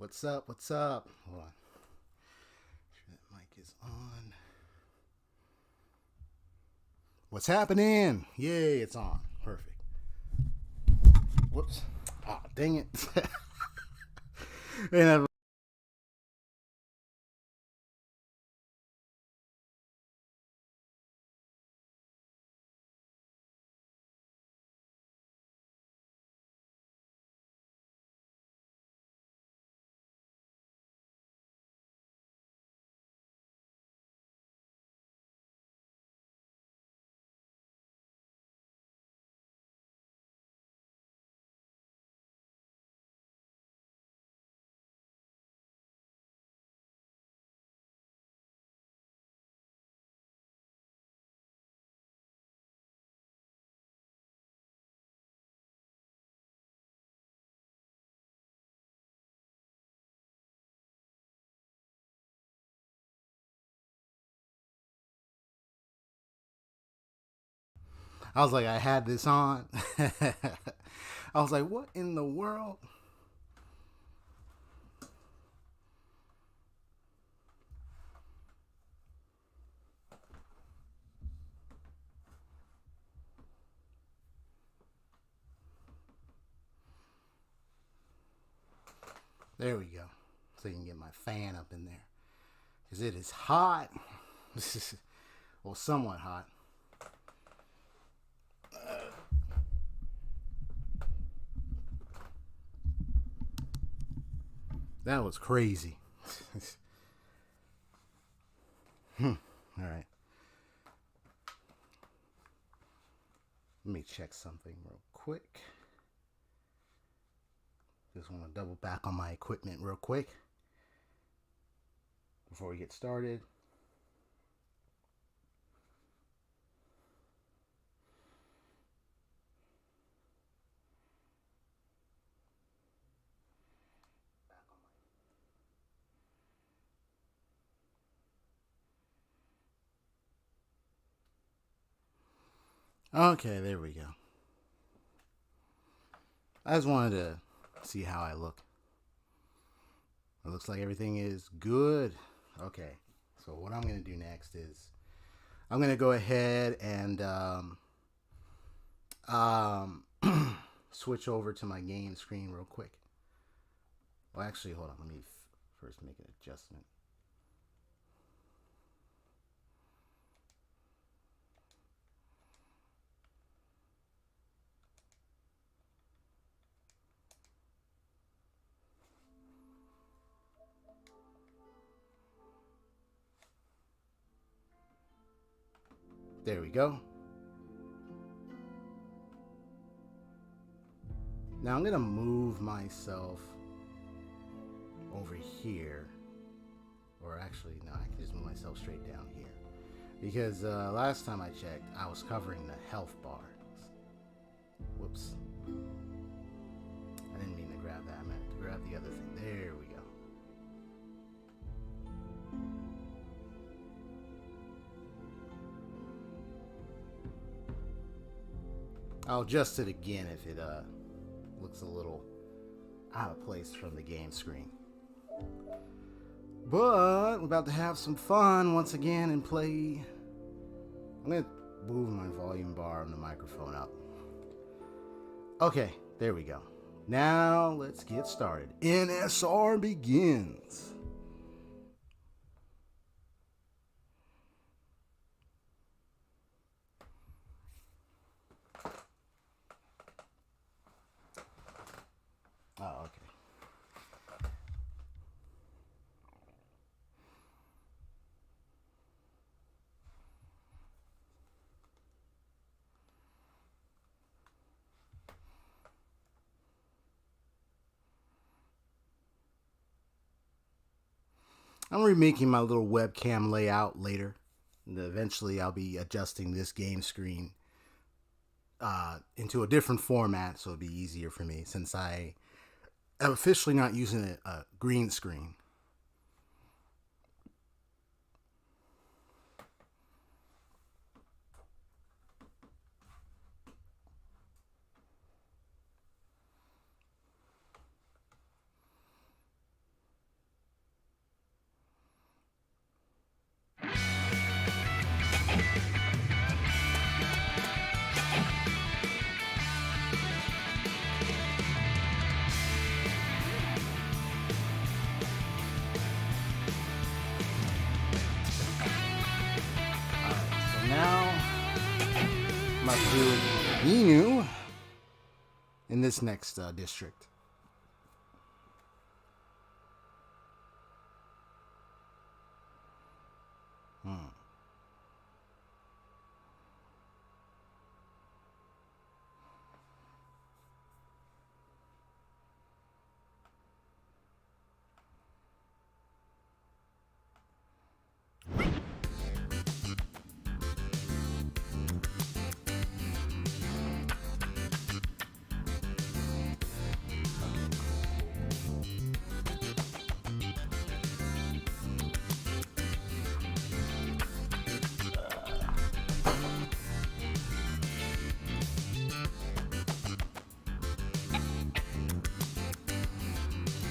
What's up? What's up? Hold on. Make sure that mic is on. What's happening? Yay, it's on. Perfect. Whoops. Ah, dang it. And I was like, I had this on. I was like, what in the world? There we go. So you can get my fan up in there. Because it is hot. Well, somewhat hot. That was crazy. All right. Let me check something real quick. Just want to double back on my equipment real quick before we get started. Okay, there we go. I just wanted to see how I look. It looks like everything is good. Okay, so what I'm going to do next is I'm going to go ahead and switch over to my game screen real quick. Well, actually, hold on. Let me first make an adjustment. There we go. Now I'm going to move myself over here. Or actually, no, I can just move myself straight down here. Because last time I checked, I was covering the health bar. Whoops. I didn't mean to grab that. I meant to grab the other thing. There we go. I'll adjust it again if it looks a little out of place from the game screen. But we're about to have some fun once again and play. I'm going to move my volume bar on the microphone up. Okay, there we go. Now let's get started. NSR begins. Oh, okay. I'm remaking my little webcam layout later. And eventually I'll be adjusting this game screen into a different format so it'll be easier for me since I am officially not using a green screen. Now, I'm about to do Inu in this next district.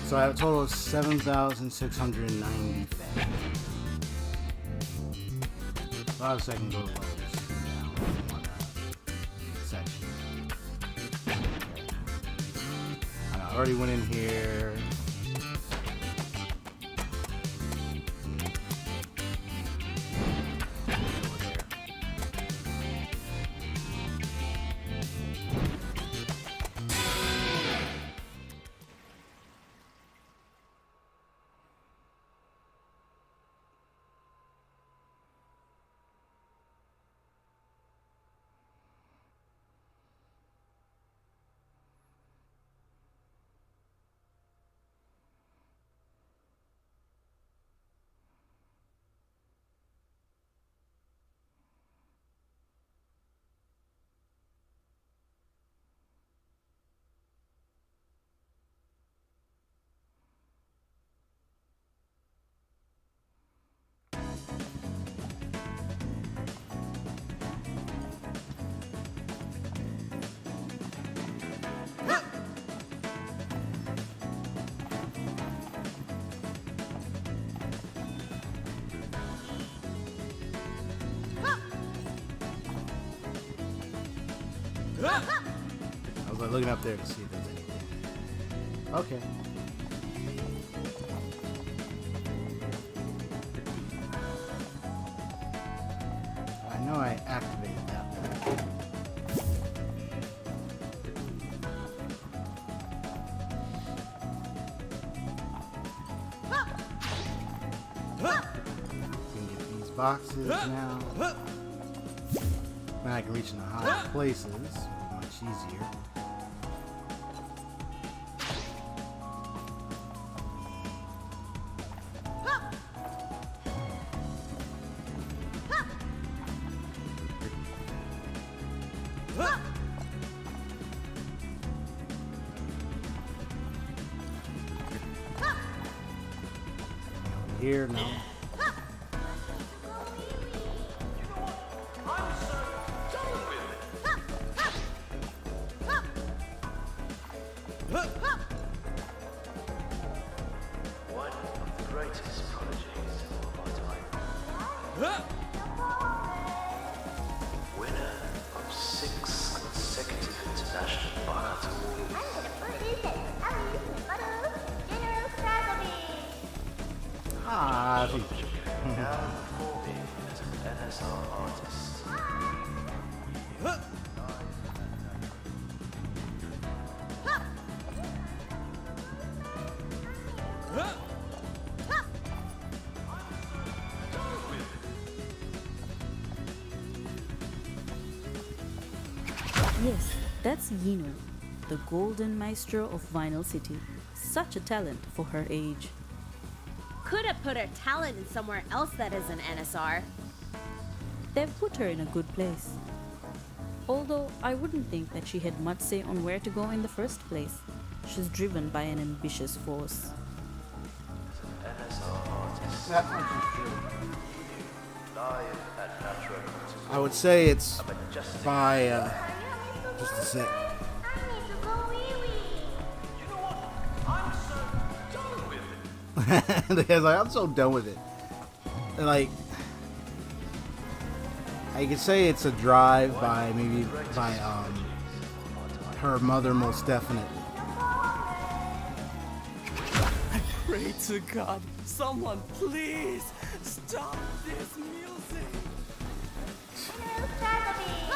So I have a total of 7,690 fat. Well, so I can go low down one section. Okay. I already went in here. I was like looking up there to see if there's anything. Okay. I know I activated that one. Can get these boxes now. Now I can reach in the high places. Much easier. Here, no. Yes, that's Yinu, the golden maestro of Vinyl City. Such a talent for her age. Could have put her talent in somewhere else that isn't NSR. They've put her in a good place. Although I wouldn't think that she had much say on where to go in the first place. She's driven by an ambitious force. That much is true. I would say it's by just a sec. The guy's like, I'm so done with it. And like, I could say it's a drive by maybe by her mother, most definitely. I pray to God, someone please stop this music.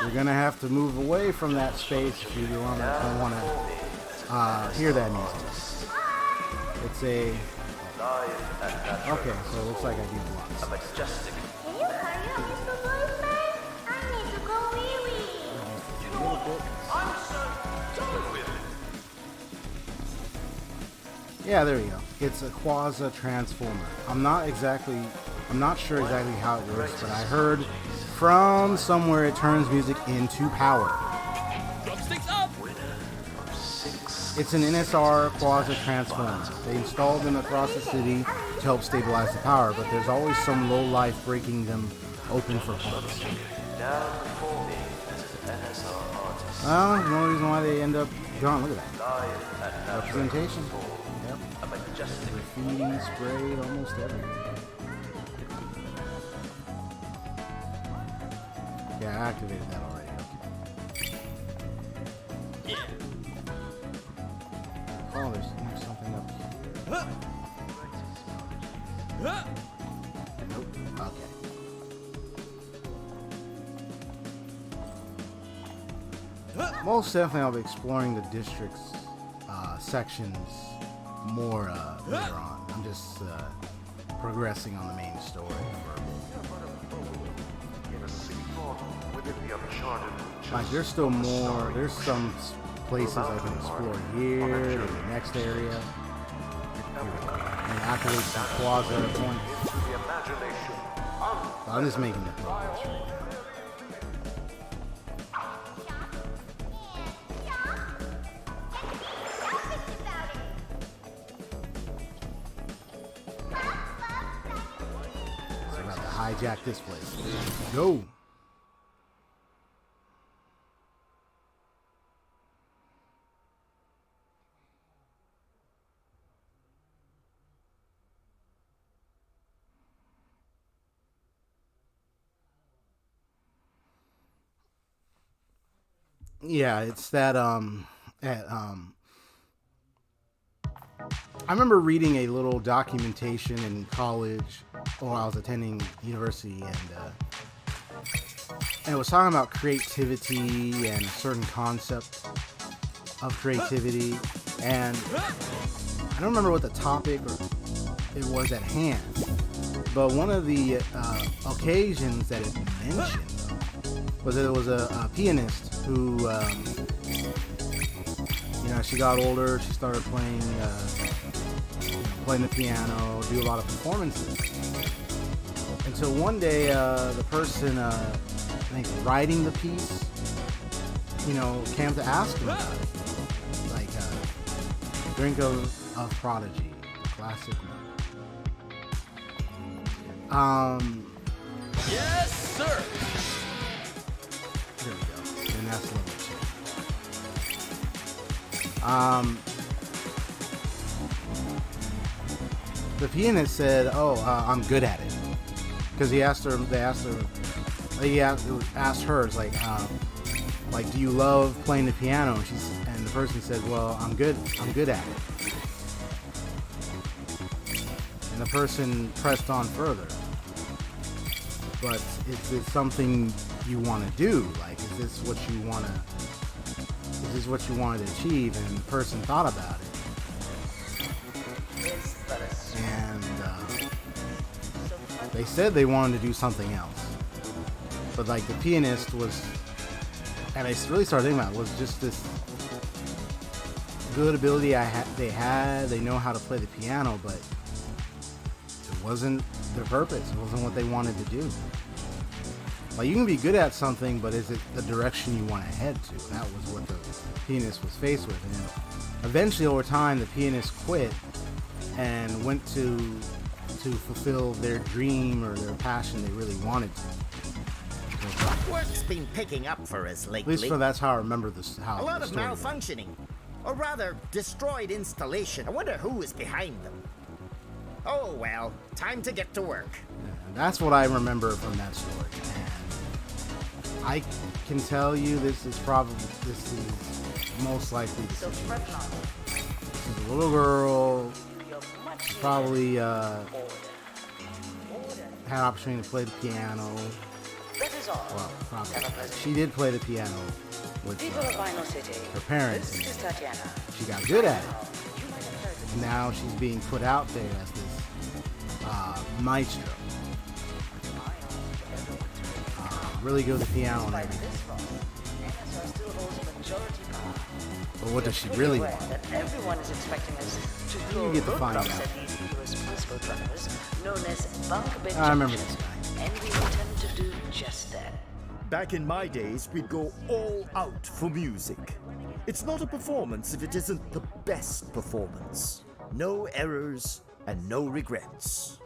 You're gonna have to move away from that space if you don't want to hear that music. It's a... Okay, so it looks like I do blocks. Can you hurry up, Mr. Bluesman? I need to go wee-wee. Yeah, there you go. It's a quasi transformer. I'm not sure exactly how it works, but I heard from somewhere it turns music into power. It's an NSR quasi transformer. They installed them across the city to help stabilize the power, but there's always some low life breaking them open for parts. Well, there's no reason why they end up gone. Look at that. Representation. Yep. Graffiti sprayed almost everywhere. Yeah, I activated that already. Okay. Oh, there's something up here. Nope. Okay. Most definitely I'll be exploring the district's sections more later on. I'm just progressing on the main story. Like, there's still more. There's some places I can explore here, in the next area. And activate some quasi points. So I'm just making the progress right now. So I'm about to hijack this place. Go! Yeah, it's that I remember reading a little documentation in college while I was attending university, and it was talking about creativity and a certain concept of creativity, and I don't remember what the topic or it was at hand, but one of the occasions that it mentioned was that it was a pianist who, she got older, she started playing the piano, do a lot of performances. Until one day, the person, I think, writing the piece, came to ask him about it. Like, Drink of Prodigy, classic one. Yes, sir. There we go. And that's level 2. The pianist said, I'm good at it. Because he asked her, he asked her, it's like, do you love playing the piano? And the person said, well, I'm good at it. And the person pressed on further. But is this something you want to do? Like, is this what you wanted to achieve? And the person thought about it. And they said they wanted to do something else. But like the pianist was, and I really started thinking about it, was just this good ability they had. They know how to play the piano, but it wasn't their purpose. It wasn't what they wanted to do. Like, you can be good at something, but is it the direction you want to head to? That was what the pianist was faced with. And eventually, over time, the pianist quit and went to fulfill their dream or their passion they really wanted to. Work's been picking up for us lately. At least that's how I remember this. How a lot the of story malfunctioning, or rather, destroyed installation. I wonder who is behind them. Oh well, time to get to work. And that's what I remember from that story. And I can tell you this is most likely the situation. This is a little girl, probably had an opportunity to play the piano, all. Well, probably. Have a pleasant She did play the piano with People of Vinyl City. her parents. This is Tatiana. She got good at it. You might have heard this. Now she's being put out there as this maestro. Really good with the piano and everything. This long, NSR still holds majority power. But what does she really Aware want? that everyone is expecting us to throw You get to find roadblocks out. at these irresponsible drivers, known as bunk bed I remember junctions, this guy. and we intend to do just that. Back in my days, we'd go all out for music. It's not a performance if it isn't the best performance. No errors and no regrets.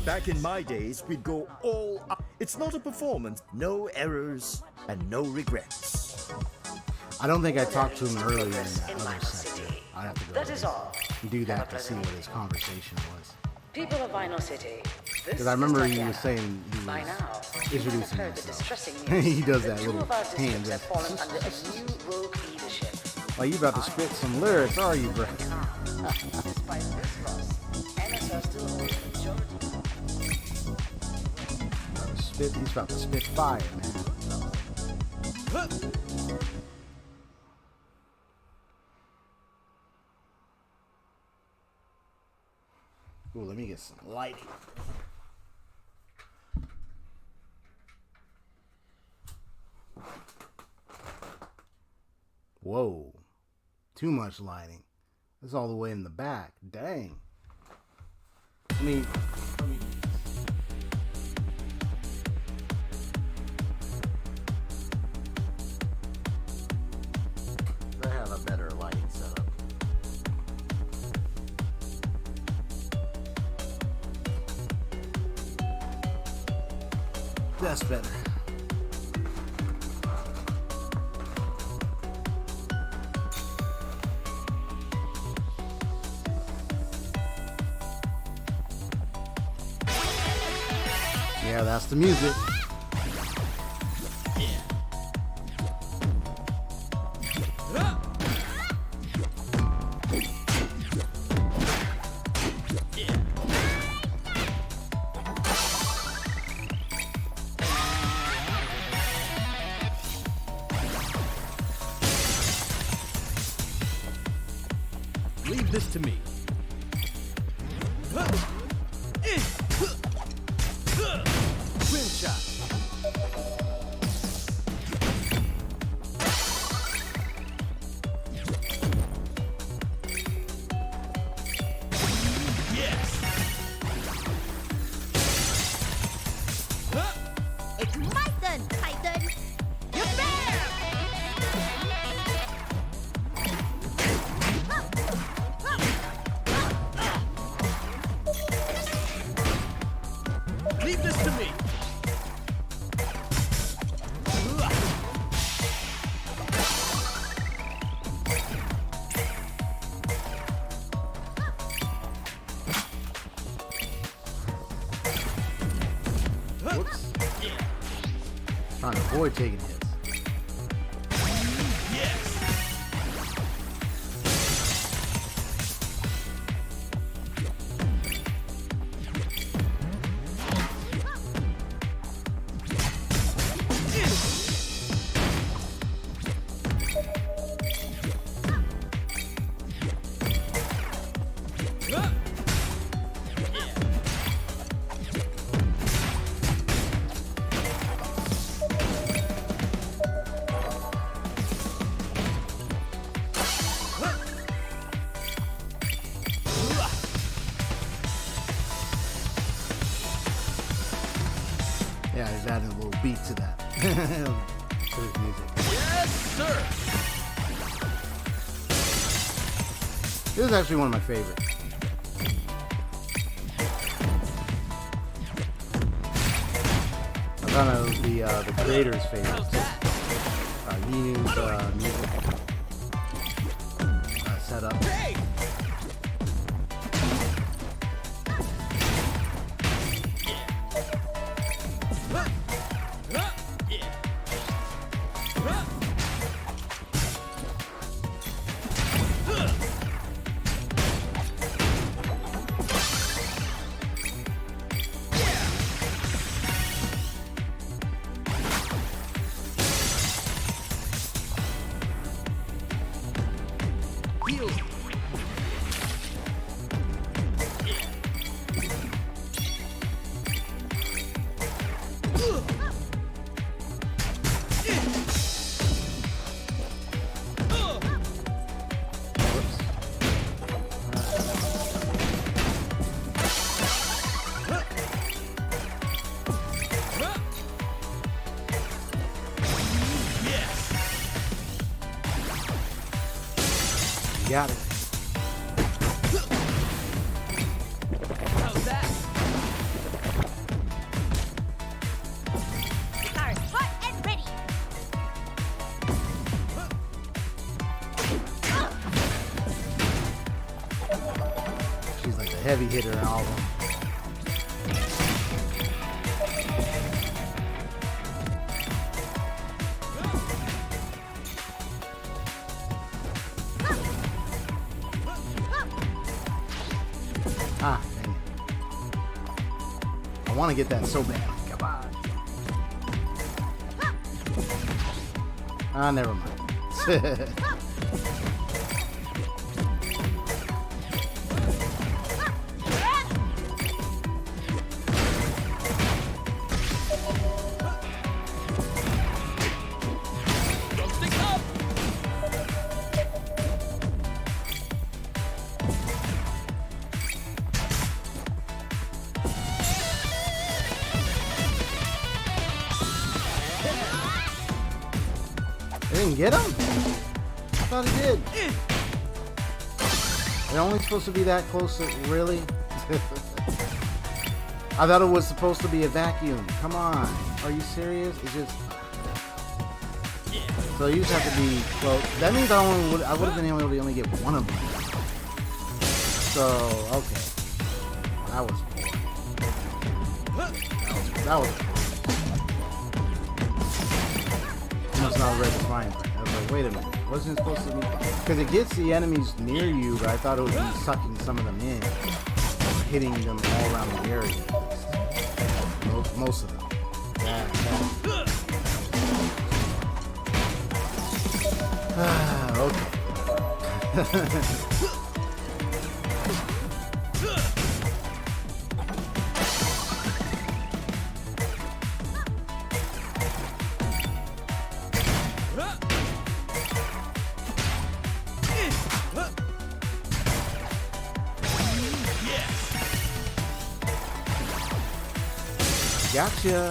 Back in my days, we'd go all out. It's not a performance. No errors and no regrets. I don't think I talked to him earlier in that In other Vinyl sector. City. I have to go That is all. do that to see what his conversation was. People of Vinyl City. Because I remember he was saying he By was now, you might have introducing heard the himself. distressing He news does that that two little of our hand districts have fallen gesture. under a new rogue leadership. Like, you about to spit some lyrics, are you, bro? Despite this loss, NSR still holds majority power. He's about to spit fire, man. Ooh, let me get some light. Whoa. Too much lighting. It's all the way in the back. Dang. Let me I have a better lighting setup. That's better. Yeah, that's the music. Leave this to me. Rim shot. Yes. It's my turn, Titan! You're there! Leave this to me. Whoops. Trying to avoid taking hits. Yes. Yeah, he's adding a little beat to that. To his music. Yes, sir. This is actually one of my favorites. I thought it was the creator's favorite. Yinu's music setup. Hey. got it. How's that? Cars hot and ready. She's like a heavy hitter in all of them. Ah, dang it. I want to get that so bad. Come on. Ah, never mind. Drumstick up! They didn't get him? I thought he did. They're only supposed to be that close to, really? I thought it was supposed to be a vacuum. Come on. Are you serious? It's just... So you just have to be... Well, that means I would have been able to only get one of them. So, okay. That was... That was... Almost not ready to find. I was like, wait a minute. Wasn't it supposed to be? Because it gets the enemies near you, but I thought it would be sucking some of them in, hitting them all around the area. Most of them. Okay. Gotcha.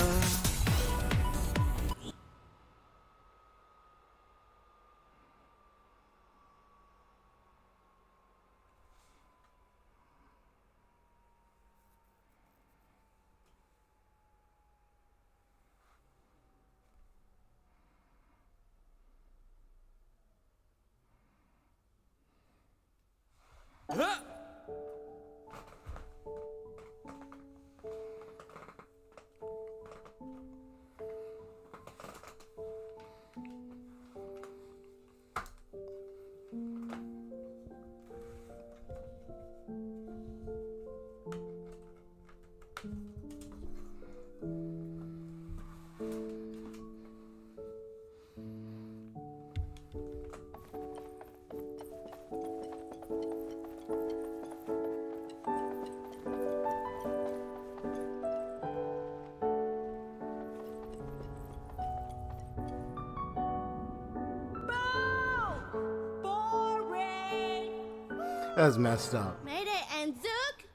That's messed up. Mayday and Zook?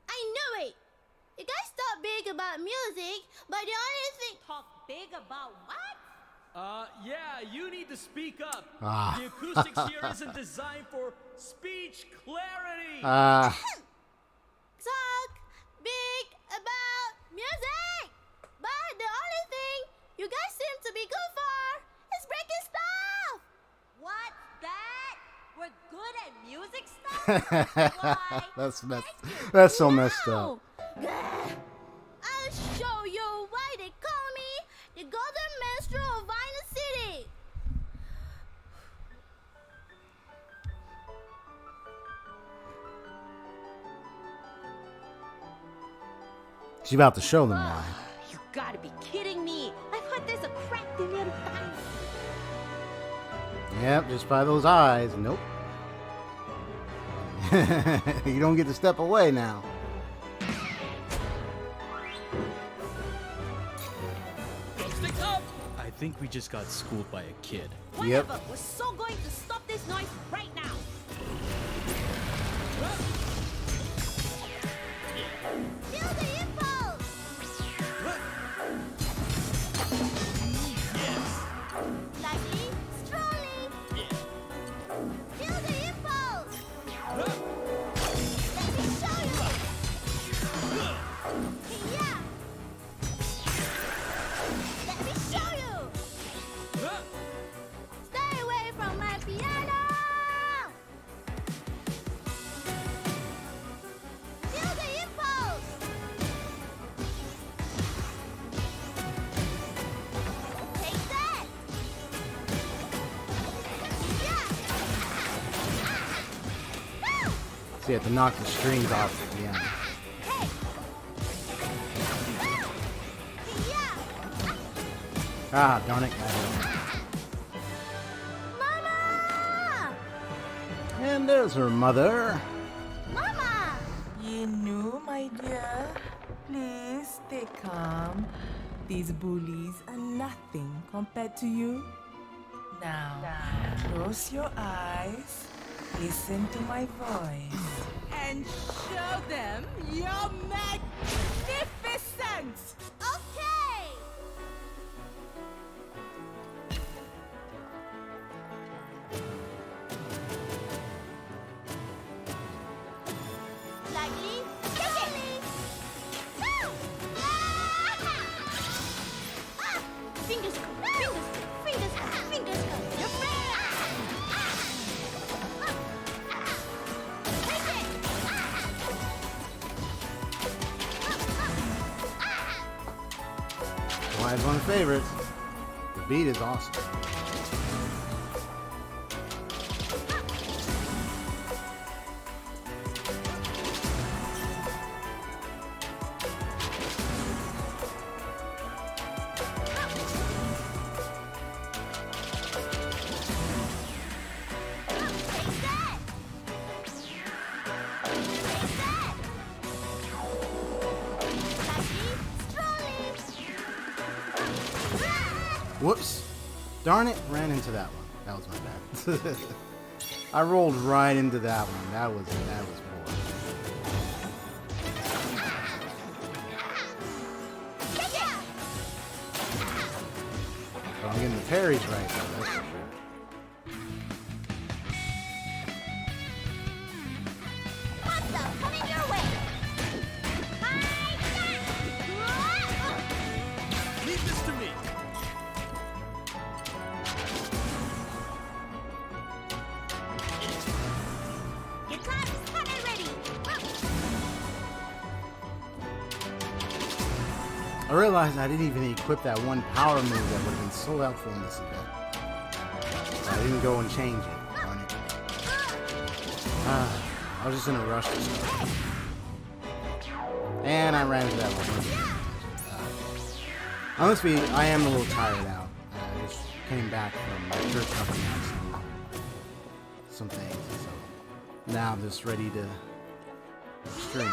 I knew it! You guys talk big about music, but the only thing... Talk big about what? Yeah, you need to speak up. Ah. The acoustics here isn't designed for speech clarity. Ah. Talk big about music! But the only thing you guys seem to be good for is breaking stuff! What's that? We're good at music stuff? Why? That's so messed up. I'll show you why they call me the Golden Minstrel of Vinyl City! She's about to show them why. You gotta be kidding me. I've heard there's a cracked in them time. Yep, just by those eyes. Nope. You don't get to step away now. Stick up! I think we just got schooled by a kid. Yep. Whatever. We're so going to stop this noise right now. Feel the impulse! Lightly, strolling! Feel the impulse! So you have to knock the strings off at the end. Ah, darn it. Mama! And there's her mother. Mama! You know, my dear, please stay calm. These bullies are nothing compared to you. Now, close your eyes, listen to my voice, and show them your magnificence! Okay! Lightly, slowly. Woo! Ah! Fingers, fingers. You're free! Take it! Why is one of the favorites? The beat is awesome. Whoops. Darn it, ran into that one. That was my bad. I rolled right into that one. That was poor. But I'm getting the parries right though, that's for sure. Pasta coming your way! Leave this to me. Guitar starter ready! I realized I didn't even equip that one power move that would have been so helpful in this event. I didn't go and change it. Darn it. I was just in a rush to start. And I ran into that one. Honestly, I am a little tired out. I just came back from my church helping out some things. So now I'm just ready to stream.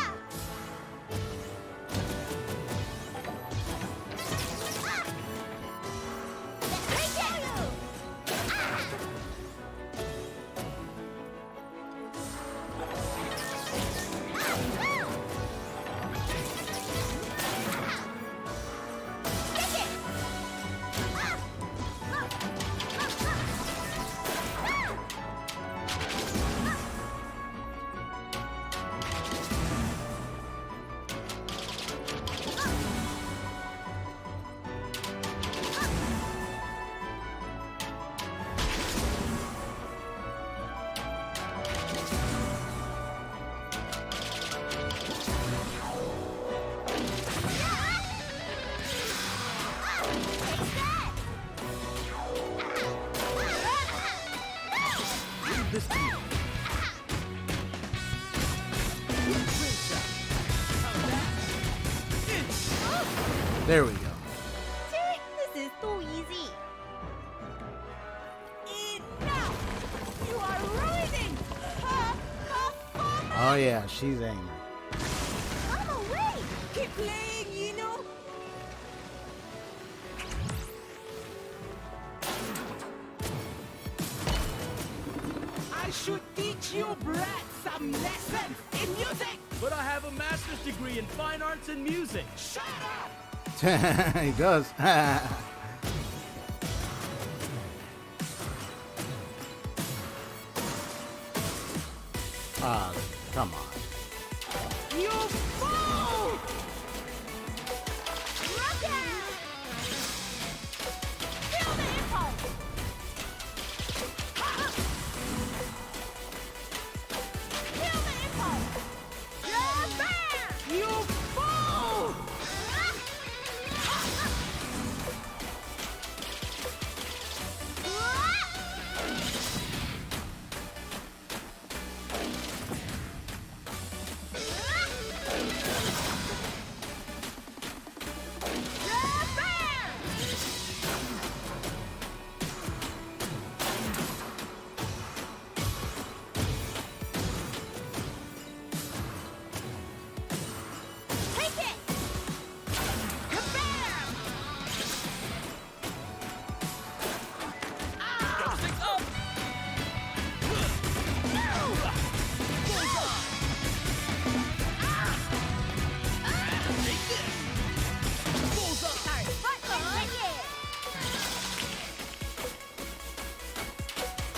This to me. There we go. See? This is too easy. Enough! You are ruining her performance! Oh yeah, she's angry. Mama, wait! Keep playing, you know? I should teach you brats some lessons in music! But I have a master's degree in fine arts and music. Shut up! He does. Ah, come on. You fool! Rocket! Feel the impulse! Feel the impulse! You're there! You fool!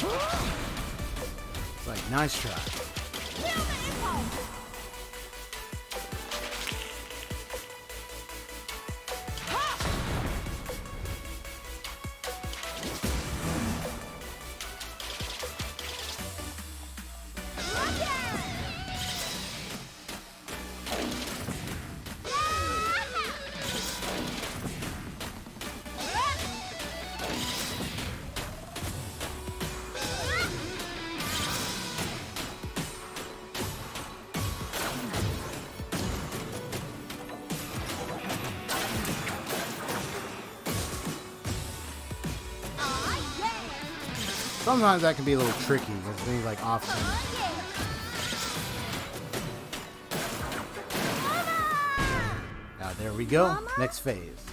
It's like, nice try. Sometimes that can be a little tricky because things like offense. Now there we go. Mama? Next phase.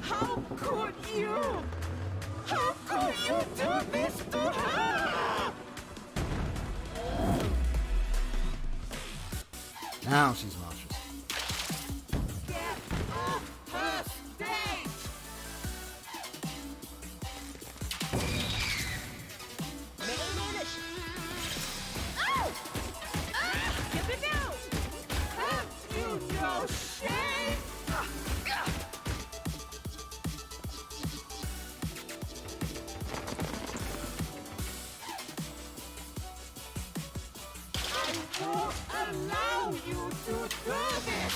How could you? How could you do this to her? Now she's monstrous. Get off her stage! Have you no shame? I won't allow you to do this!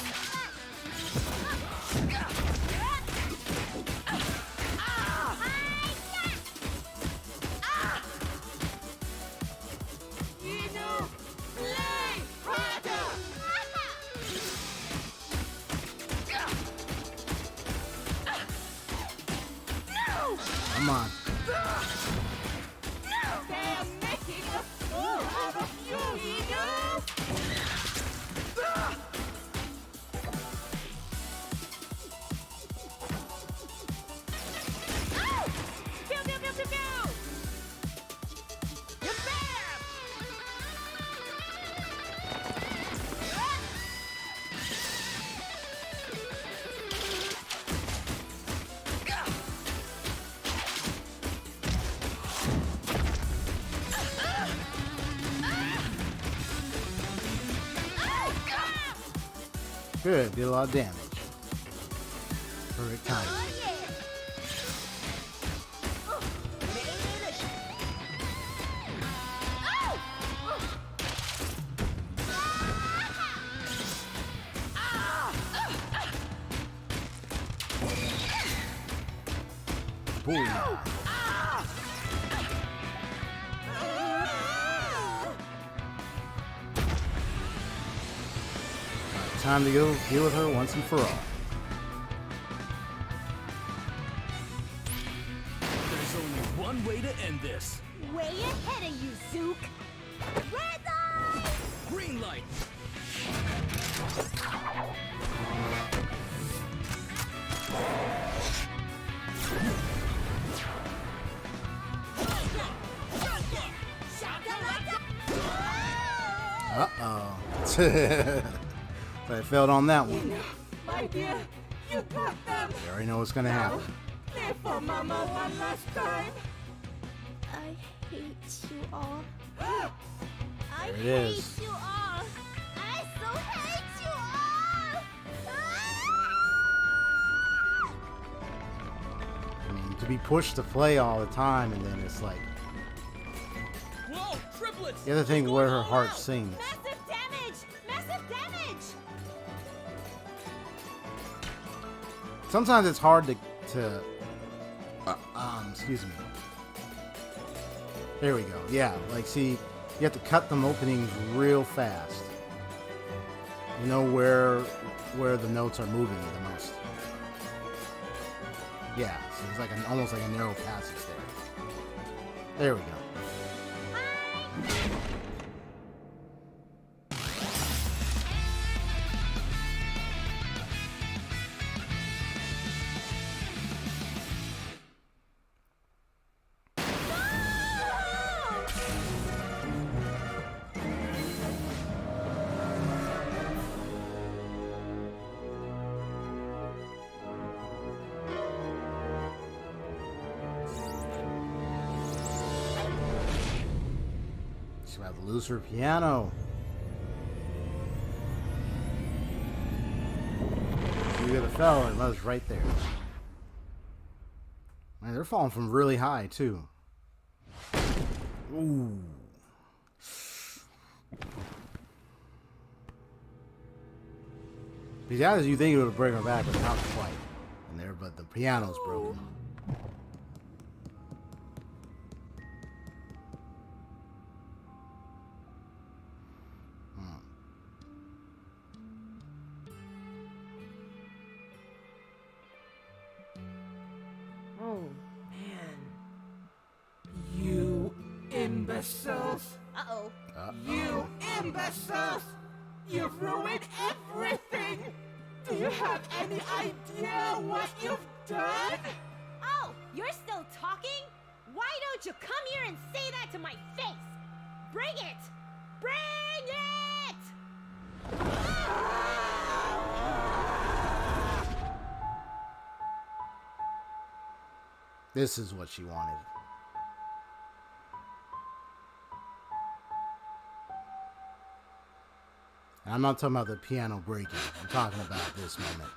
Inu, play harder! Come on. They are making a fool out of you, Inu! Pew, pew, pew, pew, pew! You bam! Good. Did a lot of damage. Perfect timing. Booyah. Time to go deal with her once and for all. There's only one way to end this. Way ahead of you, Zook. Red light! Green light. Uh-oh. I failed on that one. My dear, you got them! You already know what's gonna happen. Play for Mama one last time! I hate you all. I There it hate is. you all. I so hate you all. I mean, to be pushed to play all the time and then it's like, Whoa, triplets. you have to think where her heart sings. Massive damage! Massive damage! Sometimes it's hard to excuse me. There we go. Yeah, like see, you have to cut them openings real fast. You know where the notes are moving the most. Yeah, so it's like almost like a narrow passage there. There we go. Got the looser piano. You could have fell and was right there. Man, they're falling from really high too. Ooh. Because you think it would bring her back, but not quite. And there, but the piano's broken. Oh, man. You imbeciles! Uh-oh. You imbeciles! You've ruined everything! Do you have any idea what you've done? Oh, you're still talking? Why don't you come here and say that to my face? Bring it! Bring it! This is what she wanted. And I'm not talking about the piano breaking. I'm talking about this moment.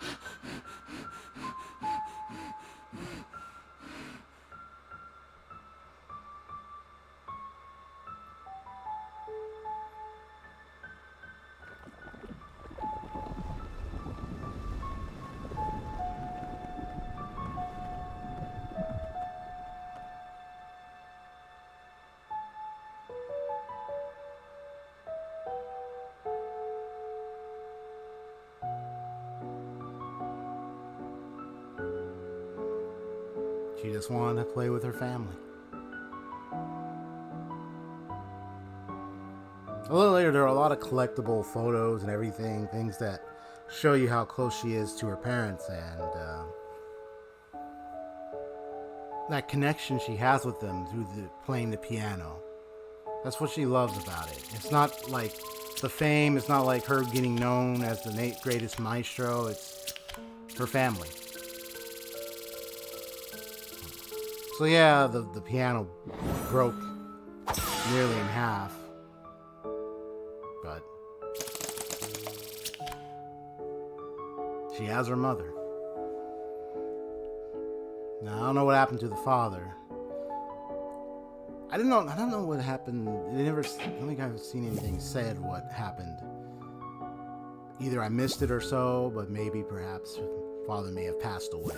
She just wanted to play with her family. A little later, there are a lot of collectible photos and everything, things that show you how close she is to her parents and that connection she has with them through playing the piano. That's what she loves about it. It's not like the fame, it's not like her getting known as the greatest maestro, it's her family. So yeah, the piano broke nearly in half, but she has her mother. Now I don't know what happened to the father. I don't know what happened. I don't think I've seen anything said what happened. Either I missed it or so, but maybe perhaps her father may have passed away.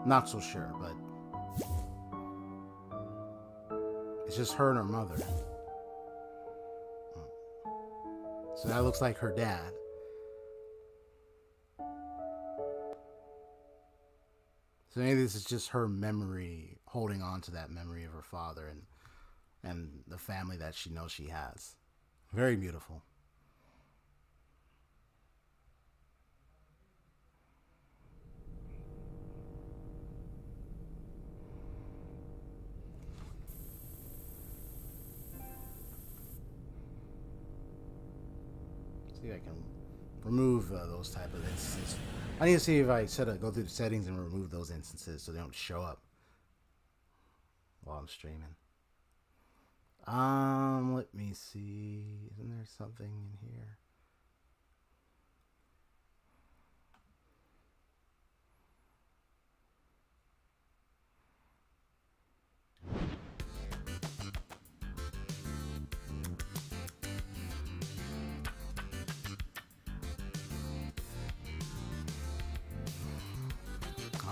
Not so sure, but it's just her and her mother. So that looks like her dad. So maybe this is just her memory, holding on to that memory of her father and the family that she knows she has. Very beautiful. See if I can remove those type of instances. I need to see if I go through the settings and remove those instances so they don't show up while I'm streaming. Let me see. Isn't there something in here?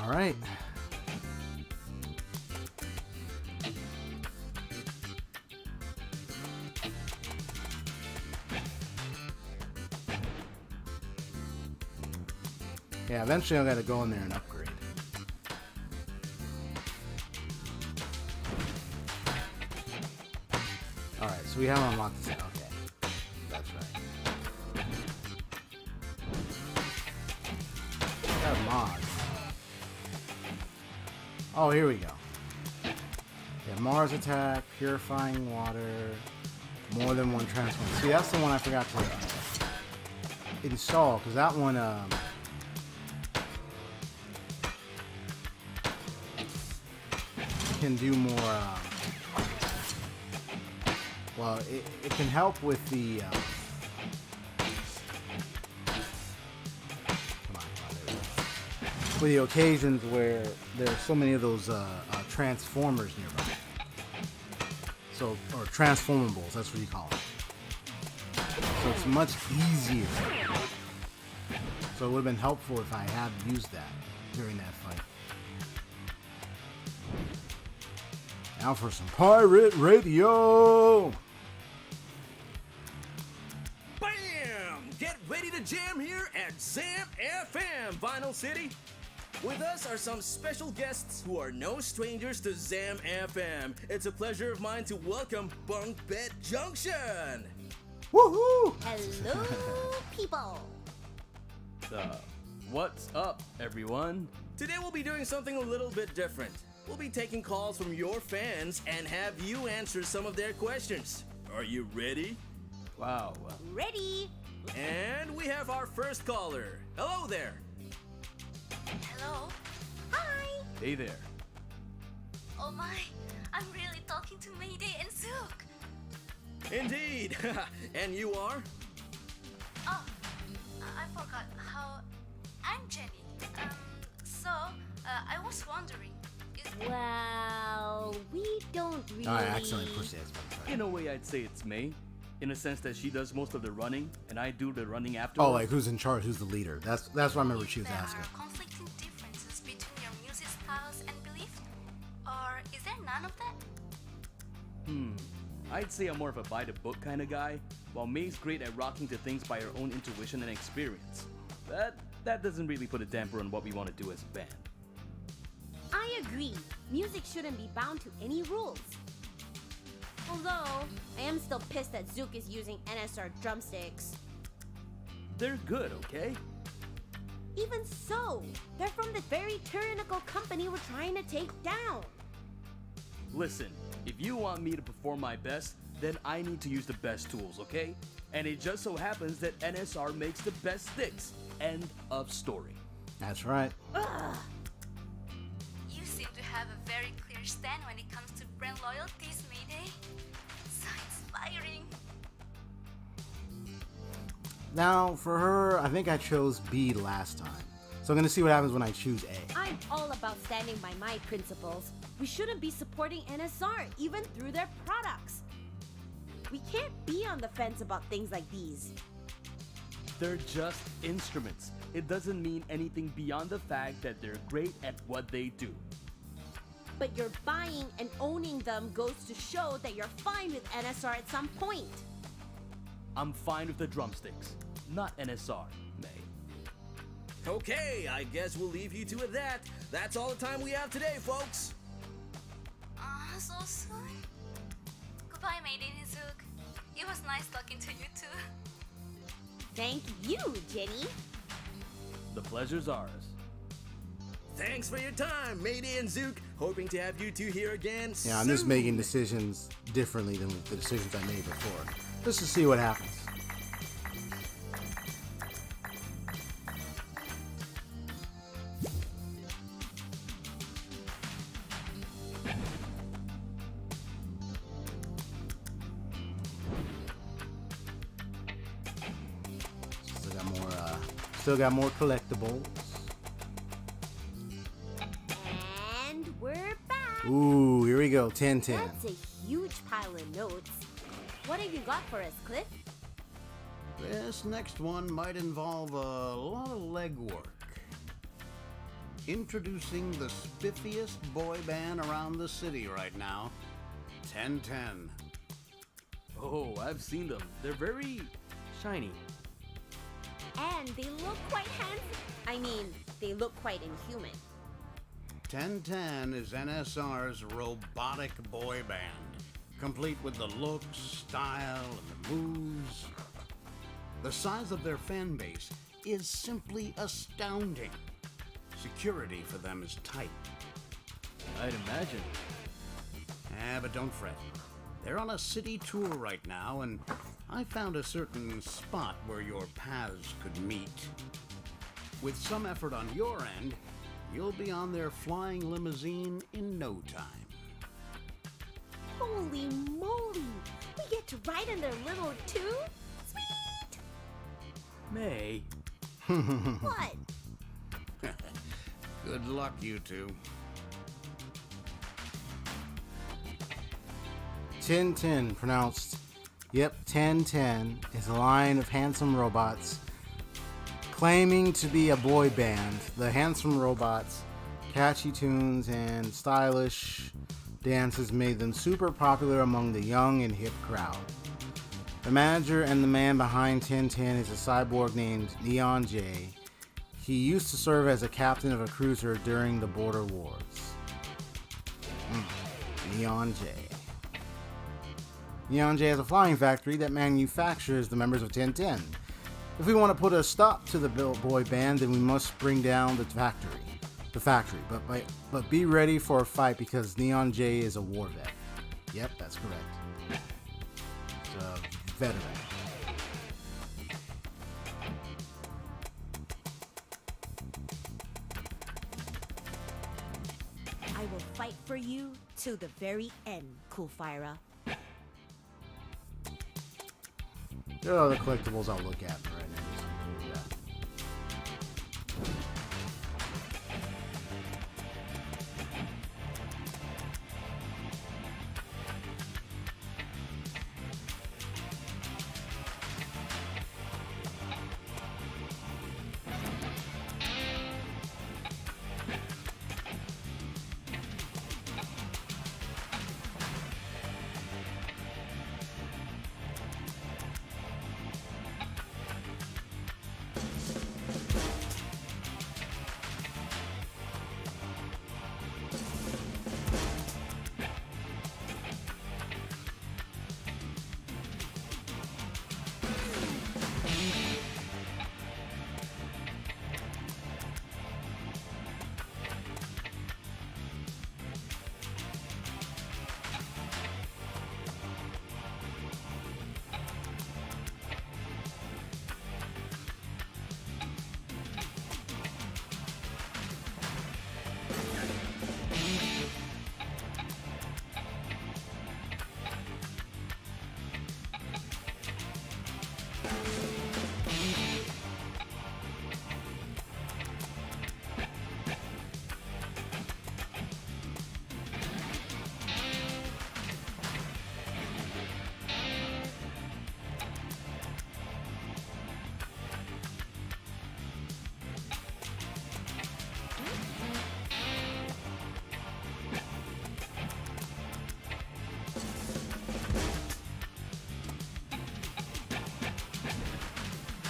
All right. Yeah, eventually I gotta go in there and upgrade. Alright, so we haven't unlocked this. Okay. That's right. Got mods. Oh, here we go. Yeah, Mars attack, purifying water, more than one transform. See, that's the one I forgot to install, because that one, can do more, Well, it can help with the. Come on, there we go. With the occasions where there's so many of those transformers nearby. So, or transformables, that's what you call them. So it's much easier. So it would have been helpful if I had used that during that fight. Now for some pirate radio. Bam! Get ready to jam here at Zam FM, Vinyl City. With us are some special guests who are no strangers to Zam FM. It's a pleasure of mine to welcome Bunk Bed Junction. Woohoo! Hello, people. What's up, everyone? Today we'll be doing something a little bit different. We'll be taking calls from your fans and have you answer some of their questions. Are you ready? Wow. Ready? And we have our first caller. Hello there. Hello? Hi. Hey there. Oh my, I'm really talking to Mayday and Zook. Indeed. And you are? Oh, I forgot how. I'm Jenny. I was wondering. Well, we don't really. I accidentally pushed the Xbox. In a way, I'd say it's May, in a sense that she does most of the running, and I do the running after. Oh, like who's in charge? Who's the leader? That's what I remember she was There asking. are conflicting differences between your music styles and beliefs? Or is there none of that? I'd say I'm more of a by-the-book kind of guy, while May's great at rocking to things by her own intuition and experience. That doesn't really put a damper on what we want to do as a band. I agree. Music shouldn't be bound to any rules. Although, I am still pissed that Zook is using NSR drumsticks. They're good, okay? Even so, they're from the very tyrannical company we're trying to take down. Listen, if you want me to perform my best, then I need to use the best tools, okay? And it just so happens that NSR makes the best sticks. End of story. That's right. Ugh. You seem to have a very clear stand when it comes to brand loyalties, Mayday. So inspiring. Now, for her, I think I chose B last time. So I'm going to see what happens when I choose A. I'm all about standing by my principles. We shouldn't be supporting NSR, even through their products. We can't be on the fence about things like these. They're just instruments. It doesn't mean anything beyond the fact that they're great at what they do. But your buying and owning them goes to show that you're fine with NSR at some point. I'm fine with the drumsticks, not NSR, May. Okay, I guess we'll leave you two at that. That's all the time we have today, folks. So soon? Goodbye, Mayday and Zook. It was nice talking to you too. Thank you, Jenny. The pleasure's ours. Thanks for your time, Mayday and Zook. Hoping to have you two here again Yeah, I'm just making decisions differently than the decisions I made before. Just to see what happens. Still got more collectibles. And we're back. Ooh, here we go. 10-10. That's a huge pile of notes. What have you got for us, Cliff? This next one might involve a lot of legwork. Introducing the spiffiest boy band around the city right now, 1010. Oh, I've seen them. They're very shiny. And they look quite handsome. I mean, they look quite inhuman. 1010 is NSR's robotic boy band, complete with the looks, style, and the moves. The size of their fan base is simply astounding. Security for them is tight. I'd imagine. But don't fret. They're on a city tour right now, and I found a certain spot where your paths could meet. With some effort on your end, you'll be on their flying limousine in no time. Holy moly! We get to ride in their little too? Sweet! May. What? Good luck, you two. Tin Tin, pronounced, yep, 1010, is a line of handsome robots claiming to be a boy band. The handsome robots' catchy tunes and stylish dances made them super popular among the young and hip crowd. The manager and the man behind 1010 is a cyborg named Neon J. He used to serve as a captain of a cruiser during the Border Wars. Neon J. Neon J has a flying factory that manufactures the members of 1010. If we want to put a stop to the boy band, then we must bring down the factory. But be ready for a fight because Neon J is a war vet. Yep, that's correct. He's a veteran. I will fight for you till the very end, Coolfira. There are other collectibles I'll look at right now. Just do that.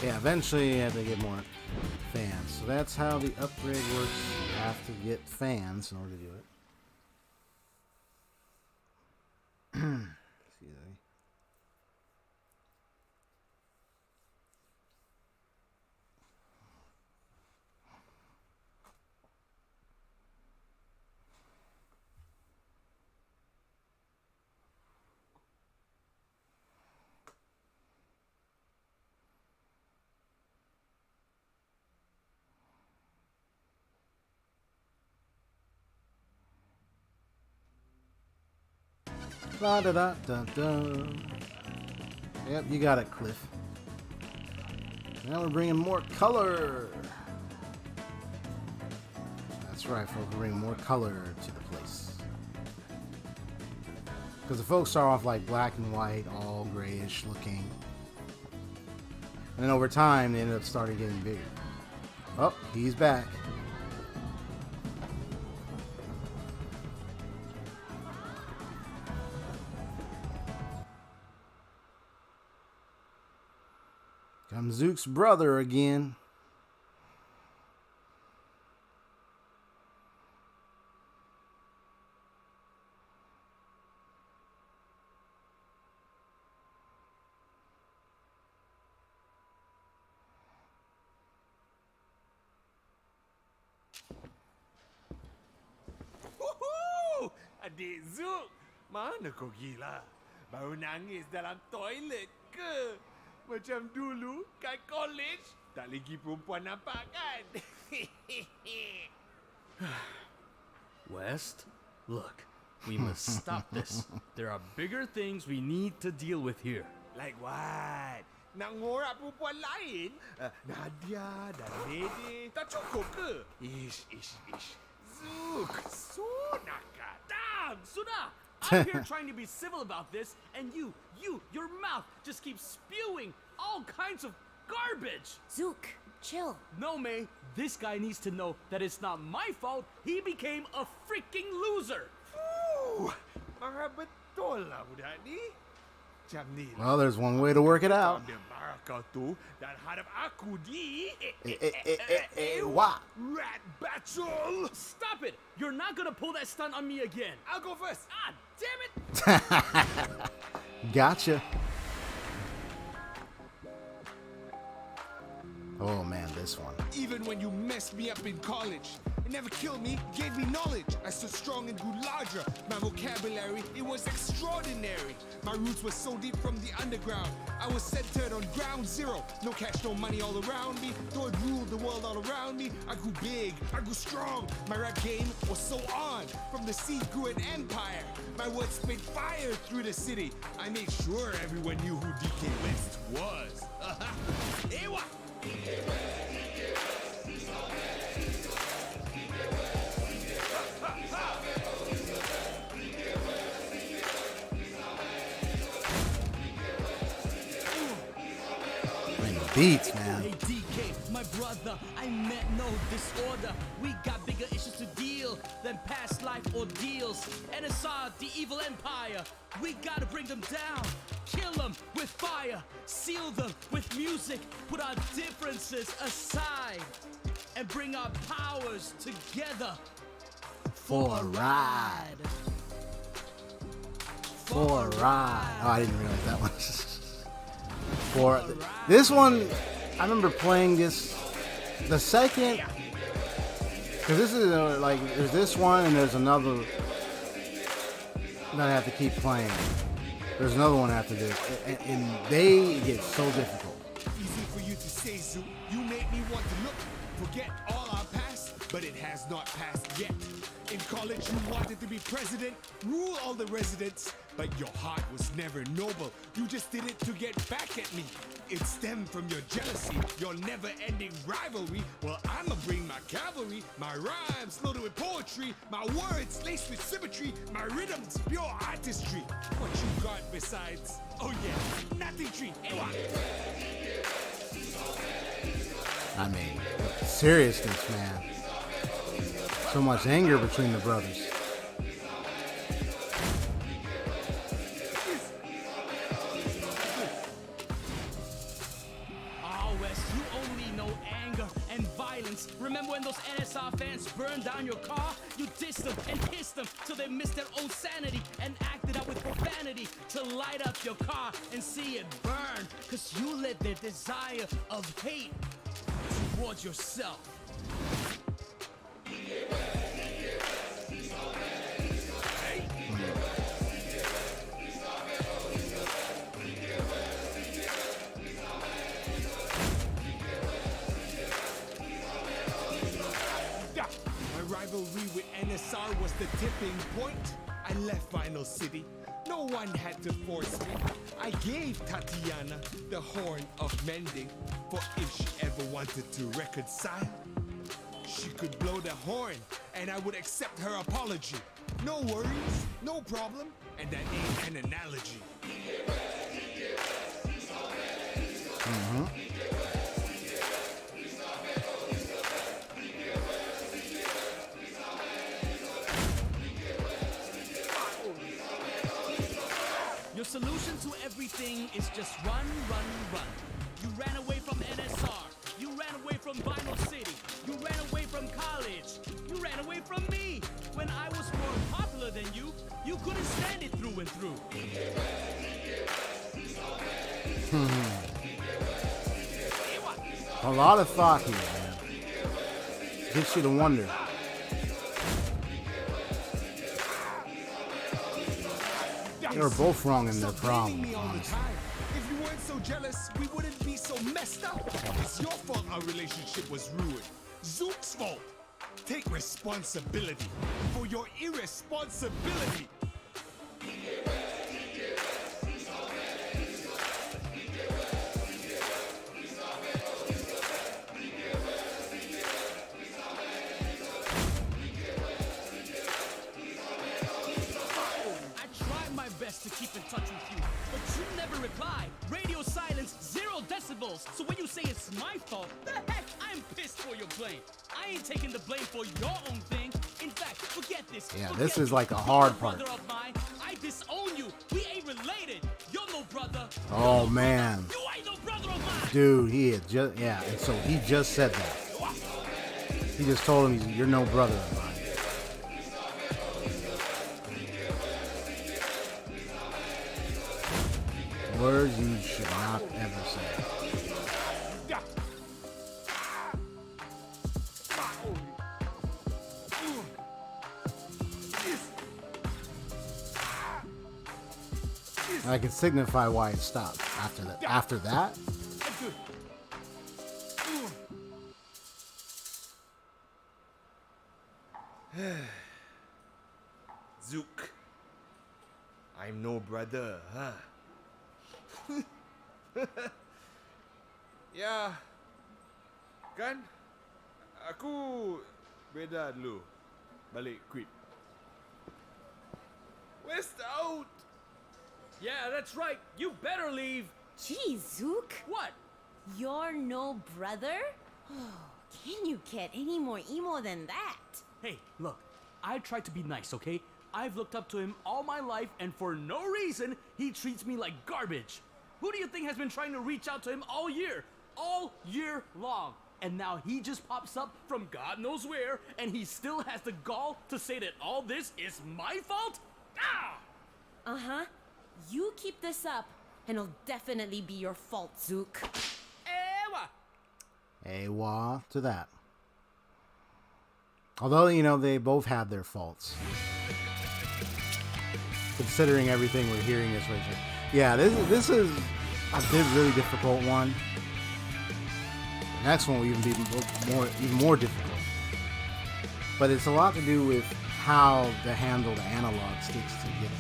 Yeah, eventually you have to get more fans. So that's how the upgrade works. You have to get fans in order to do it. Excuse me. La da da da da. Yep, you got it, Cliff. Now we're bringing more color. That's right, folks. We're bringing more color to the place. Because the folks start off like black and white, all grayish looking. And then over time, they ended up starting getting bigger. Oh, he's back. Comes Zook's brother again. Woohoo! Adik Zook, mana kau gila? Baru nangis dalam toilet ke? Macam dulu kat college, tak lagi perempuan nampak kan? West, look, We must stop this. There are bigger things we need to deal with here. Like what? Nak ngorak perempuan lain? Nadia dan Lady. Tak cukup ke? Ish. Zook, so nakal. Damn, Suda! I'm here trying to be civil about this, and your mouth just keeps spewing all kinds of garbage. Zook, chill. No, May, this guy needs to know that it's not my fault he became a freaking loser. Marah betul lah budak ni. Macam ni lah. Well, there's one way to work it out. Ambil marah kau tu dan hadap aku di... What? Rat battle! Stop it! You're not gonna pull that stunt on me again. I'll go first. Ah, damn it! Gotcha. Oh man, this one. Even when you messed me up in college, it never killed me, gave me knowledge. I stood strong and grew larger. My vocabulary, it was extraordinary. My roots were so deep from the underground. I was centered on ground zero. No cash, no money all around me. Though it ruled the world all around me, I grew big, I grew strong. My rap game was so on. From the seed grew an empire. My words spit fire through the city. I made sure everyone knew who DK West was. Ewa! Beats, man. Hey DK, my brother, I meant no disorder. We got bigger issues to deal than past life ordeals. NSR, the evil empire. We gotta bring them down, kill them with fire, seal them with music, put our differences aside, and bring our powers together For a ride. For a ride. Oh, I didn't realize that one. For this one, I remember playing this the second, because this is like there's this one and there's another that I have to keep playing. There's another one after this, and they get so difficult. Easy for you to say, Zoo. You made me want to look, forget all our past, but it has not passed yet. In college, you wanted to be president, rule all the residents, but your heart was never noble. You just did it to get back at me. It stemmed from your jealousy, your never-ending rivalry. Well, I'ma bring my cavalry, my rhymes loaded with poetry, my words laced with symmetry, my rhythms pure artistry. What you got besides? Oh yeah, nothing tree. I mean, seriousness, man. So much anger between the brothers. Oh, Wes, you only know anger and violence. Remember when those NSR fans burned down your car? You dissed them and kissed them till they missed their own sanity and acted out with profanity to light up your car and see it burn. Cause you let their desire of hate towards yourself. My rivalry with NSR was the tipping point. I left Vinyl City. No one had to force me. I gave Tatiana the horn of mending, for if she ever wanted to reconcile, she could blow the horn and I would accept her apology. No worries, no problem, and that ain't an analogy. Your solution to everything is just run, run, run. You ran away from NSR. You ran away from Vinyl City. You ran away from college. You ran away from me. When I was more popular than you, you couldn't stand it through and through. A lot of thought here, man. Gets you to wonder. They were both wrong in their problem, honestly. If you weren't so jealous, we wouldn't be so messed up. It's your fault our relationship was ruined. Zook's fault. Take responsibility for your irresponsibility. To keep in touch with you, but you never reply. Radio silence, 0 decibels. So when you say it's my fault, the heck, I'm pissed for your blame. I ain't taking the blame for your own thing. In fact, forget this. Yeah, forget this is me. like a You're hard no part. brother of mine. I disown you. We ain't related. You're no brother. You're Oh no man, brother. You ain't no brother of mine. dude, he had just and so he just said that. He just told him you're no brother of mine. Words you should not ever say. I can signify why it stopped after that. After that, Zook, I'm no brother, huh? Ya, kan? Aku beda dulu. Balik quit. West out! Yeah, that's right. You better leave. Gee, Zook. What? You're no brother? Oh, can you get any more emo than that? Hey, look, I tried to be nice, okay? I've looked up to him all my life, and for no reason, he treats me like garbage. Who do you think has been trying to reach out to him all year? All year long. And now he just pops up from God knows where, and he still has the gall to say that all this is my fault? Ah! Uh-huh. You keep this up, and it'll definitely be your fault, Zook. Ewa! AWA to that. Although, you know, they both have their faults. Considering everything we're hearing this way. Yeah, this is a really difficult one. The next one will even be even more difficult. But it's a lot to do with how to handle the analog sticks to get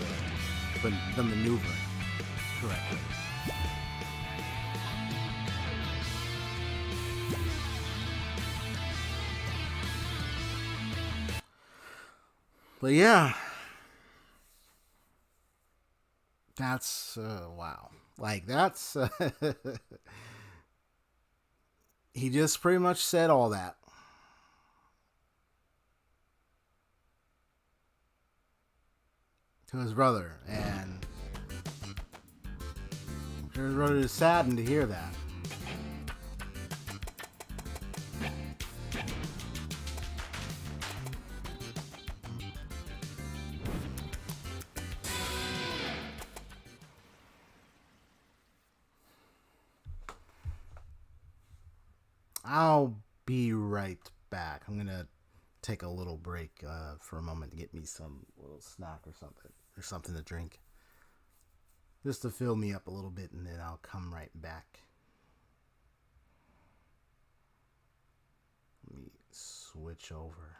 the maneuver correctly. But yeah, that's wow. Like that's he just pretty much said all that. To his brother, and his brother is saddened to hear that. I'll be right back. I'm gonna take a little break for a moment to get me some little snack or something to drink, just to fill me up a little bit, and then I'll come right back. Let me switch over.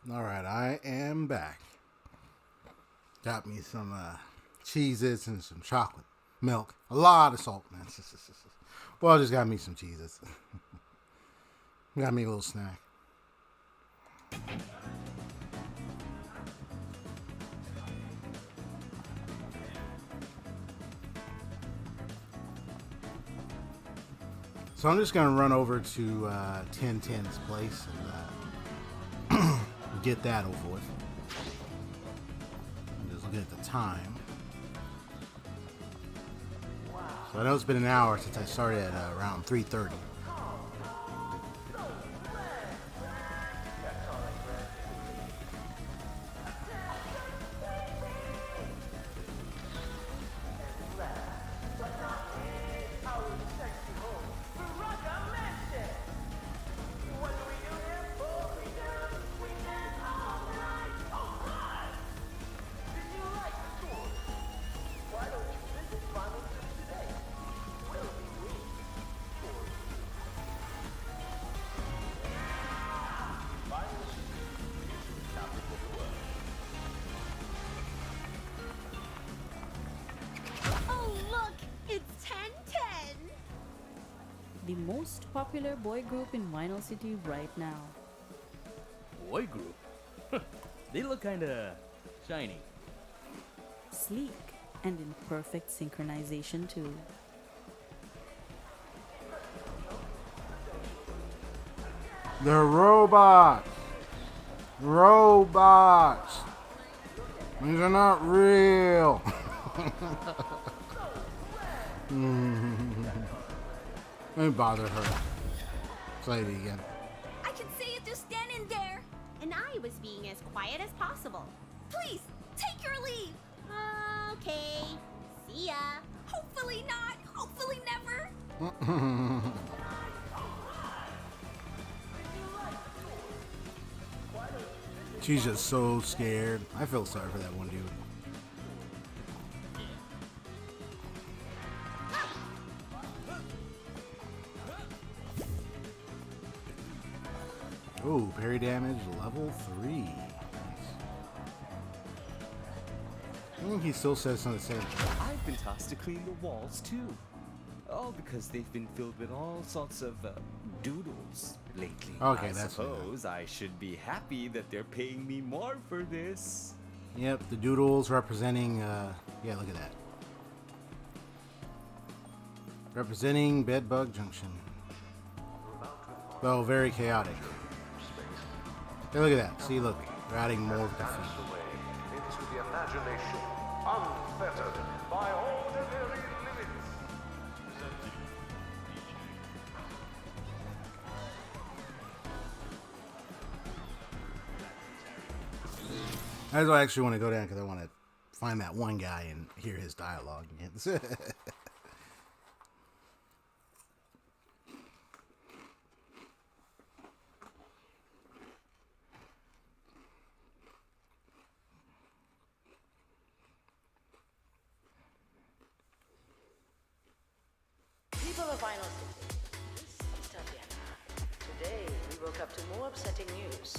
Alright, I am back. Got me some Cheez-Its and some chocolate milk. A lot of salt, man. Well, just got me some Cheez-Its. Got me a little snack. So I'm just going to run over to 1010's place and get that over with. I'm just looking at the time. So I know it's been an hour since I started at around 3:30. The most popular boy group in Vinyl City right now. Boy group? They look kinda shiny. Sleek and in perfect synchronization too. They're robots! Robots! These are not real! Let me bother her. Play it again. I can see you just standing there. And I was being as quiet as possible. Please, take your leave. Okay. See ya. Hopefully not. Hopefully never. She's just so scared. I feel sorry for that one dude. Ooh, parry damage level 3. Nice. I think he still says something the same. I've been tasked to clean the walls too. All because they've been filled with all sorts of doodles lately. Okay, I that's suppose I should be happy that they're paying me more for this. Yep, the doodles representing, yeah, look at that. Representing Bedbug Junction. Oh, very chaotic. Hey, look at that. See, look. They're adding more of the feet. Into the imagination, unfettered by ordinary limits. That's why I actually want to go down because I want to find that one guy and hear his dialogue again. People of Vinyl City, this is Tatiana. Today, we woke up to more upsetting news.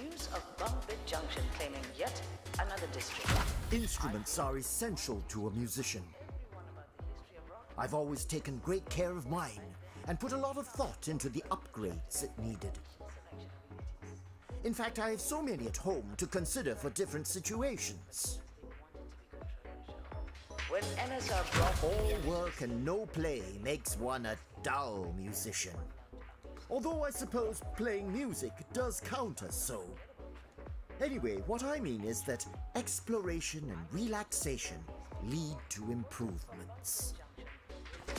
News of Bumpit Junction claiming yet another district. Instruments are essential to a musician. I've always taken great care of mine and put a lot of thought into the upgrades it needed. In fact, I have so many at home to consider for different situations. When NSR brought All work and no play makes one a dull musician. Although I suppose playing music does count as so. Anyway, what I mean is that exploration and relaxation lead to improvements.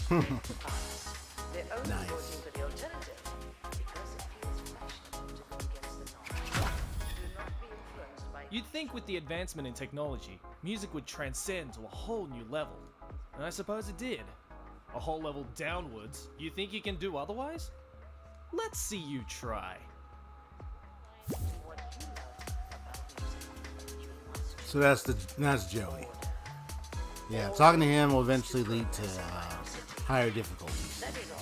they're only Nice. voting for the alternative because it feels fashionable to go against the norm. Do not be influenced by You'd think with the advancement in technology, music would transcend to a whole new level. And I suppose it did. A whole level downwards. You think you can do otherwise? Let's see you try. So that's Joey. Yeah, talking to him will eventually lead to higher difficulties. that is all.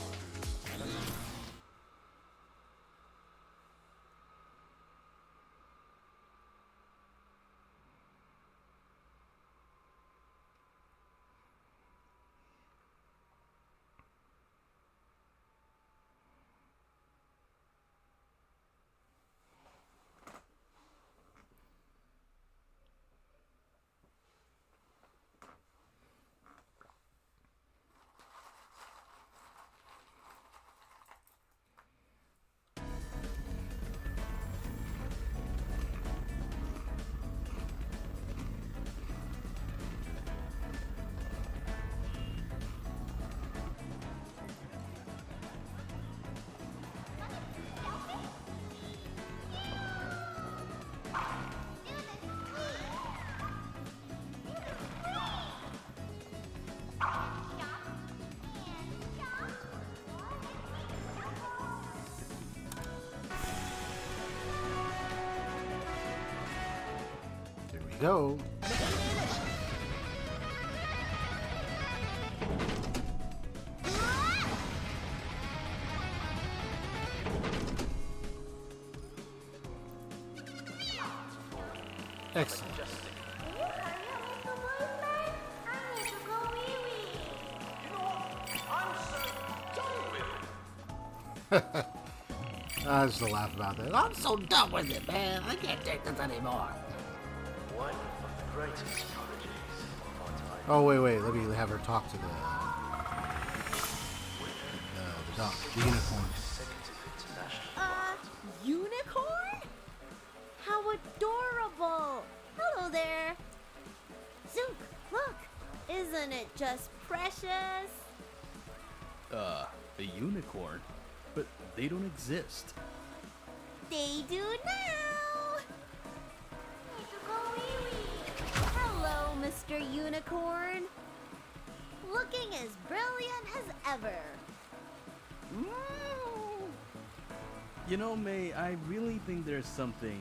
go. Excellent. I just laugh about that. I'm so done with it, man. I can't take this anymore. One of the greatest prodigies of our time. Oh, wait. Let me have her talk to the dog, the unicorn. Unicorn? How adorable! Hello there. Zook, look. Isn't it just precious? A unicorn? But they don't exist. They do now. Hello, Mr. Unicorn. Looking as brilliant as ever. You know, May, I really think there's something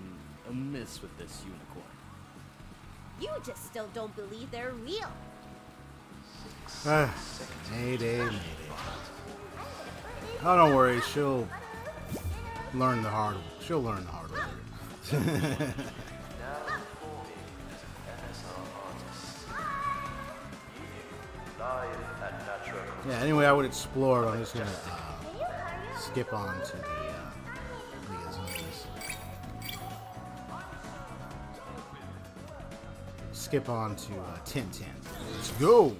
amiss with this unicorn. You just still don't believe they're real. Mayday. Oh, don't worry. She'll learn the hard way. She'll learn the hard way. Yeah, anyway, I would explore, but I'm just gonna skip on to the skip on to 1010. Let's go.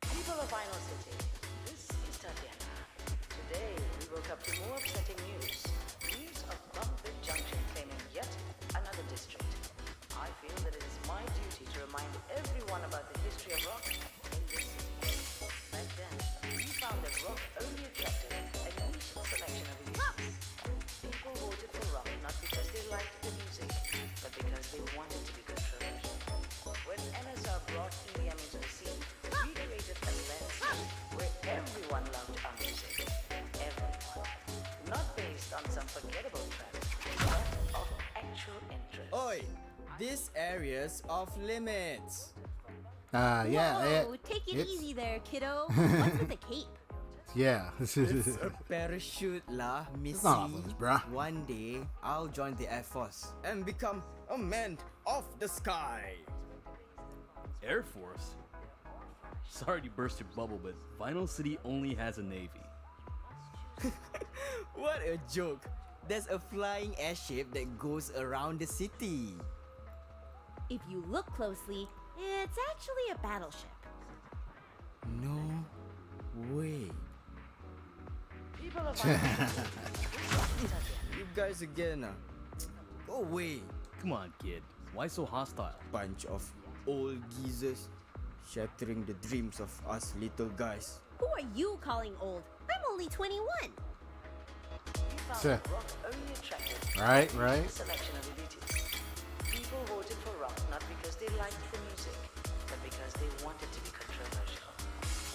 People of Vinyl City, this is Tatiana. Today, we woke up to more upsetting news. News of Bumpit Junction claiming yet another district. I feel that it is my duty to remind everyone about the history of rock in this city. Back then, we found that rock only attracted a niche selection of elites. People voted for rock not because they liked the music, but because they wanted to be controversial. When NSR brought EDM into the scene, we created a landscape where everyone loved our music. Everyone. Not based on some forgettable trend, but of actual interest. Oi! This area's off limits. Yeah. Whoa, take it easy there, kiddo. What's with the cape? Yeah. It's a parachute lah, Missy. It's not off limits, bruh. One day, I'll join the Air Force and become a man of the sky. Air Force? Sorry to burst your bubble, but Vinyl City only has a navy. What a joke. There's a flying airship that goes around the city. If you look closely, it's actually a battleship. No way. People of Vinyl City, You guys again. Go away. Come on, kid. Why so hostile? Bunch of old geezers shattering the dreams of us little guys. Who are you calling old? I'm only 21. Sure. rock only attracted Right. a selection of elitists. People voted for rock not because they liked the music, but because they wanted to be controversial.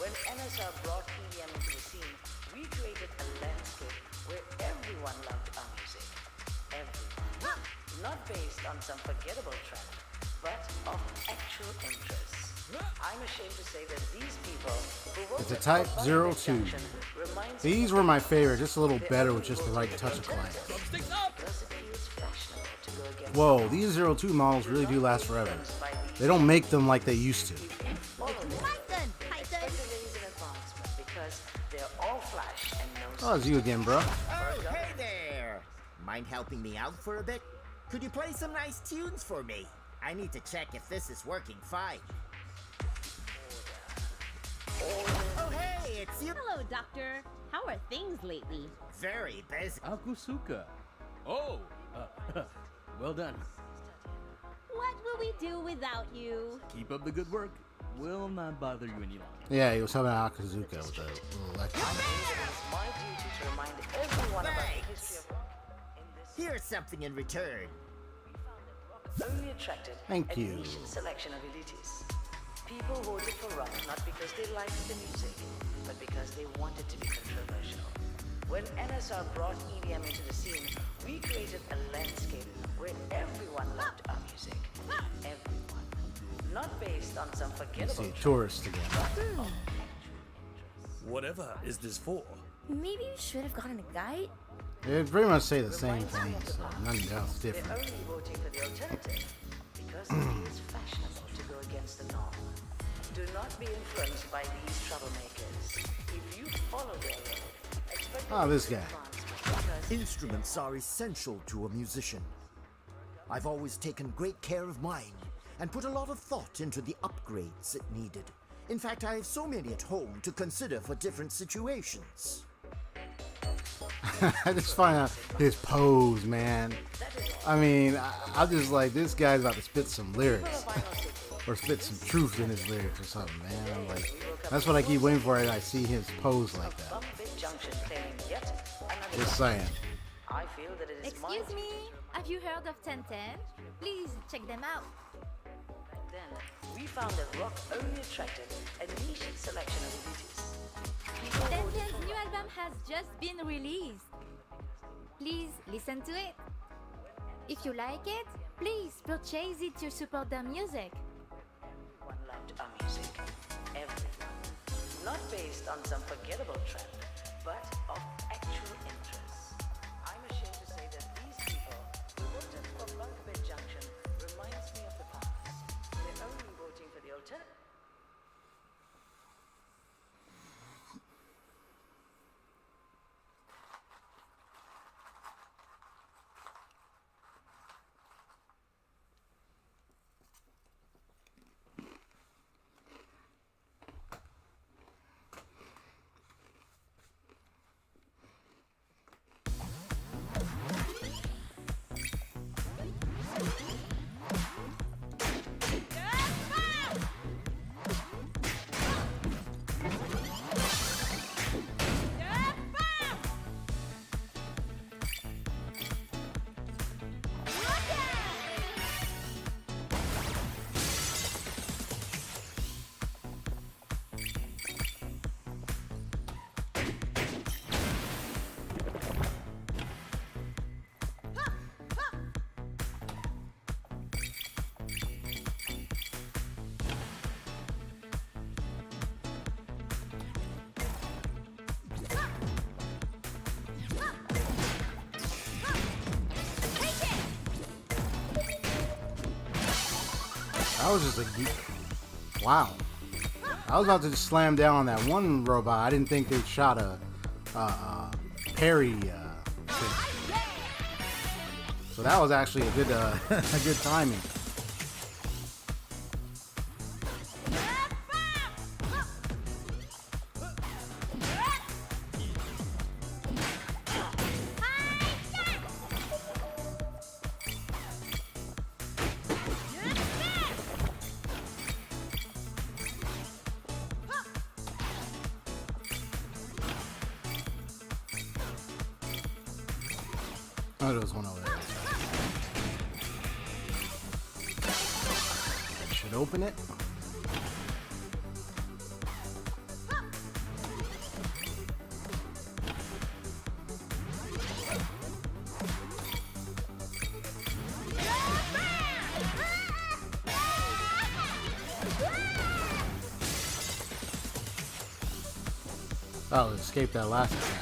When NSR brought EDM into the scene, we created a landscape where everyone loved our music. Everyone. Not based on some forgettable trend, but of actual interest. I'm ashamed to say that these people who It's a voted Type for 02. Bumpit Junction reminds me These of were my the favorite, just a little better with just the right touch of class. because it feels fashionable to go against Whoa, these 02 models really do last forever. They don't make them like they used to. Python! Expect delays in advancement because they're all flash and no Oh, it's you again, bro. Oh, hey there! Mind helping me out for a bit? Could you play some nice tunes for me? I need to check if this is working fine. Oh, hey, it's you. Hello, Doctor. How are things lately? Very busy. Aku suka. Oh, well done. What will we do without you? Keep up the good work. will not bother you any longer. Yeah, he was helping Akazuka with the little electric. It's my duty to remind everyone about the history of rock in this Here's something in return. only attracted Thank a you. niche selection of elites. People voted for rock not because they liked the music, but because they wanted to be controversial. When NSR brought EDM into the scene, we created a landscape where everyone loved our music. Everyone. Not based on some You forgettable see tourists again. Whatever is this for? Maybe we should have gotten a guide. They pretty much say the same thing, so nothing else They're different. only voting for the alternative because it is fashionable to go against the norm. Do not be influenced by these troublemakers. If you follow their road, expect Oh, this guy. Instruments are essential to a musician. I've always taken great care of mine and put a lot of thought into the upgrades it needed. In fact, I have so many at home to consider for different situations. I just find out his pose, man. I mean, I'm just like, this guy's about to spit some lyrics. Or spit some truth in his lyrics or something, man. I'm like, that's what I keep waiting for, and I see his pose like that. Just saying. I feel that it is Excuse me, have you heard of 1010? Please check them out. Back then, we found that rock only attracted a niche selection of elites. 1010's new album has just been released. Please listen to it. If you like it, please purchase it to support their music. Everyone loved our music. Everyone. Not based on some forgettable trend, but of actual interest. I'm ashamed to say that these people who voted for Bunkbed Junction reminds me of the past. They're only voting for the alternative. That was just a wow. I was about to just slam down on that one robot. I didn't think they shot a parry thing. So that was actually a good a good timing. Oh, there was one over there. Should open it. Oh, escaped that last attack.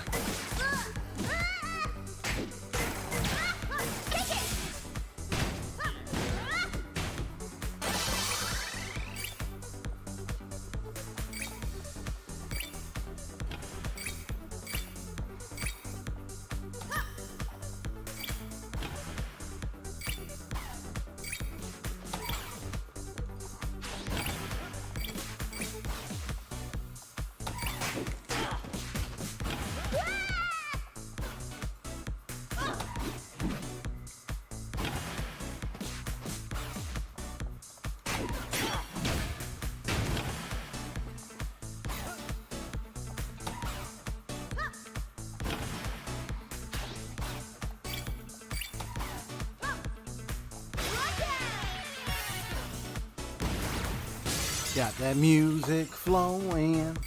Got that music flowing.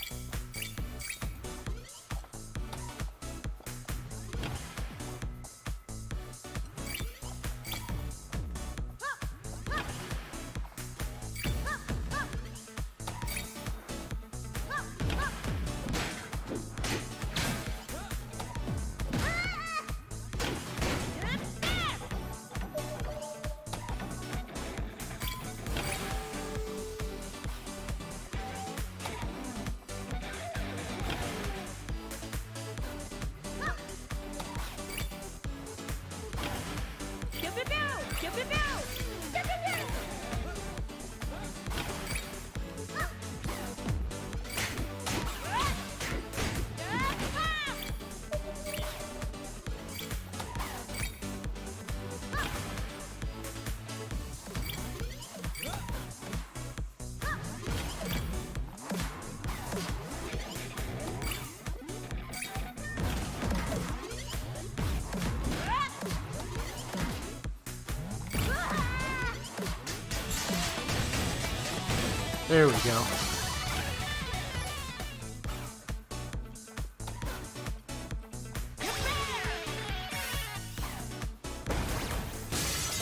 There we go.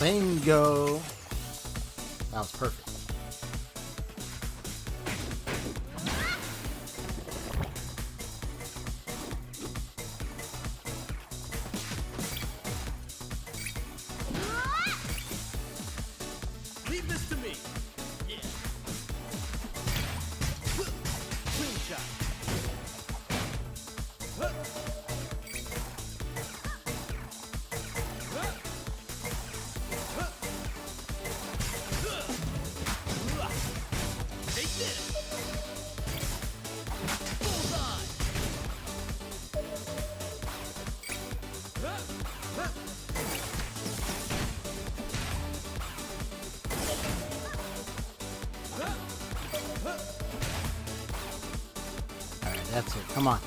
Bingo. That was perfect. Leave this to me. Yeah. Swing shot. Take this. Bullseye. Alright, that's it. Come on.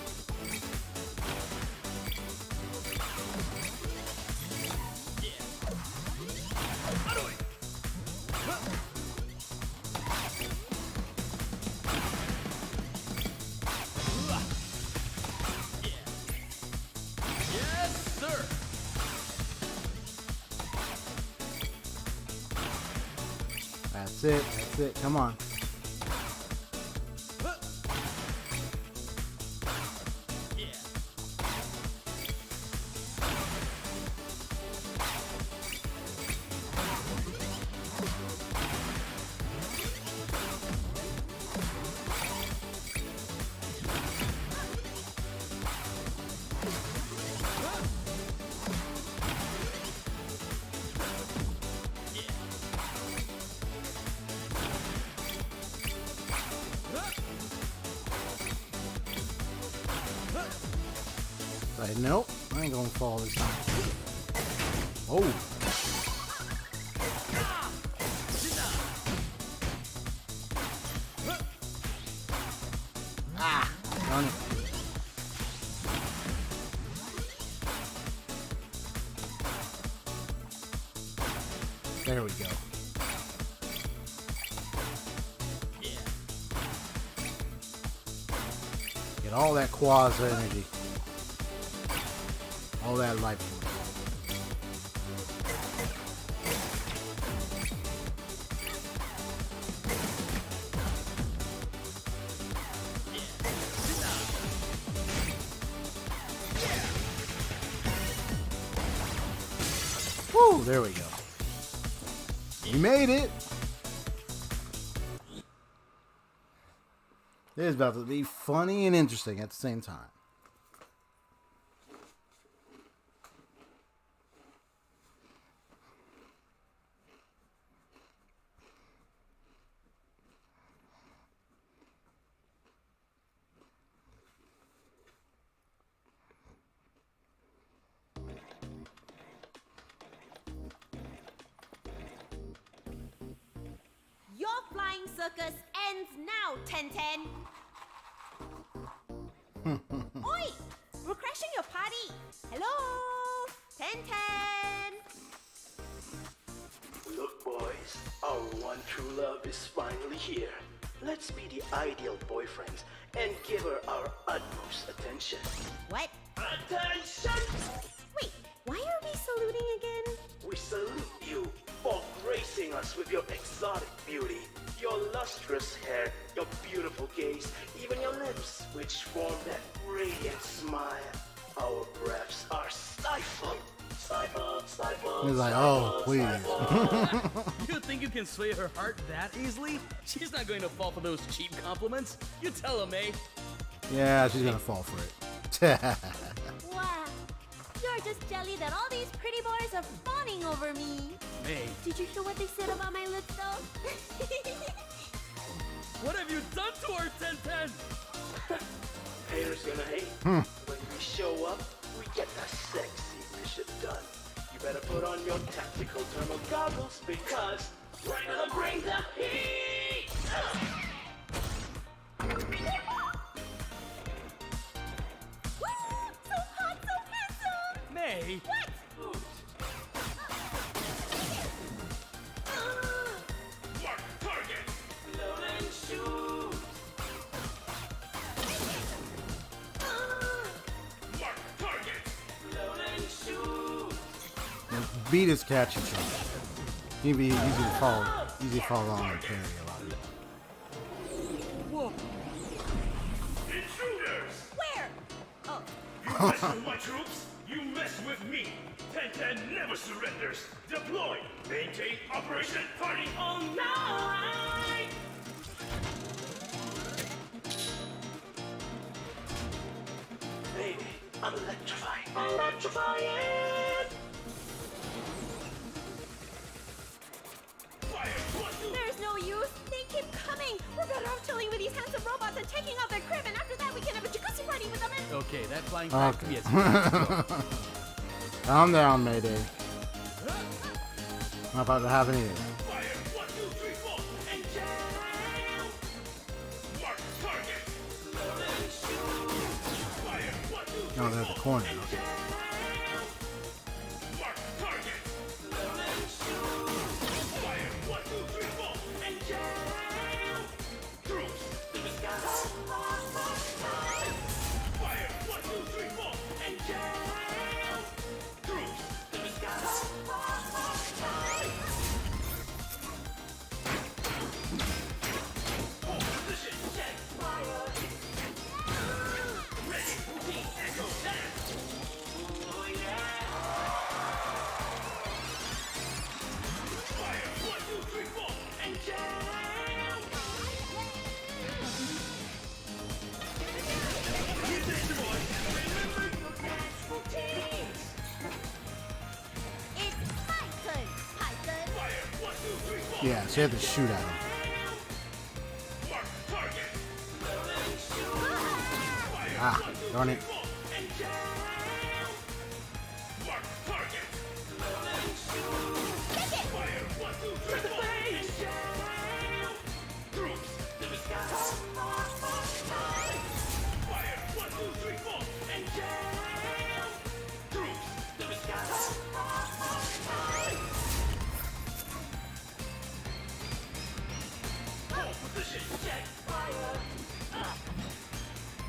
Yes, sir. That's it. That's it. Come on. Right, nope. I ain't gonna fall this time. Oh. Ah, darn it. There we go. Get all that quasi energy. All that life. Woo, there we go. We made it. This is about to be funny and interesting at the same time. Your flying circus ends now, 1010. Oi! We're crashing your party. Hello? 1010. Look, boys, our one true love is finally here. Let's be the ideal boyfriends and give her our utmost attention. What? Attention! Wait, why are we saluting again? We salute you for gracing us with your exotic beauty, your lustrous hair, your beautiful gaze, even your lips, which form that radiant smile. Our breaths are stifled. Stifled, stifled. He's like, oh, please. You think you can sway her heart that easily? She's not going to fall for those cheap compliments. You tell her, May. Yeah, she's gonna fall for it. Wow. You're just jelly that all these pretty boys are fawning over me. May. Did you hear what they said about my lips, though? What have you done to her, 1010? Haters gonna hate. When we show up, we get the sexy mission done. You better put on your tactical thermal goggles because we're gonna bring the heat! Woo! So hot, so handsome! May. What? Mark target! Load and shoot! Mark target! Load and shoot! Beat is catchy. He'd be easy to fall on and carry a lot of it. Whoa. Intruders! Where? Oh. You mess with my troops, you mess with me. 1010 never surrenders. Deploy. Maintain Operation Party All Night! Baby, I'm electrifying. Electrifying! There's no use. They keep coming. We're better off chilling with these handsome robots and taking out their crib, and after that we can have a jacuzzi party with them and... Okay, that flying back Okay. yes. Calm down, Mayday. Not about to have anything. Fire! 1, 2, 3, 4, and jam! Mark target! Load and shoot! Fire! 1, 2, 3, No, they're at the corner. Okay. Mark target! Load and shoot! Fire! 1, 2, 3, 4, and jam! Troops to the sky! Fire! 1, 2, 3, 4, and jam! Troops to the sky! Hold position, check, fire! Ready, routine, echo, dance! Oh yeah! Fire! 1, 2, 3, 4, and jam! Keep this boy. Remember your dance routines. It's my turn, Python. Fire! 1, 2, 3, 4. Yeah, so you have to shoot at him. Mark target. Load and shoot. Fire! Ah, 1, 2, darn 3, it. 4, and jam. Mark target. Load and shoot. Fire! 1, 2, 3, 4, and jam. Troops to the sky. Fire! 1, 2, 3, 4, and jam. Troops to the sky. Hold position, check, fire.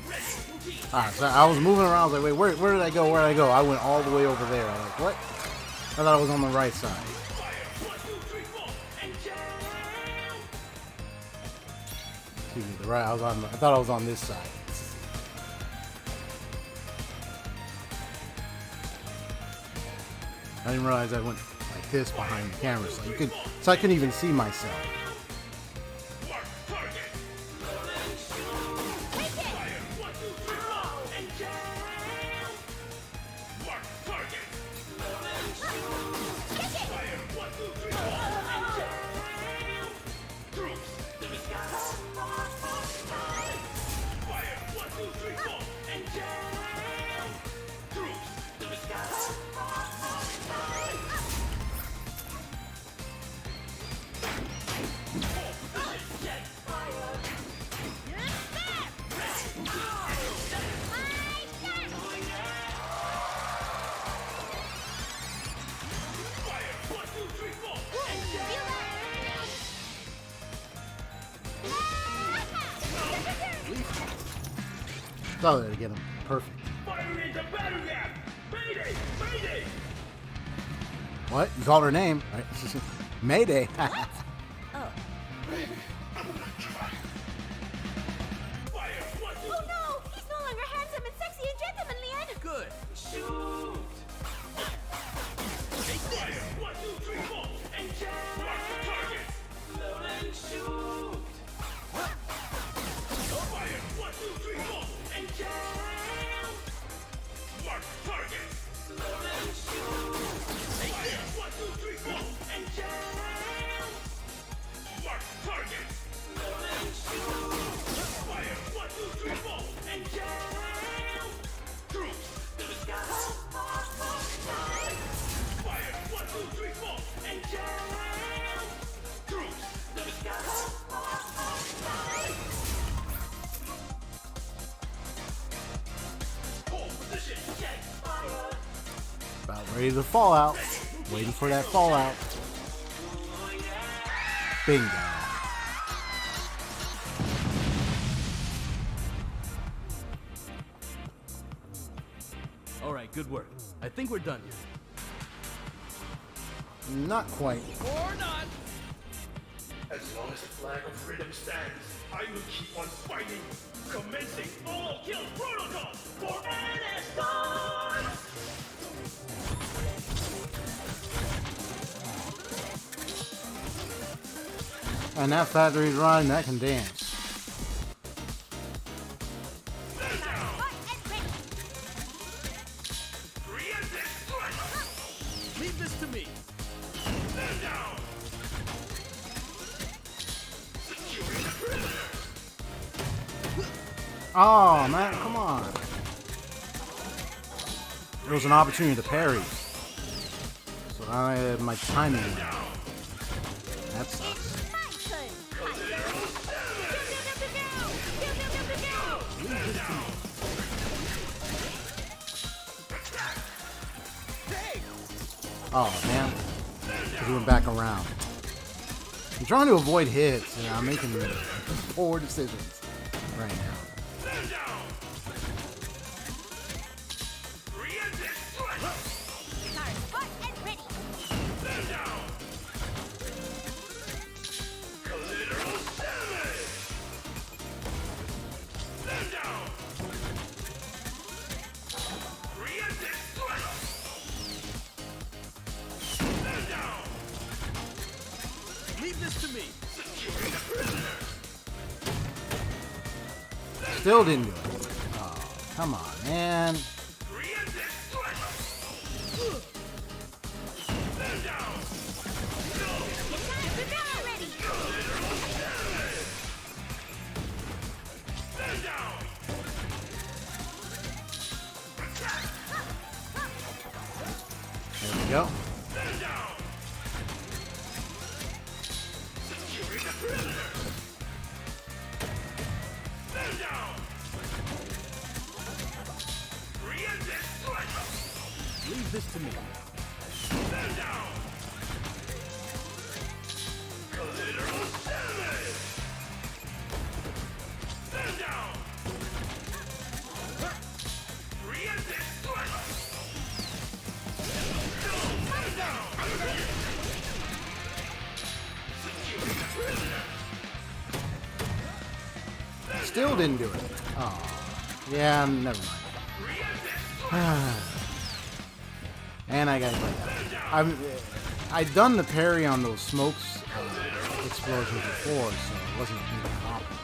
Ready, routine. Alright, so I was moving around. I was like, wait, where did I go? Where did I go? I went all the way over there. I'm like, what? I thought I was on the right side. Fire! 1, 2, 3, 4, and jam. Excuse me, the right. I thought I was on this side. I didn't realize I went like this behind the camera, so I couldn't even see myself. Mark target. Load and shoot. Fire! 1, 2, 3, 4, and jam. Mark target. Load and shoot. Fire! 1, 2, 3, 4, and jam. Troops to the sky. Fire! 1, 2, 3, 4, and jam. Troops to the sky. Oh, there to get him. Perfect. Fire in the battle gap! Mayday! Mayday! What? You called her name? Right? Mayday. Oh. Oh no! He's no longer handsome and sexy and gentlemanly and... Good. Shoot! Take this. 1, 2, 3, 4, and jam! Mark the target! Load and shoot! Fire! 1, 2, 3, 4, and jam! Mark the target! Load and shoot! Take this. 1, 2, 3, 4, and jam! Mark the target! Load and shoot! Fire! 1, 2, 3, 4, and jam! Troops to the sky! Fire! 1, 2, 3, 4, and jam! Troops to the sky! Hold position! Check! Fire! About ready to fall out. Waiting for that fallout. Bingo. All right, good work. I think we're done here. Not quite. Or not. As long as the flag of freedom stands, I will keep on fighting. Commencing all kill protocol for NSR! And that factory's running, that can dance. Leave this to me. Stand down! Securing the prisoner! Oh man, come on. There was an opportunity to parry. So I had my timing. That sucks. Oh man, he went back around. I'm trying to avoid hits, and I'm making poor decisions right now. Leave this to me. Still didn't do it. Oh, come on, man. There we go. Leave this to me. Stand down! Collateral damage! Stand down! Preemptive strike! Stand down! Securing the prisoner! Still didn't do it. Oh, yeah, never mind. And I got like that. I'd done the parry on those smokes explosions before, so it wasn't a big problem.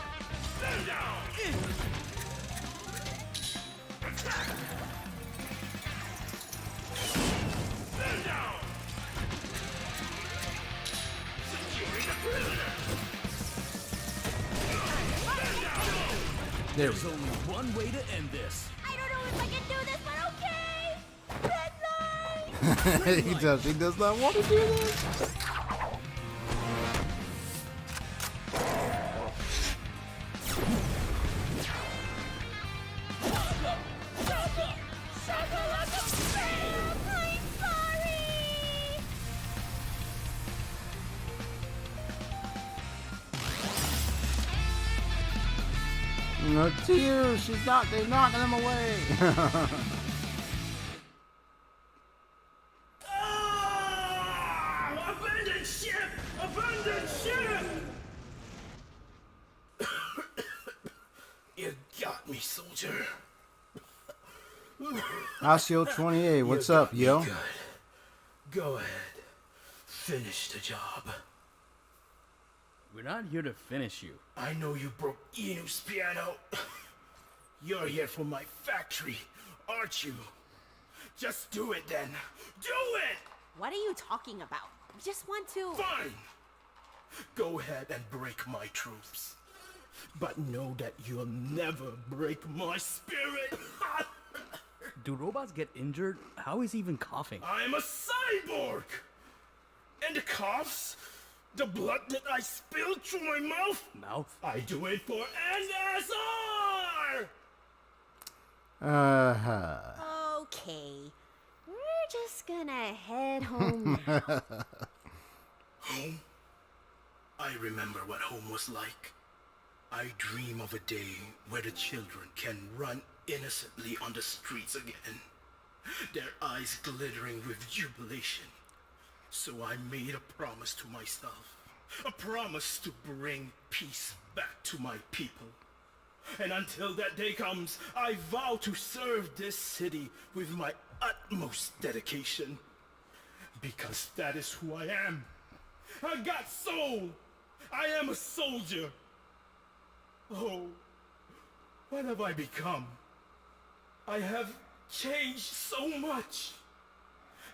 There we There's go. only one way to end this. I don't know if I can do this, but okay! He does. He does not want to do this. No tears. They're knocking them away. Abandoned ship! Abandoned ship! You got me, soldier. Osio 28, what's up, yo? Good. Go ahead. Finish the job. We're not here to finish you. I know you broke Inu's piano. You're here for my factory, aren't you? Just do it then. Do it! What are you talking about? I just want to... Fine! Go ahead and break my troops. But know that you'll never break my spirit. Do robots get injured? How is he even coughing? I'm a cyborg! And the coughs? The blood that I spilled through my mouth? I do it for NSR! Okay. We're just gonna head home now. Home? I remember what home was like. I dream of a day where the children can run innocently on the streets again, their eyes glittering with jubilation. So I made a promise to myself, a promise to bring peace back to my people. And until that day comes, I vow to serve this city with my utmost dedication. Because that is who I am. I got soul. I am a soldier. Oh, what have I become? I have changed so much.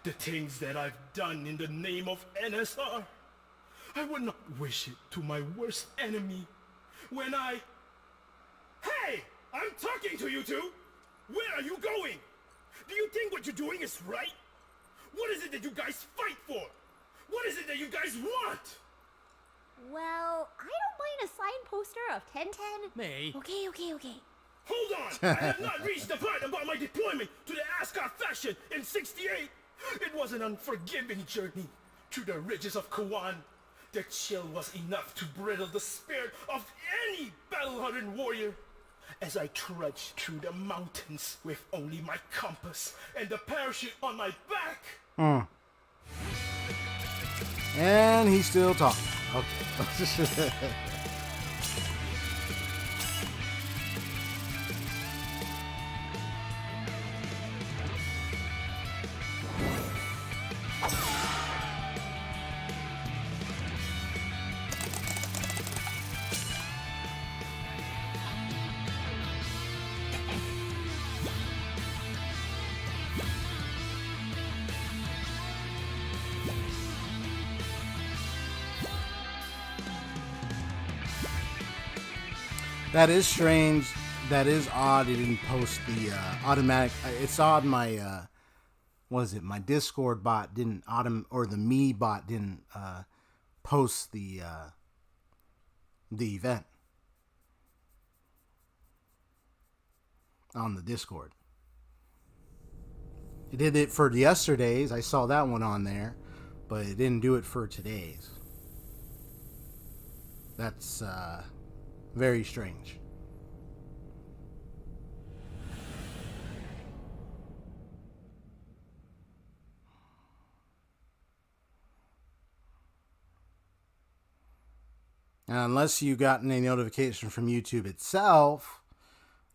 The things that I've done in the name of NSR, I would not wish it to my worst enemy. When Hey! I'm talking to you two! Where are you going? Do you think what you're doing is right? What is it that you guys fight for? What is it that you guys want? Well, I don't mind a sign poster of 1010. May. Okay. Hold on! I have not reached the part about my deployment to the Ascot faction in 68. It was an unforgiving journey through the ridges of Kawan. The chill was enough to brittle the spirit of any battle-hardened warrior. As I trudged through the mountains with only my compass and the parachute on my back. And he's still talking. Okay. That is strange. That is odd. It didn't post the automatic. It's odd. My what is it? My Discord bot didn't or the me bot didn't post the event on the Discord. It did it for yesterday's. I saw that one on there, but it didn't do it for today's. That's very strange. And unless you got any notification from YouTube itself,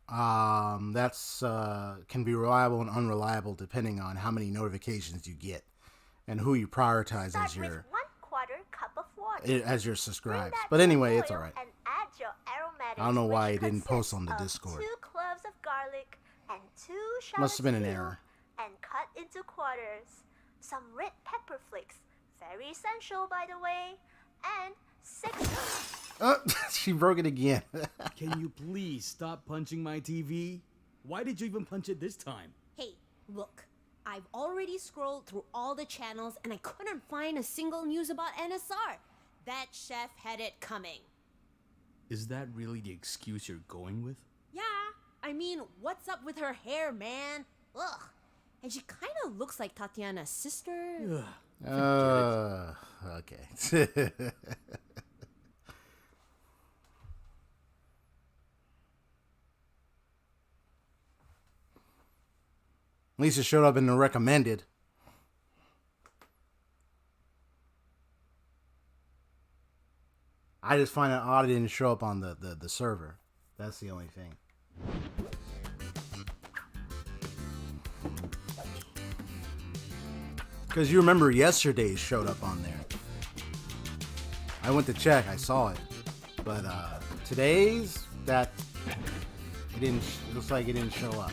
that's can be reliable and unreliable depending on how many notifications you get and who you prioritize as your subscribes. But anyway, it's all right. I don't know why it didn't post on the Discord. 2 cloves of garlic and 2 shallots Must have been an error. and cut into quarters. Some red pepper flakes, very essential by the way, and 6. She broke it again. Can you please stop punching my TV? Why did you even punch it this time? Hey, look. I've already scrolled through all the channels and I couldn't find a single news about NSR. That chef had it coming. Is that really the excuse you're going with? Yeah, I mean, what's up with her hair, man? Ugh. And she kind of looks like Tatiana's sister. Okay. At least it showed up in the recommended. I just find it odd it didn't show up on the server. That's the only thing. Because you remember yesterday's showed up on there. I went to check, I saw it. But today's, it looks like it didn't show up.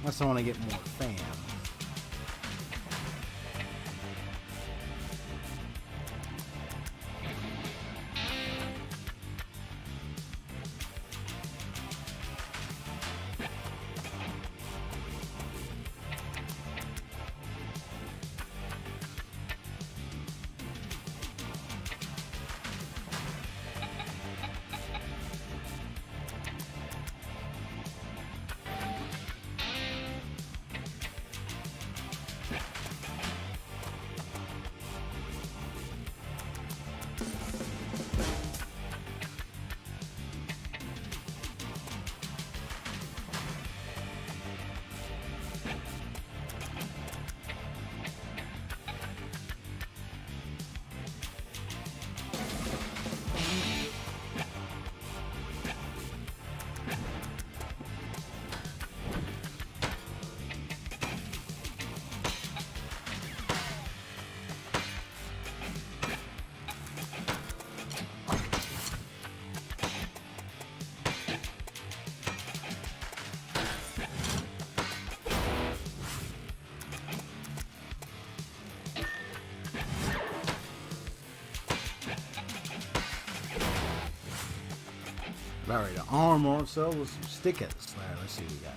Unless I want to get more fans. About ready to arm ourselves with some stickers. Alright, let's see what we got.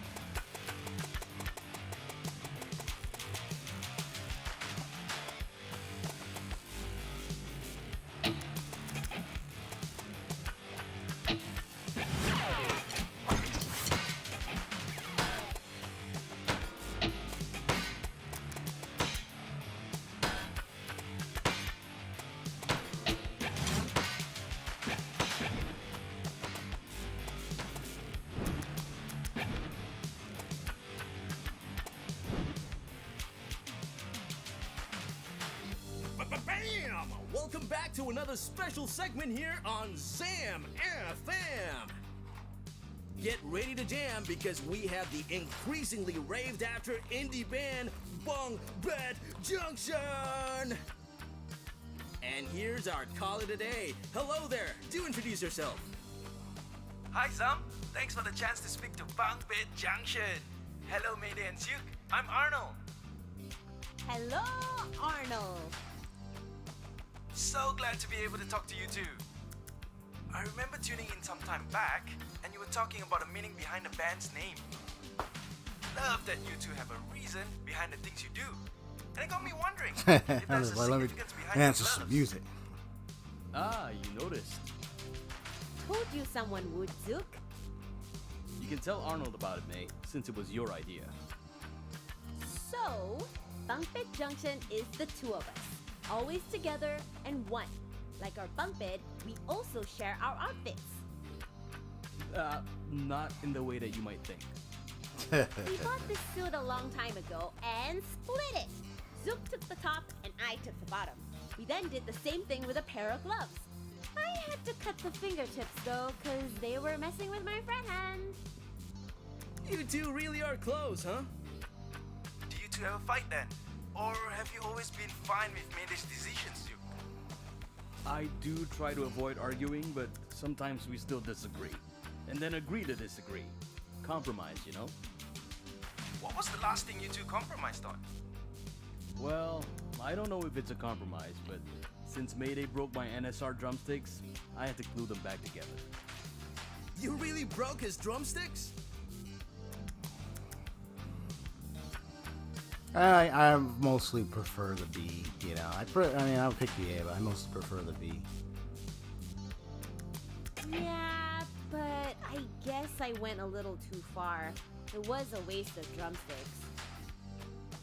Bam! Welcome back to another special segment here on ZAM FM. Get ready to jam because we have the increasingly raved after indie band Bong Bad Junction. And here's our caller today. Hello there. Do introduce yourself. Hi Sam, thanks for the chance to speak to Bunk Bed Junction. Hello Mayday and Suk, I'm Arnold. Hello, Arnold. So glad to be able to talk to you too. I remember tuning in some time back and you were talking about the meaning behind the band's name. Love that you two have a reason behind the things you do. And it got me wondering if there's a significance behind answer your some gloves. music. Ah, you noticed. Told you someone would, Zook. You can tell Arnold about it, May, since it was your idea. So, Bunk Bed Junction is the two of us. Always together and one. Like our bunk bed, we also share our outfits. Not in the way that you might think. We bought this suit a long time ago and split it. Zook took the top and I took the bottom. We then did the same thing with a pair of gloves. I had to cut the fingertips though, cause they were messing with my front hand. You two really are close, huh? Do you two ever fight then? Or have you always been fine with Mayday's decisions, Suk? I do try to avoid arguing, but sometimes we still disagree. And then agree to disagree. Compromise, you know? What was the last thing you two compromised on? Well, I don't know if it's a compromise, but since Mayday broke my NSR drumsticks, I had to glue them back together. You really broke his drumsticks? I mostly prefer the B. You know, I mean, I'll pick the A, but I mostly prefer the B. Yeah, but I guess I went a little too far. It was a waste of drumsticks.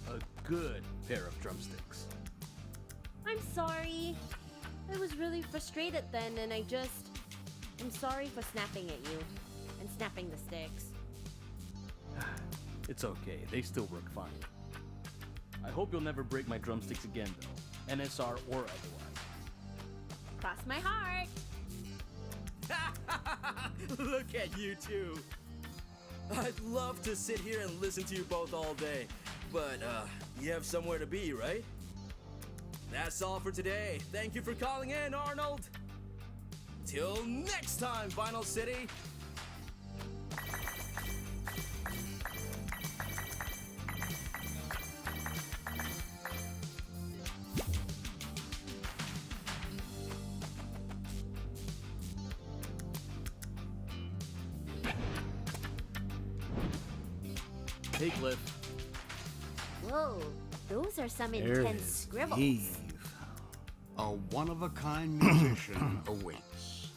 A good pair of drumsticks. I'm sorry. I was really frustrated then, and I'm sorry for snapping at you. And snapping the sticks. It's okay, they still work fine. I hope you'll never break my drumsticks again, though. NSR or otherwise. Cross my heart. Look at you two. I'd love to sit here and listen to you both all day, but you have somewhere to be, right? That's all for today. Thank you for calling in, Arnold. Till next time, Vinyl City. Hey, Cliff. Whoa, those are some There intense is scribbles. Eve. A one-of-a-kind musician awaits.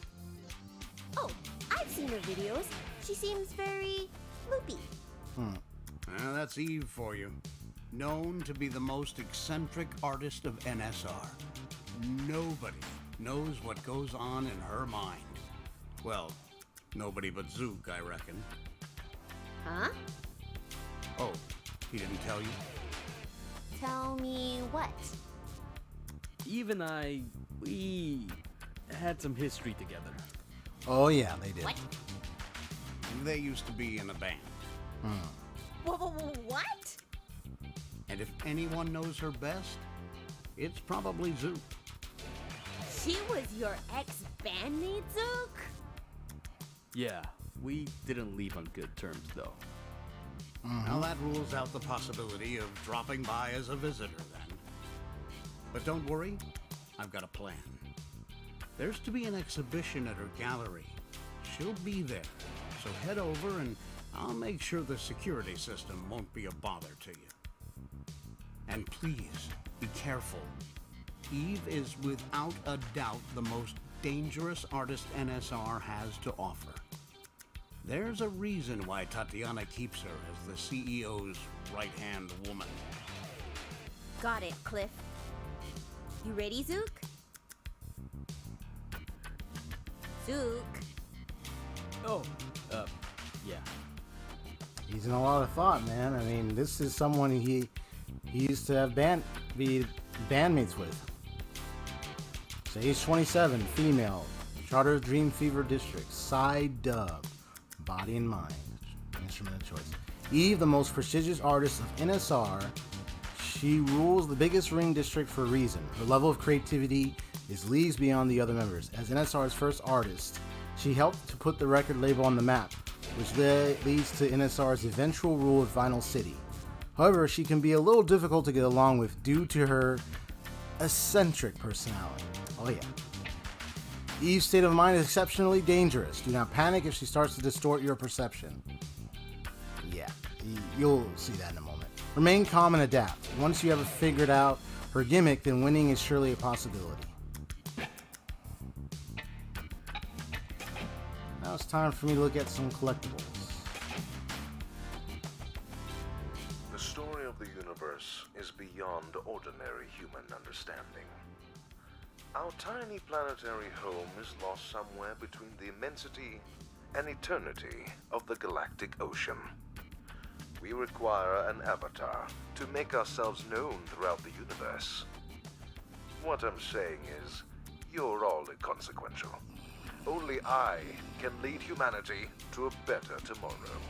Oh, I've seen her videos. She seems very loopy. Well, that's Eve for you. Known to be the most eccentric artist of NSR. Nobody knows what goes on in her mind. Well, nobody but Zook, I reckon. Huh? Oh, he didn't tell you? Tell me what? Eve and I, we had some history together. Oh yeah, they did. What? They used to be in a band. What? And if anyone knows her best, it's probably Zook. She was your ex-bandmate, Zook? Yeah, we didn't leave on good terms, though. Now that rules out the possibility of dropping by as a visitor then. But don't worry, I've got a plan. There's to be an exhibition at her gallery. She'll be there, so head over and I'll make sure the security system won't be a bother to you. And please, be careful. Eve is without a doubt the most dangerous artist NSR has to offer. There's a reason why Tatiana keeps her as the CEO's right-hand woman. Got it, Cliff. You ready, Zook? Zook? Oh, yeah. He's in a lot of thought, man. I mean, this is someone he used to have be bandmates with. So age 27, female, Charter Dream Fever District, side dub, body and mind, instrument of choice. Eve, the most prestigious artist of NSR, she rules the biggest ring district for a reason. Her level of creativity is leagues beyond the other members. As NSR's first artist, she helped to put the record label on the map, which leads to NSR's eventual rule of Vinyl City. However, she can be a little difficult to get along with due to her eccentric personality. Oh yeah. Eve's state of mind is exceptionally dangerous. Do not panic if she starts to distort your perception. Yeah, you'll see that in a moment. Remain calm and adapt. Once you have figured out her gimmick, then winning is surely a possibility. Now it's time for me to look at some collectibles. The story of the universe is beyond ordinary human understanding. Our tiny planetary home is lost somewhere between the immensity and eternity of the galactic ocean. We require an avatar to make ourselves known throughout the universe. What I'm saying is, you're all inconsequential. Only I can lead humanity to a better tomorrow.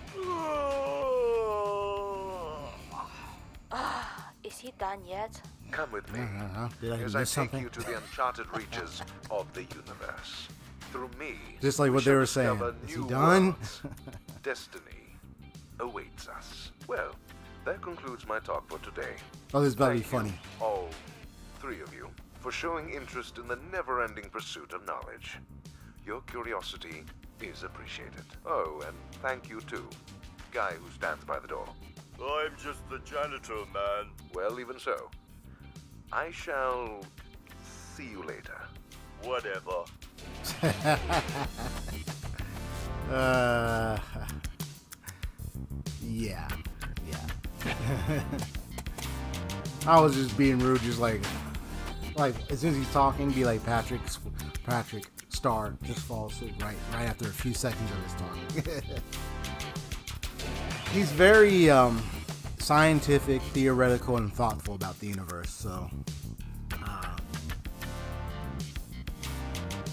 Is he done yet? Come with me Did I as I miss take something? you to the uncharted reaches of the universe. Through me, Just like we what they shall were saying. discover Is he new done? worlds. Destiny awaits us. Well, That concludes my talk for today. Oh, this is about to be Thank you, funny. all three of you, for showing interest in the never-ending pursuit of knowledge. Your curiosity is appreciated. Oh, and thank you too, guy who stands by the door. I'm just the janitor, man. Well, even so. I shall see you later. Whatever. Yeah. I was just being rude, just like as soon as he's talking, be like Patrick Star, just fall asleep right after a few seconds of his talking. He's very scientific, theoretical, and thoughtful about the universe. So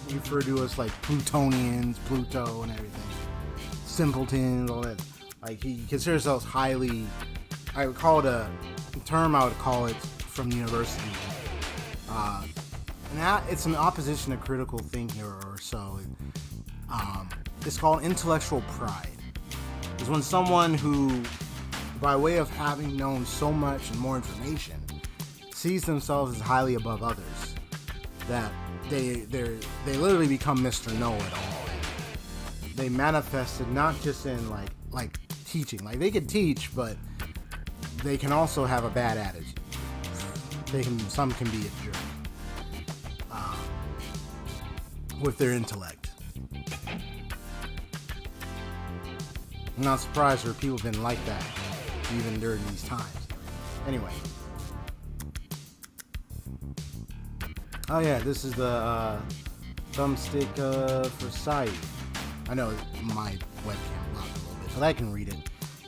he referred to us like Plutonians, Pluto, and everything, simpletons, all that. Like he considers us highly. I would call it a term. I would call it from the university. And that it's an opposition to critical thinking or so. It's called intellectual pride. It's when someone who, by way of having known so much and more information, sees themselves as highly above others, that they literally become Mr. Know-It-All. They manifested not just in like teaching. Like they could teach, but they can also have a bad attitude. Some can be a jerk with their intellect. I'm not surprised where people have been like that even during these times. Anyway. Oh yeah, this is the thumbstick for Sai. I know my webcam blocked a little bit, but I can read it.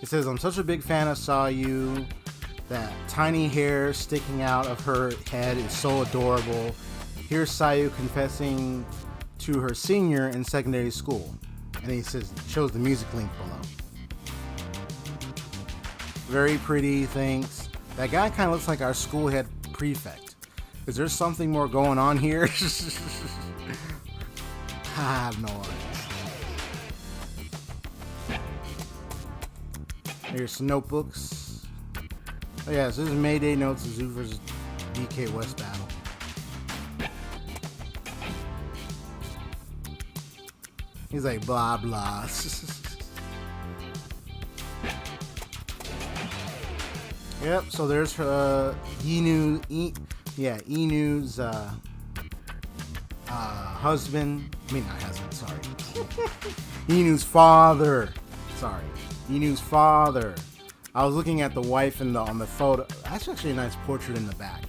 It says, I'm such a big fan of Sayu. That tiny hair sticking out of her head is so adorable. Here's Sayu confessing to her senior in secondary school. And he shows the music link below. Very pretty, thanks. That guy kind of looks like our school head prefect. Is there something more going on here? I have no idea. Here's some notebooks. Oh yeah, so this is Mayday Notes of Zoo vs. DK West battle. He's like blah blah. Yep, so there's Inu's husband. I mean, not husband, sorry. Inu's father. Sorry. Inu's father. I was looking at the wife on the photo. That's actually a nice portrait in the back.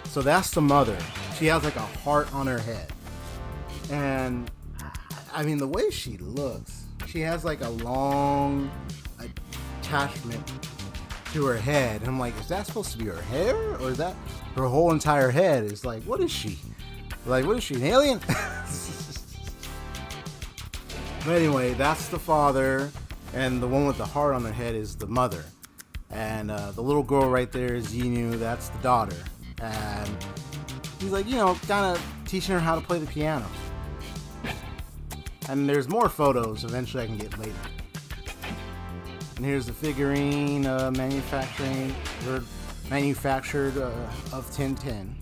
So that's the mother. She has like a heart on her head. And I mean, the way she looks, she has like a long attachment to her head. And I'm like, is that supposed to be her hair? Or is that her whole entire head? Is like, what is she? Like, what is she, an alien? But anyway, that's the father. And the one with the heart on her head is the mother. And the little girl right there is Yinu. That's the daughter. And he's like, kind of teaching her how to play the piano. And there's more photos eventually I can get later. And here's the figurine manufactured of Tintin.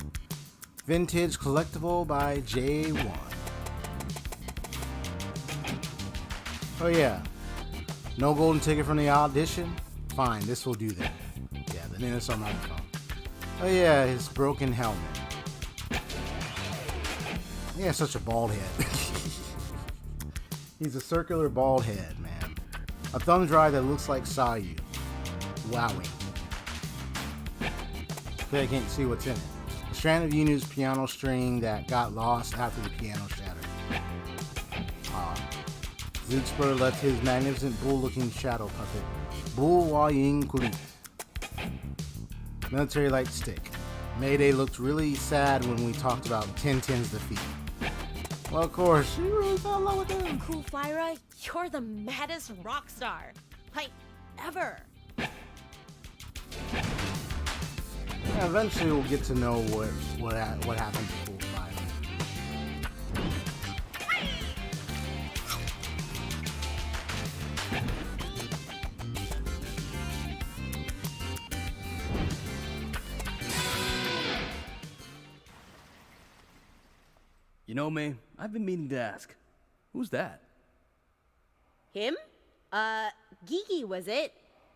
Vintage collectible by J1. Oh yeah. No golden ticket from the audition? Fine, this will do that. Yeah, the Nintendo microphone. Oh yeah, his broken helmet. Yeah, such a bald head. He's a circular bald head, man. A thumb drive that looks like Sayu. Wowing. I can't see what's in it. A strand of Yunu's piano string that got lost after the piano shattered. Zootspur left his magnificent bull-looking shadow puppet, Bull Waying Kulit. Military light stick. Mayday looked really sad when we talked about Tintin's defeat. Well, of course, she really fell in love with him. Cool Fyra, you're the maddest rock star, like, ever. Yeah, eventually we'll get to know what happened to Cool Fyra. know, May, I've been meaning to ask. Who's that? Him? Gigi, was it?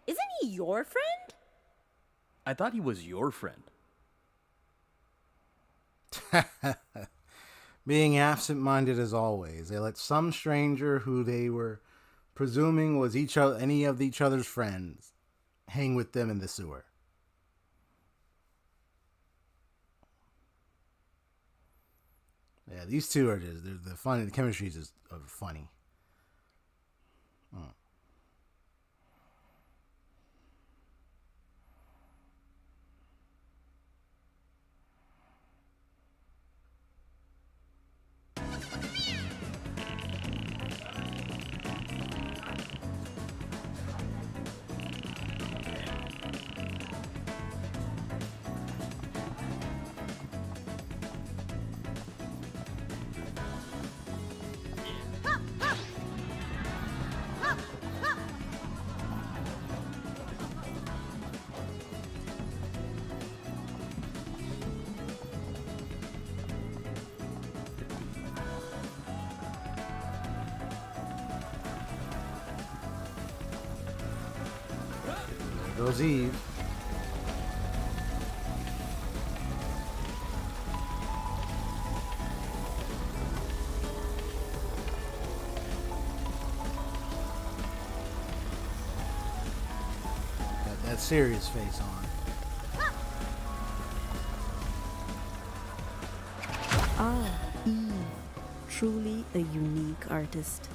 Isn't he your friend? I thought he was your friend. Being absent-minded as always, they let some stranger who they were presuming was any of each other's friends hang with them in the sewer. Yeah, these two are just the funny. The chemistry is just funny. There goes Eve. Got that serious face on. Ah, Eve. Truly a unique artist.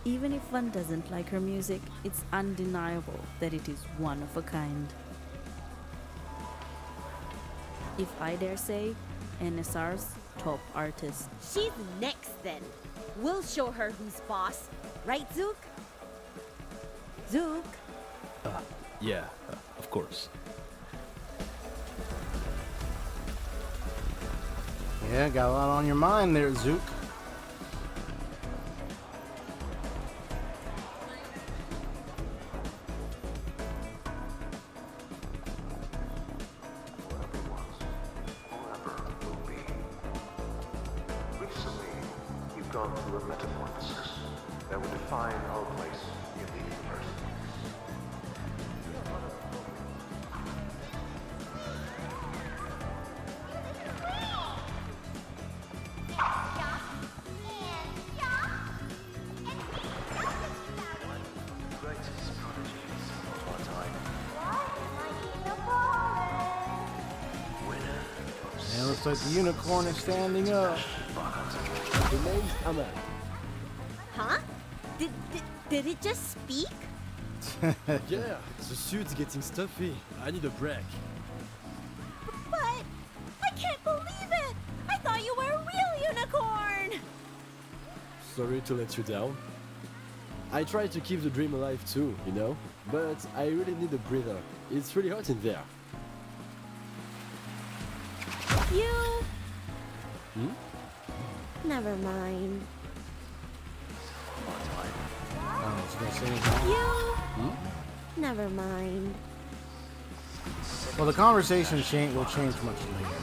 Even if one doesn't like her music, it's undeniable that it is one of a kind. If I dare say, NSR's top artist. She's next then. We'll show her who's boss. Right, Zook? Zook? Yeah, of course. Yeah, got a lot on your mind there, Zook. Recently, you've gone through a metamorphosis that would define our place in the universe. Greatest prodigies of our time. Winner of Yeah, looks like the unicorn is standing up. The name's Amal. Huh? Did it just speak? Yeah, the suit's getting stuffy. I need a break. But I can't believe it! I thought you were a real unicorn! Sorry to let you down. I try to keep the dream alive too, you know? But I really need a breather. It's really hot in there. You... Hmm? Never mind. Oh, it's gonna say anything? You... Never mind. Well, the conversation will change much later.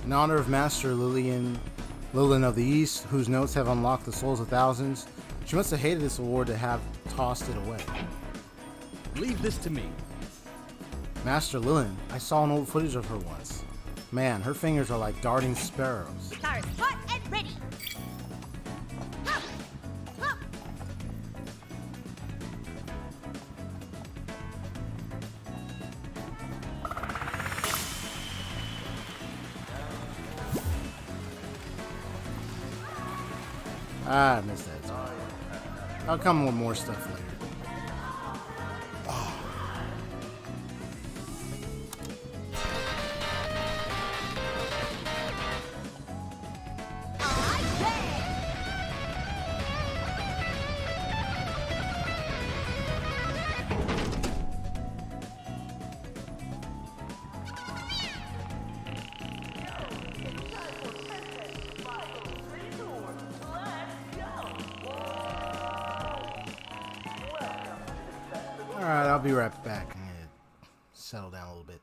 In honor of Master Lillian of the East, whose notes have unlocked the souls of thousands, she must have hated this award to have tossed it away. Leave this to me. Master Lillian, I saw an old footage of her once. Man, her fingers are like darting sparrows. Car's hot and ready! Hup! Hup! Ah, I missed that. I'll come with more stuff later. I'll be right back. I'm gonna settle down a little bit.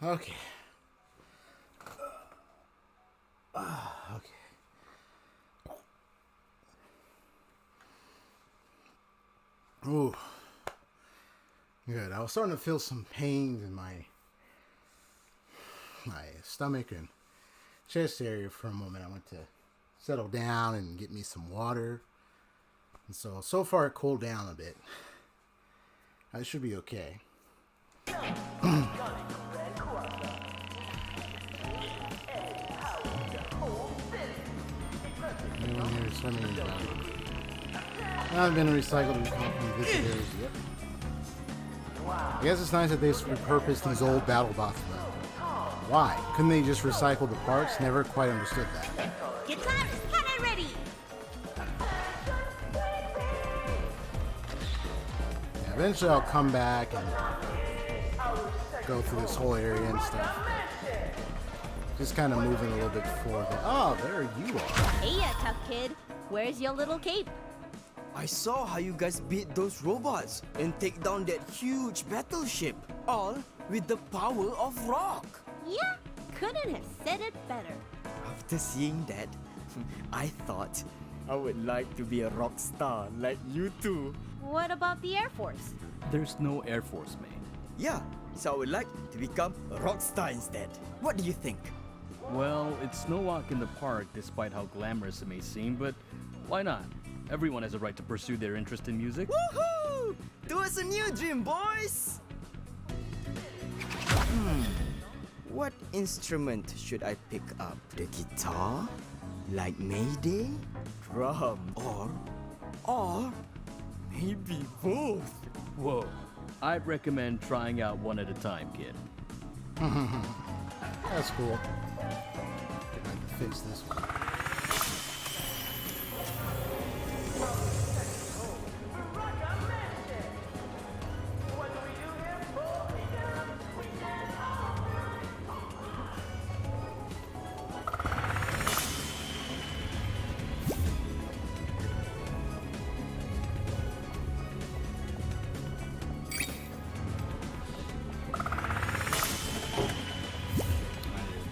Okay. Okay. Ooh. Good. I was starting to feel some pains in my stomach and chest area for a moment. I went to settle down and get me some water. And so far it cooled down a bit. I should be okay. Anyone here swimming? Not been recycled and come from visitors yet. I guess it's nice that they repurposed these old battle bots though. Why? Couldn't they just recycle the parts? Never quite understood that. Guitar is hot and ready. Yeah, eventually I'll come back and go through this whole area and stuff. Just kind of moving a little bit forward. Oh, there you are. Hey, tough kid. Where's your little cape? I saw how you guys beat those robots and take down that huge battleship, all with the power of rock. Yeah, couldn't have said it better. After seeing that, I thought I would like to be a rock star like you two. What about the Air Force? There's no Air Force, mate. Yeah, so I would like to become a rock star instead. What do you think? Well, it's no walk in the park despite how glamorous it may seem, but why not? Everyone has a right to pursue their interest in music. Woohoo! Towards a new dream, boys! What instrument should I pick up? The guitar? Like Mayday? Drum? Or maybe both? Whoa. I'd recommend trying out one at a time, kid. That's cool. I can fix this one.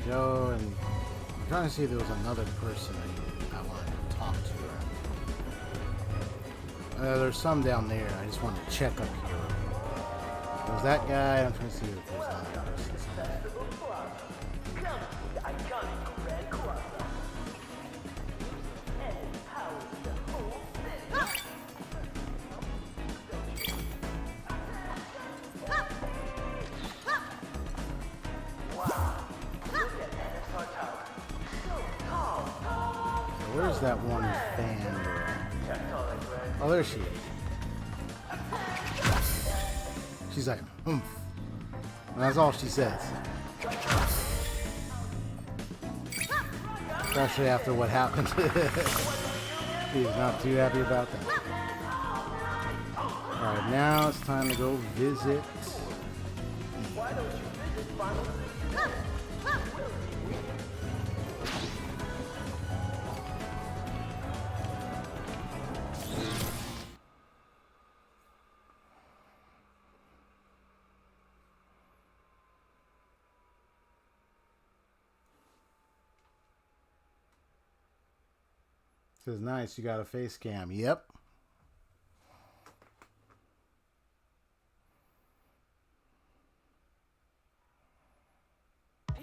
Go and I'm trying to see if there was another person I wanted to talk to. There's some down there. I just wanted to check up here. There's that guy. I'm trying to see if there's another person somewhere. Where's that one fan girl? Oh, there she is. She's like, oomph. And that's all she says. Especially after what happened. She's not too happy about that. Alright, now it's time to go visit. Says nice, you got a face cam. Yep.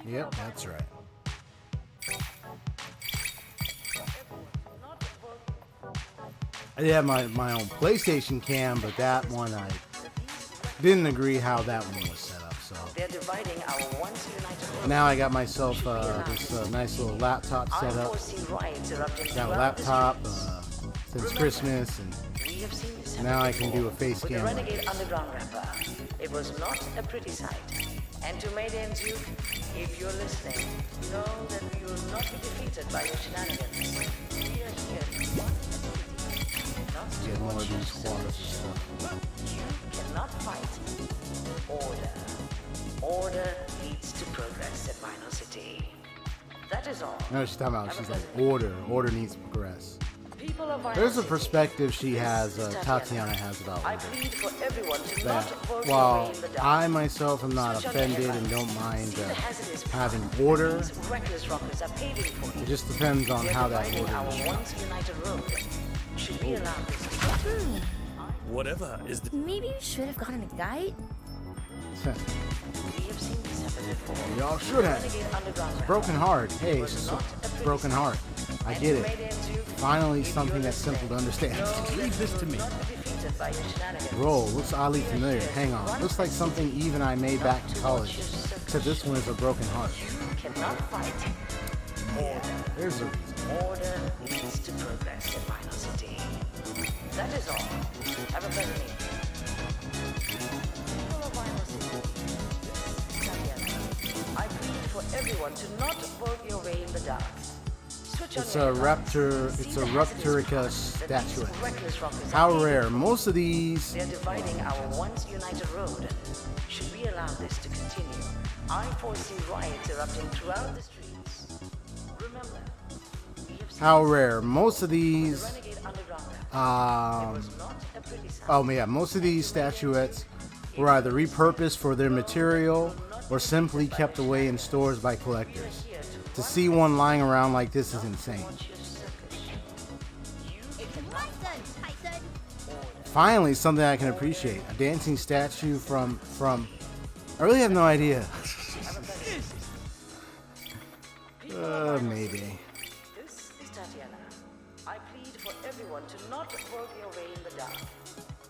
Yep, that's right. I did have my own PlayStation cam, but that one I didn't agree how that one was set up. So They're dividing our once united now I got myself this nice little laptop set up. Got a laptop since Christmas, and now I can do a face with cam. the Renegade Underground rapper. It was not a pretty sight. And to Mayday and Duke, if you're listening, know that we will not be defeated by your shenanigans. We are here not to Get more watch of you these quads and stuff. You cannot fight order. Order leads to progress at Vinyl City. That is all. No, she's talking about. She's like order. Order needs to progress. People of Vinyl There's a City, perspective she has, this is Tatiana has about I order. plead for everyone to That not vote your while way in the dark. I myself am not Switch on your offended and headlights. don't mind See the hazardous having path order, these reckless rockers are paving for you. it just depends on They're how that dividing order our is. once united road. Should we allow this to continue? Whatever is the. Maybe you should have gotten a guide. We have seen this happen before. Y'all should have. Renegade Underground It's broken heart. Hey, it's just a broken heart. I get it. Finally, something that's simple to understand. Leave this to me. defeated by your shenanigans. Roll looks oddly familiar. Hang on. Looks like something Eve and I made back in college. Except this one is a broken heart. Cannot fight. There's a reason. Order leads to progress in Vinyl City. That is all. Have a pleasant evening. People of Vinyl City, Tatiana, I plead for everyone to not vote your way in the dark. Switch on It's your a headlights. raptor. It's a Raptorica statuette. How rare. Most of these. They're dividing our once united road. Should we allow this to continue, I foresee riots erupting throughout the streets. Remember, How rare. Most of these. Renegade Underground Oh yeah, most of these statuettes were either repurposed for their material or simply kept away in stores by collectors. To see one lying around like this is insane. Finally, something I can appreciate. A dancing statue from I really have no idea. Maybe. This is Tatiana. I plead for everyone to not vote your way in the dark.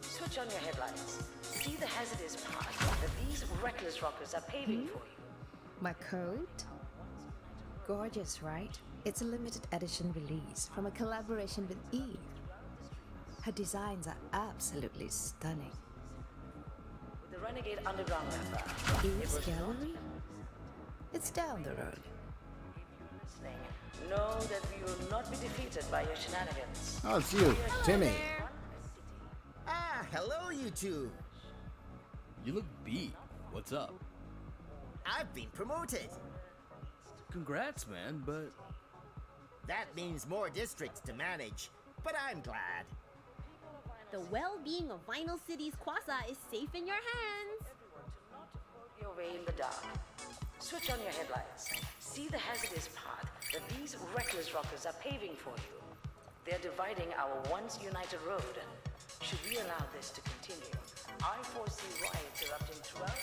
Switch on your headlights. See the hazardous path that these reckless rockers are paving for you. My coat? Gorgeous, right? It's a limited edition release from a collaboration with Eve. Her designs are absolutely stunning. With the Renegade Underground rapper. Eve's gallery? It's down the road. Know that we will not be defeated by your shenanigans. Oh, it's you, Timmy. Ah, hello, you two. You look beat. What's up? I've been promoted. Congrats, man, but. That means more districts to manage, but I'm glad. The well-being of Vinyl City's Quasa is safe in your hands. Your way in the dark. Switch on your headlights. See the hazardous path that these reckless rockers are paving for you. They're dividing our once united road. Should we allow this to continue, I foresee riots erupting throughout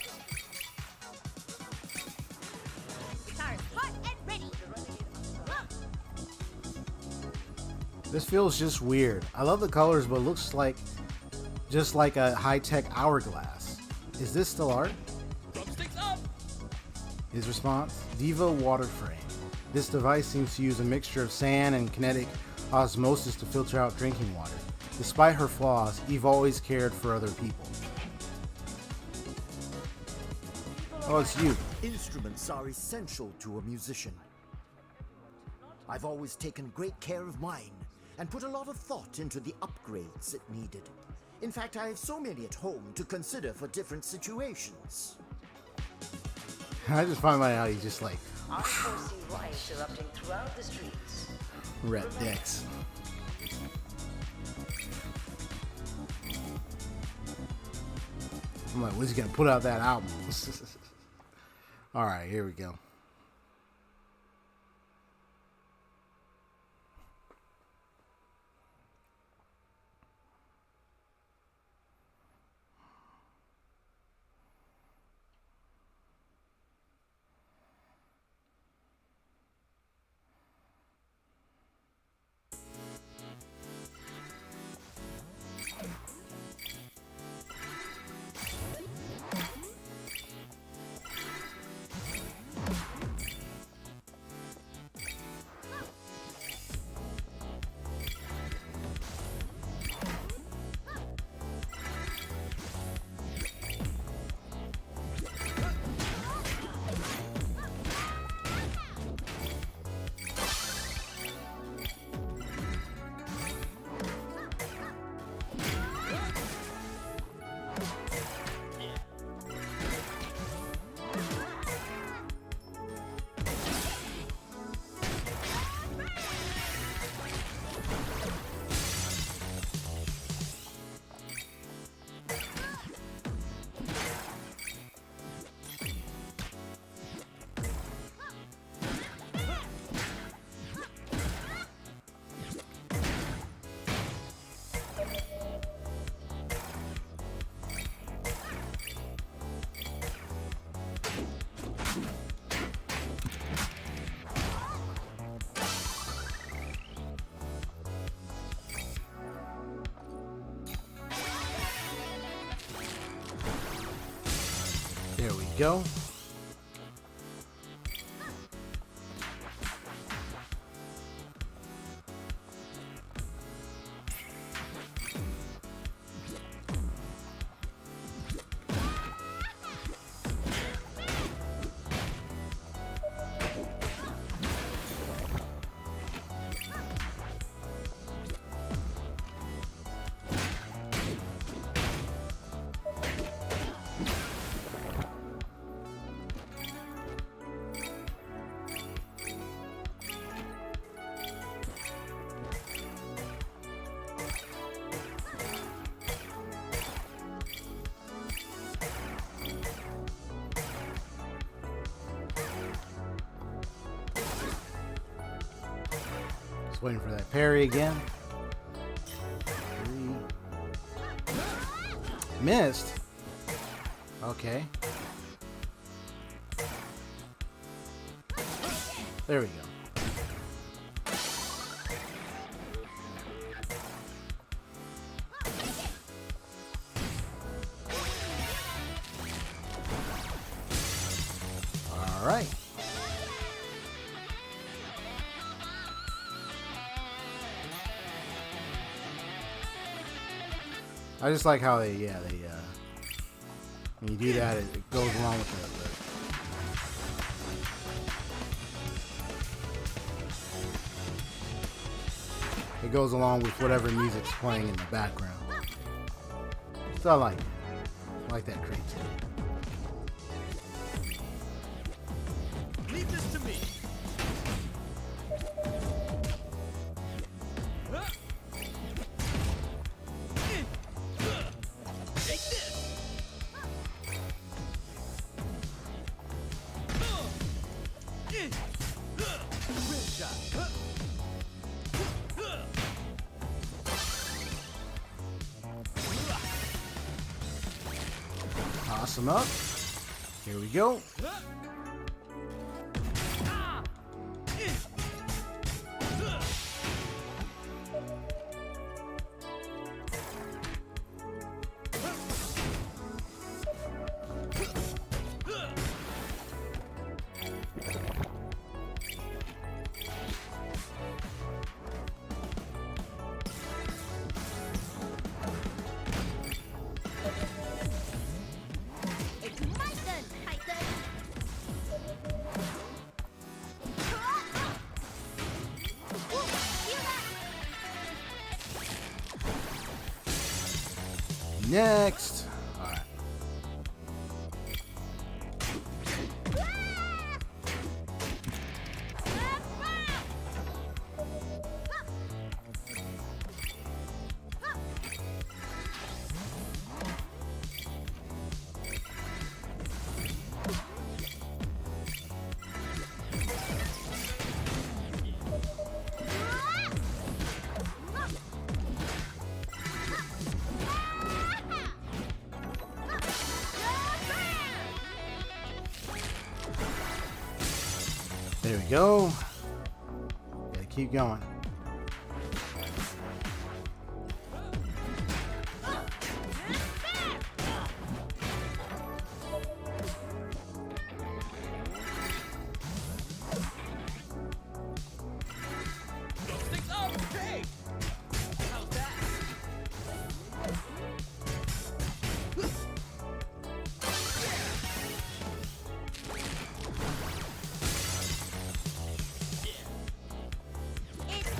the Cars hot and ready. This feels just weird. I love the colors, but it looks like just like a high-tech hourglass. Is this still art? Drumsticks up! His response, Diva water frame. This device seems to use a mixture of sand and kinetic osmosis to filter out drinking water. Despite her flaws, Eve always cared for other people. Oh, it's you. Instruments are essential to a musician. I've always taken great care of mine and put a lot of thought into the upgrades it needed. In fact, I have so many at home to consider for different situations. I just find out how he's just like I foresee riots erupting throughout the streets. red decks. I'm like, when's he gonna put out that album? All right, here we go. There we go. Just waiting for that parry again. Missed. Okay. There we go. All right. I just like how they when you do that, it goes along with it goes along with whatever music's playing in the background. So I like it. I like that creativity. Leave this to me. Take this. Rim shot. Toss him up. Here we go. It's my turn, Titan. Next. All right. There we go. Gotta keep going. Sticks up. Hey. How's that? It's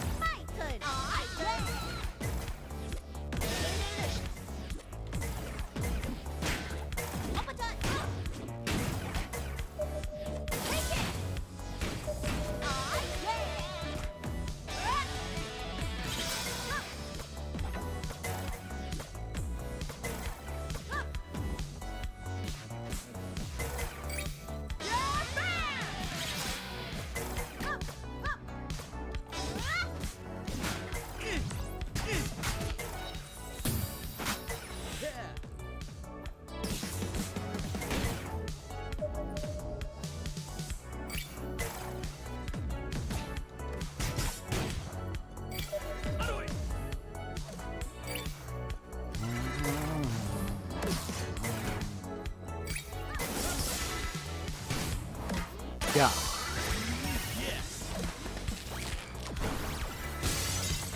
go.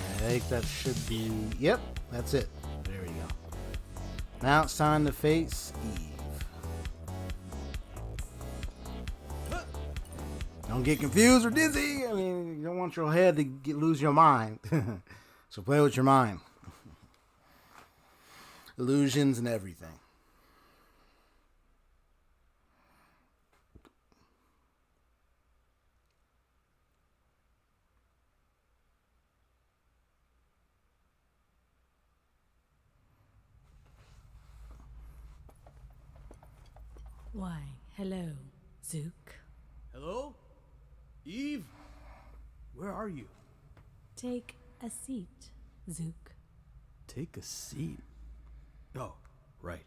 I think that should be... Yep, that's it. There we go. Now it's time to face Eve. Don't get confused or dizzy. I mean, you don't want your head to lose your mind. So play with your mind. Illusions and everything. Why, hello, Zook. Hello? Eve? Where are you? Take a seat, Zook. Take a seat. Oh, right.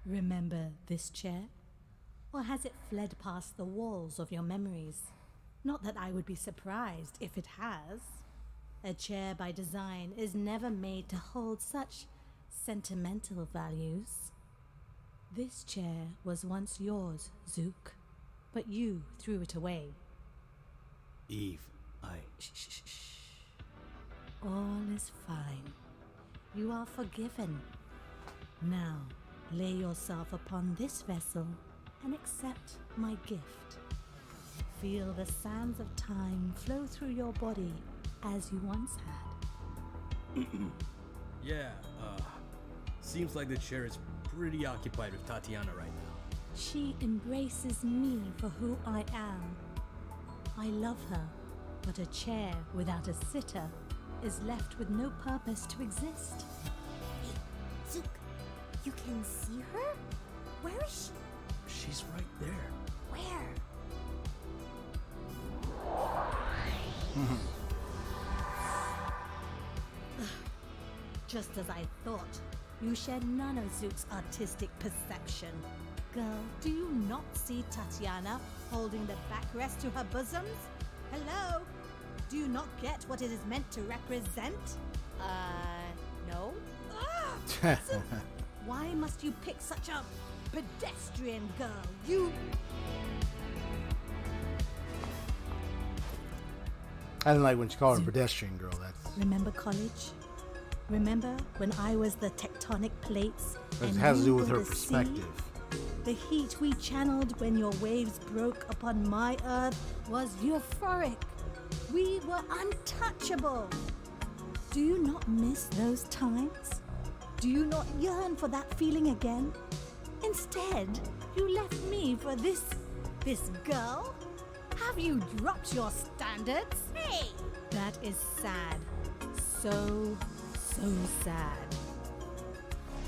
Remember this chair? Or has it fled past the walls of your memories? Not that I would be surprised if it has. A chair by design is never made to hold such sentimental values. This chair was once yours, Zook, but you threw it away. Eve, Shh. All is fine. You are forgiven. Now, lay yourself upon this vessel and accept my gift. Feel the sands of time flow through your body as you once had. Yeah, seems like the chair is pretty occupied with Tatiana right now. She embraces me for who I am. I love her, but a chair without a sitter is left with no purpose to exist. Hey, Zook, you can see her? Where is she? She's right there. Where? Just as I thought, you share none of Zook's artistic perception. Girl, do you not see Tatiana holding the backrest to her bosoms? Hello? Do you not get what it is meant to represent? No. So why must you pick such a pedestrian girl? You... I didn't like when she called her pedestrian girl. That's... Remember college? Remember when I was the tectonic plates? It and has to you do with were her the sea? perspective. The heat we channeled when your waves broke upon my earth was euphoric. We were untouchable. Do you not miss those times? Do you not yearn for that feeling again? Instead, you left me for this girl? Have you dropped your standards? Hey! That is sad. So sad.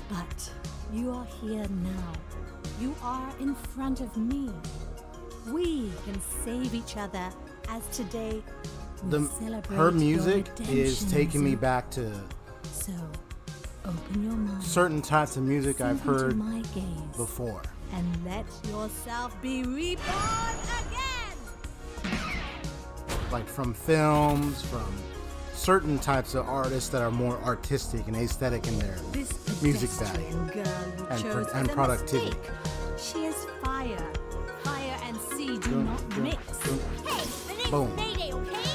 But you are here now. You are in front of me. We can save each other as today we celebrate her music your is redemption, taking me Zook. back to So, open your mind. certain types of music I've Sink into heard my gaze before. and let yourself be reborn again. Like from films, from certain types of artists that are more artistic and aesthetic in their This music pedestrian value girl you and, chose and was a productivity. mistake. She is fire. Fire and sea do not mix. Hey, the name's Boom. Mayday, okay?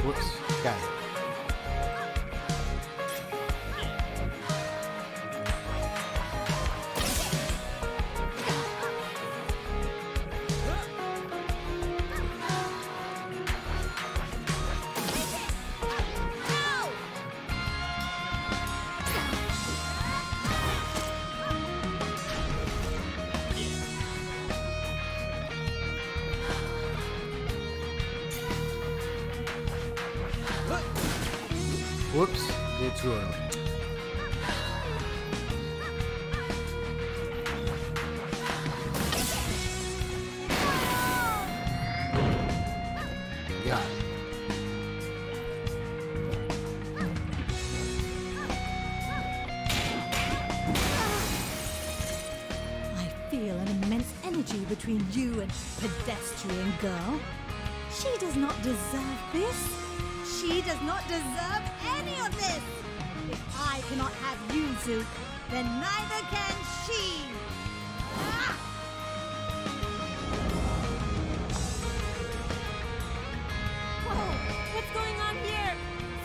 Whoops, got it. Whoops, did too early. god. I feel an immense energy between you and pedestrian girl. She does not deserve this. She does not deserve any of this. If I cannot have you, Zook, then neither can she. Ah! Whoa, what's going on here?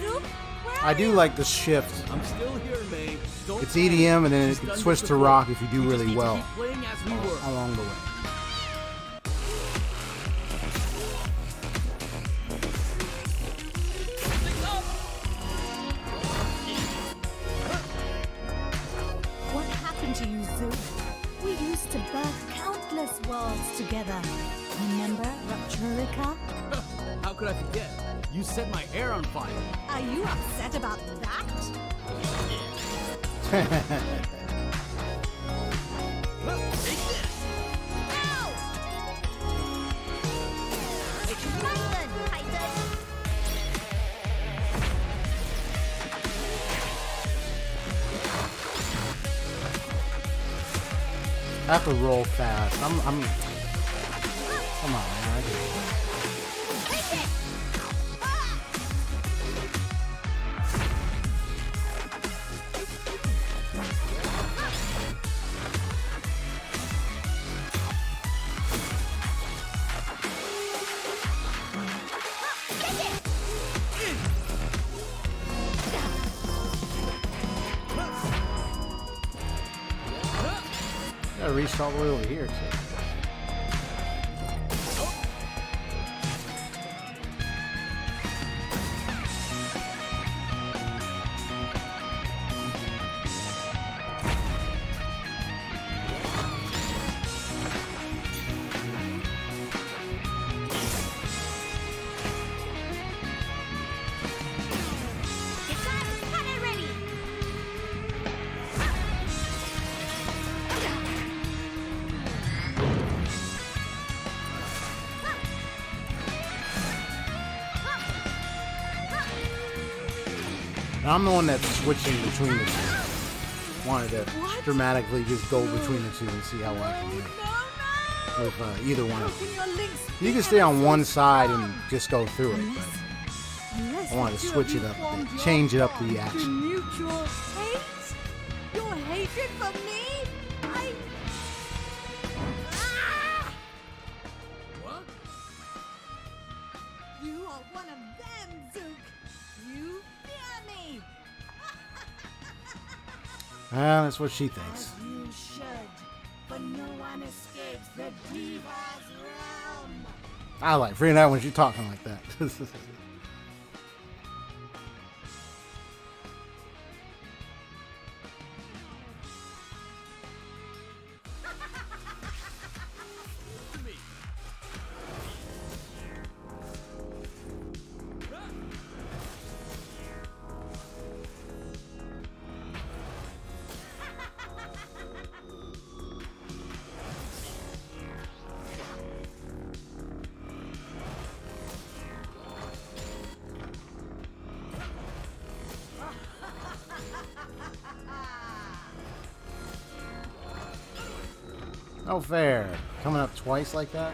Zook, where I do like the shift. I'm still here, May. Don't It's panic. EDM and then it She's can done switch this to before. rock if you do We just really need to well keep playing as we were. along the way. What happened to you, Zook? We used to birth countless worlds together. Remember Rapturika? How could I forget? You set my hair on fire. Are you upset about that? Take this. I have to roll fast. Come on, man. I get it. Gotta reach all the way over here, too. And I'm the one that's switching between the two. Wanted to dramatically just go between the two and see how I can do it. With either one of them. You can stay on one side and just go through it. But I wanted to switch it up a bit. Change it up the action. Mutual hate? Your hatred for me? What? You are one of them, Zook. You fear me. That's what she thinks. You should, but no one escapes the diva's realm. I like freaking out when she's talking like that. No fair. Coming up twice like that?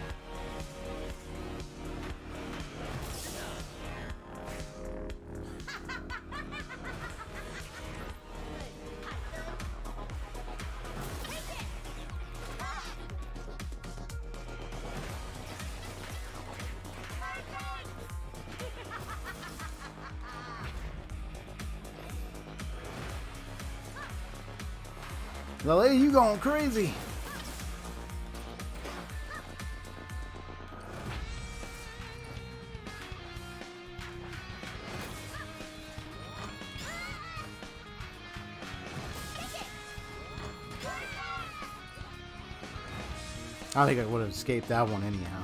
The lady, you going crazy. I think I would have escaped that one anyhow.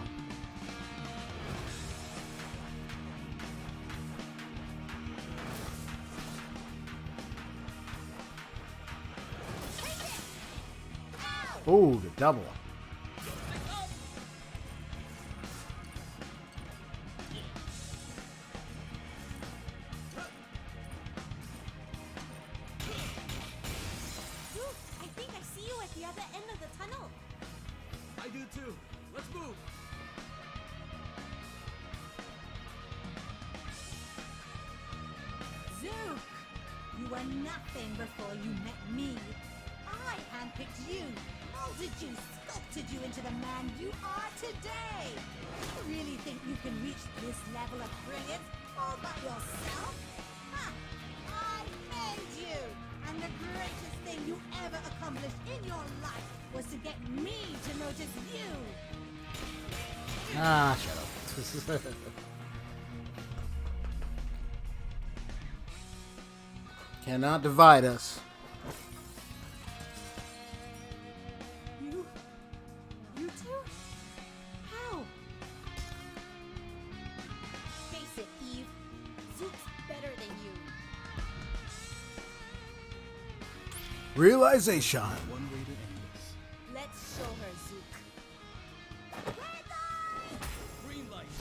Oh, the double. I do too. Let's move. Zook! You were nothing before you met me. I handpicked you, molded you, sculpted you into the man you are today. You really think you can reach this level of brilliance all by yourself? Ha! I made you! And the greatest thing you ever accomplished in your life was to get me to notice you! Ah, shut up. Cannot divide us. You too? How? Face it, Eve. Zook's better than you. Realization. One way to end this. Let's show her, Zook. Green light.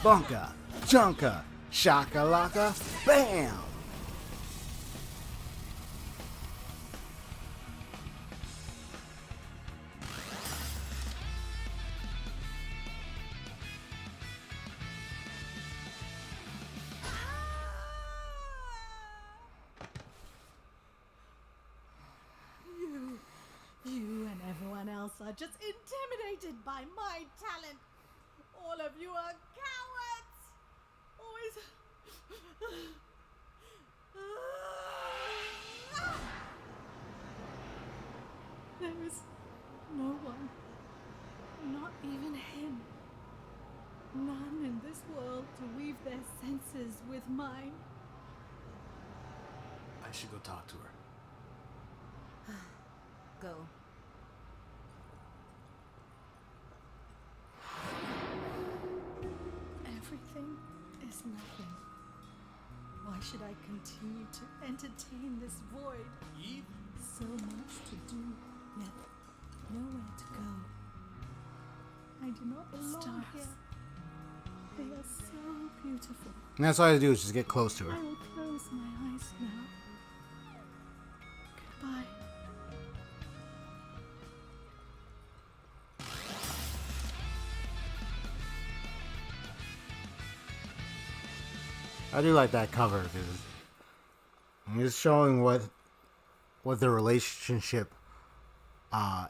Bunka, chunka, shakalaka, bam! You and everyone else are just intimidated by my talent. All of you are cowards. Always. There is no one, not even him. None in this world to weave their senses with mine. I should go talk to her. Go. Everything is nothing. Why should I continue to entertain this void? Eve? So much to do, yet nowhere to go. I do not belong here. They are so beautiful. And that's all I have to do is just get close to her. I will close my eyes now. Goodbye. I do like that cover because it's showing what their relationship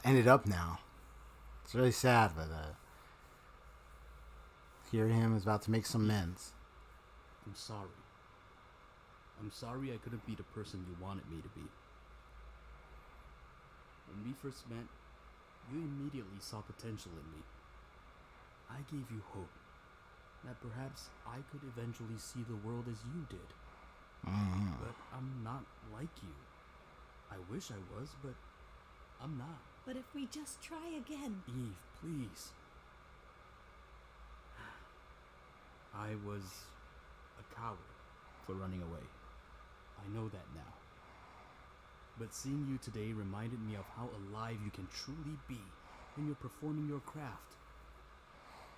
ended up now. It's really sad, but here him is about to make some amends. I'm sorry. I'm sorry I couldn't be the person you wanted me to be. When we first met, you immediately saw potential in me. I gave you hope that perhaps I could eventually see the world as you did. But I'm not like you. I wish I was, but I'm not. But if we just try again. Eve, please. I was a coward for running away. I know that now. But seeing you today reminded me of how alive you can truly be when you're performing your craft.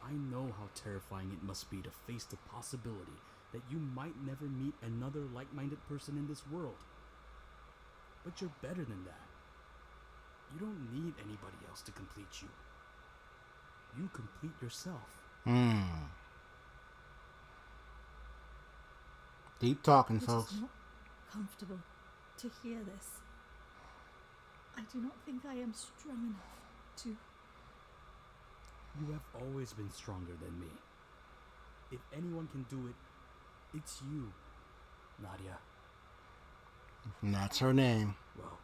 I know how terrifying it must be to face the possibility that you might never meet another like-minded person in this world. But you're better than that. You don't need anybody else to complete you. You complete yourself. Deep talking, It folks. is not comfortable to hear this. I do not think I am strong enough to. You have always been stronger than me. If anyone can do it, it's you, Nadia. And that's her name. Well,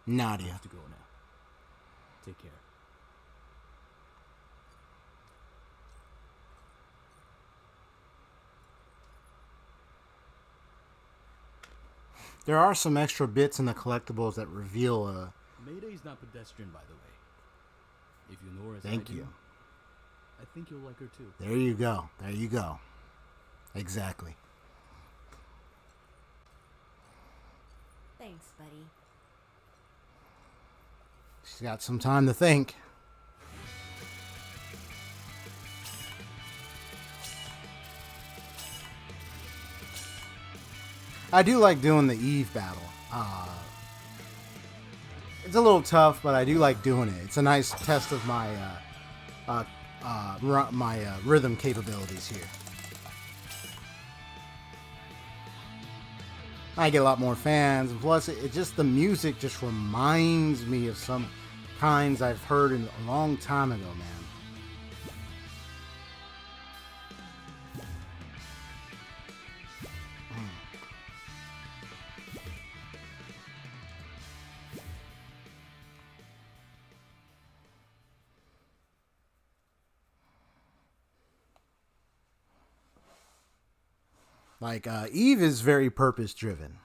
Nadia. I have to go now. Take care. There are some extra bits in the collectibles that reveal Mayday's not pedestrian, by the way. If you know her as Thank I do, you. I think you'll like her too. There you go. There you go. Exactly. Thanks, buddy. She's got some time to think. I do like doing the Eve battle. It's a little tough, but I do like doing it. It's a nice test of my rhythm capabilities here. I get a lot more fans, and plus it just, the music just reminds me of some kinds I've heard a long time ago, man. Like, Eve is very purpose driven.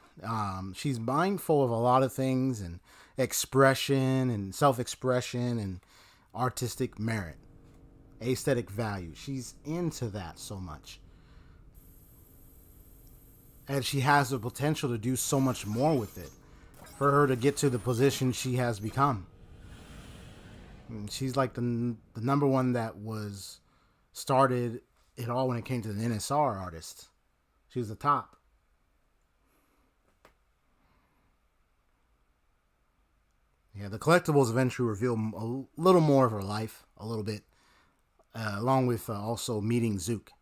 She's mindful of a lot of things, and expression and self-expression and artistic merit, aesthetic value. She's into that so much. And she has the potential to do so much more with it for her to get to the position she has become. And she's like the number one that was started it all when it came to the NSR artists. She was the top. Yeah, the collectibles eventually reveal a little more of her life, a little bit, along with also meeting Zook.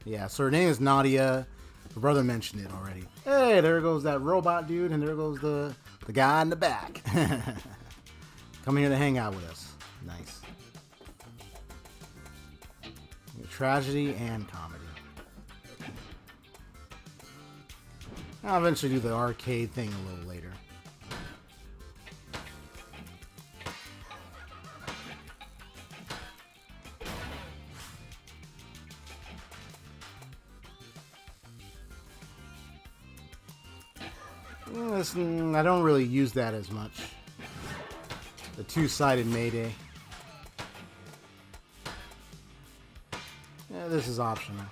Yeah, so her name is Nadia. Her brother mentioned it already. Hey, there goes that robot dude, and there goes the guy in the back. Come here to hang out with us. Nice. Tragedy and comedy. I'll eventually do the arcade thing a little later. Listen, I don't really use that as much. The two-sided Mayday. Yeah, this is optional.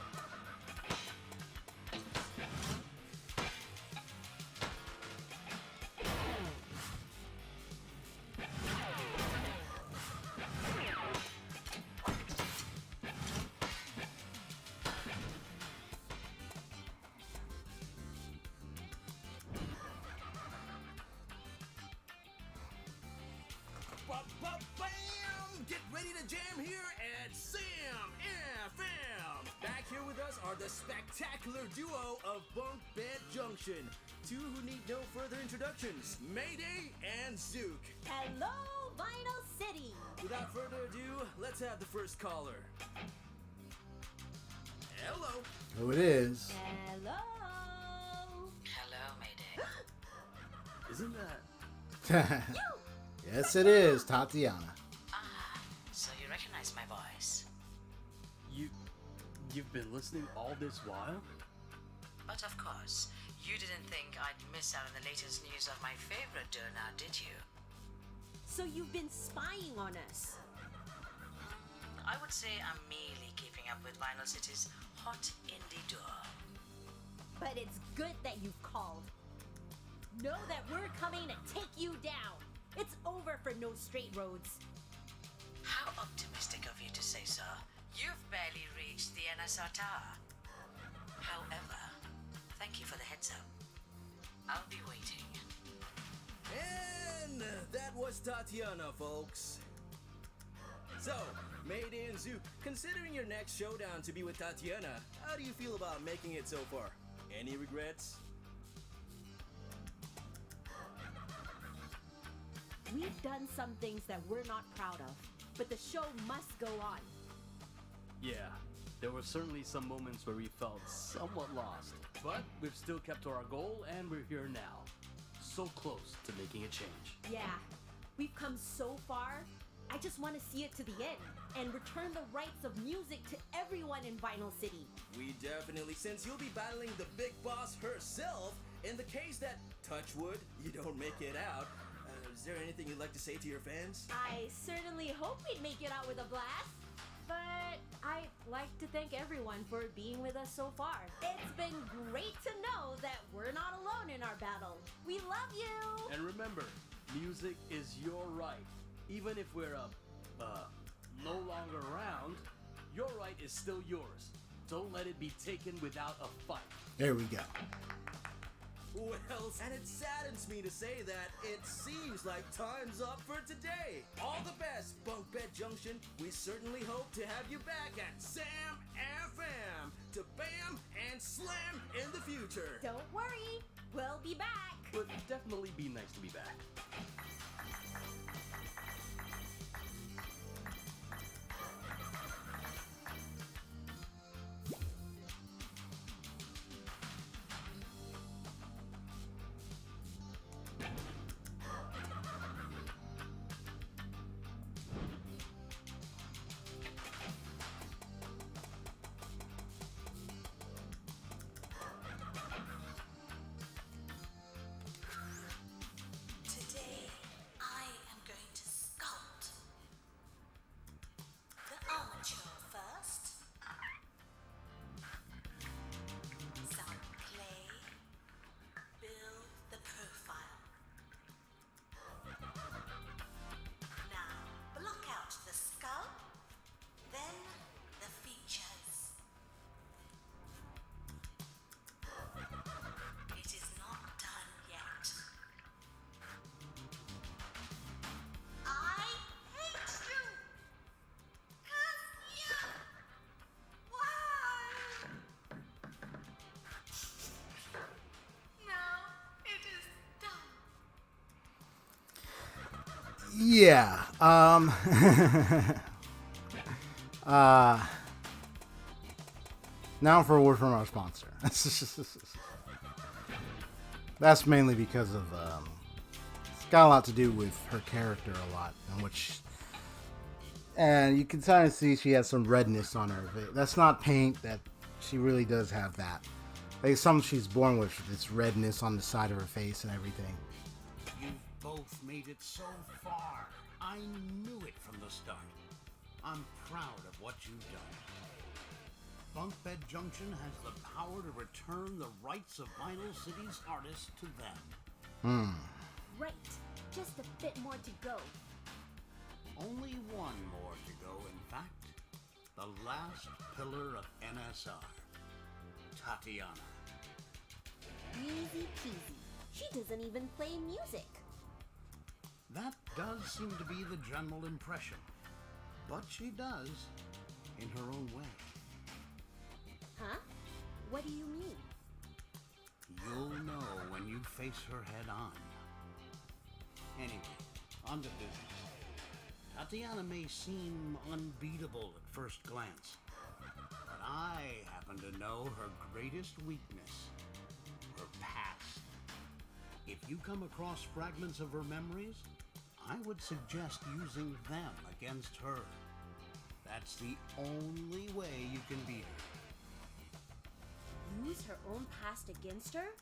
Bam! Get ready to jam here at Sam FM. Back here with us are the spectacular duo of Bunk Bed Junction. Two who need no further introductions, Mayday and Zook. Hello, Vinyl City. Without further ado, let's have the first caller. Hello. Who it is? Hello. Hello, Mayday. Isn't that... Yes, it is, Tatiana. So you recognize my voice? You've been listening all this while? But of course, you didn't think I'd miss out on the latest news of my favorite donor, did you? So you've been spying on us? I would say I'm merely keeping up with Vinyl City's hot indie duo. But it's good that you've called. Know that we're coming to take you down. It's over for No Straight Roads. How optimistic of you to say so. You've barely reached the NSR Tower. However, thank you for the heads up. I'll be waiting. And that was Tatiana, folks. So, Mayday and Zook, considering your next showdown to be with Tatiana, how do you feel about making it so far? Any regrets? We've done some things that we're not proud of, but the show must go on. Yeah, there were certainly some moments where we felt somewhat lost, but we've still kept to our goal and we're here now. So close to making a change. Yeah, we've come so far. I just want to see it to the end and return the rights of music to everyone in Vinyl City. We definitely, since you'll be battling the big boss herself, in the case that, touch wood, you don't make it out, is there anything you'd like to say to your fans? I certainly hope we'd make it out with a blast. But I'd like to thank everyone for being with us so far. It's been great to know that we're not alone in our battle. We love you! And remember, music is your right. Even if we're no longer around, your right is still yours. Don't let it be taken without a fight. There we go. Well, and it saddens me to say that it seems like time's up for today. All the best, Bunk Bed Junction. We certainly hope to have you back at Sam FM to bam and slam in the future. Don't worry, we'll be back. Would definitely be nice to be back. Today, I am going to sculpt the armature first. Some clay. Build the profile. Now, block out the skull, then the features. It is not done yet. I hate you! 'Cause you... Why? Now it is done. Yeah. Now for a word from our sponsor. That's mainly because of it's got a lot to do with her character a lot, and and you can kind of see she has some redness on her. That's not paint. That she really does have that. Like something she's born with, this redness on the side of her face and everything. You've both made it so far. I knew it from the start. I'm proud of what you've done. Bunk Bed Junction has the power to return the rights of Vinyl City's artists to them. Right, just a bit more to go. Only one more to go, in fact. The last pillar of NSR. Tatiana. Easy peasy. She doesn't even play music. That does seem to be the general impression. But she does, in her own way. Huh? What do you mean? You'll know when you face her head on. Anyway, on to business. Tatiana may seem unbeatable at first glance, but I happen to know her greatest weakness, her past. If you come across fragments of her memories, I would suggest using them against her. That's the only way you can beat her. Use her own past against her?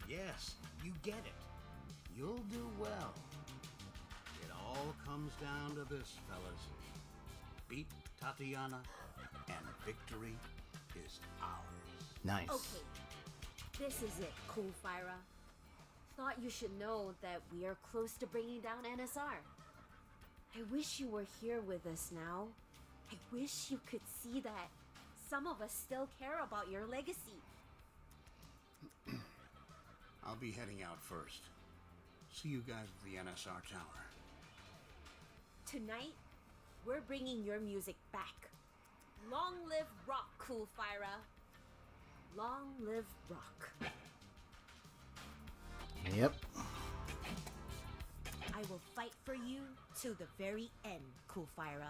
Yes, you get it. You'll do well. It all comes down to this, fellas. Beat Tatiana, and victory is ours. Nice. Okay, this is it, Cool Fyra. Thought you should know that we are close to bringing down NSR. I wish you were here with us now. I wish you could see that some of us still care about your legacy. I'll be heading out first. See you guys at the NSR Tower. Tonight, we're bringing your music back. Long live rock, Cool Fyra. Long live rock. Yep. I will fight for you to the very end, Cool Fyra.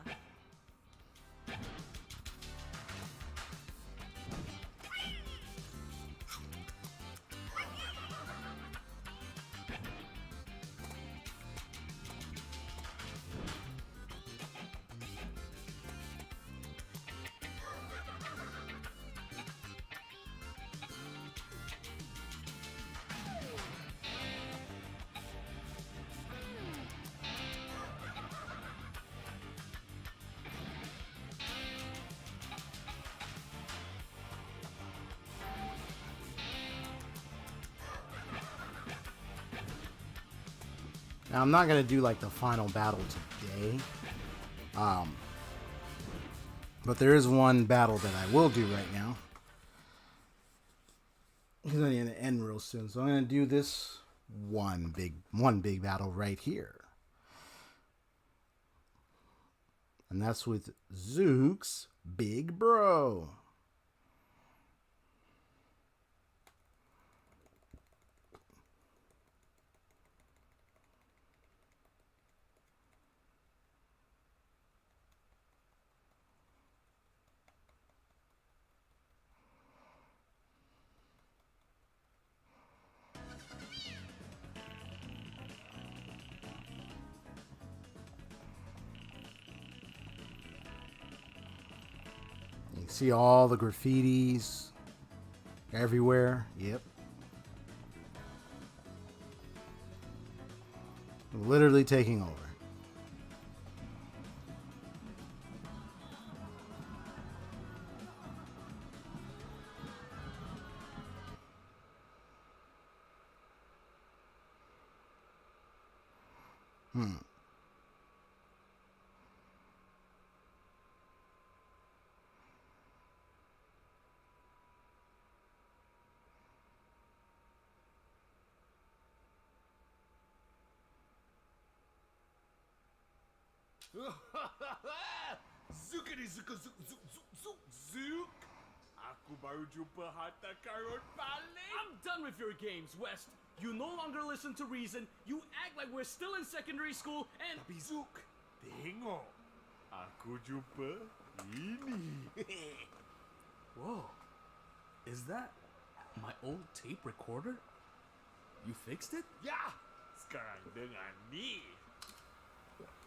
Now, I'm not going to do like the final battle today. But there is one battle that I will do right now. He's going to end real soon, so I'm going to do this one big battle right here. And that's with Zook's big bro. You see all the graffitis everywhere. Yep. Literally taking over. Zookity zook zook zook zook zook zook. Aku baru jumpa harta karun paling. I'm done with your games, West. You no longer listen to reason. You act like we're still in secondary school and... Tapi Zook, tengok. Aku jumpa ini. Whoa. Is that my old tape recorder? You fixed it? Ya, sekarang dengan ni.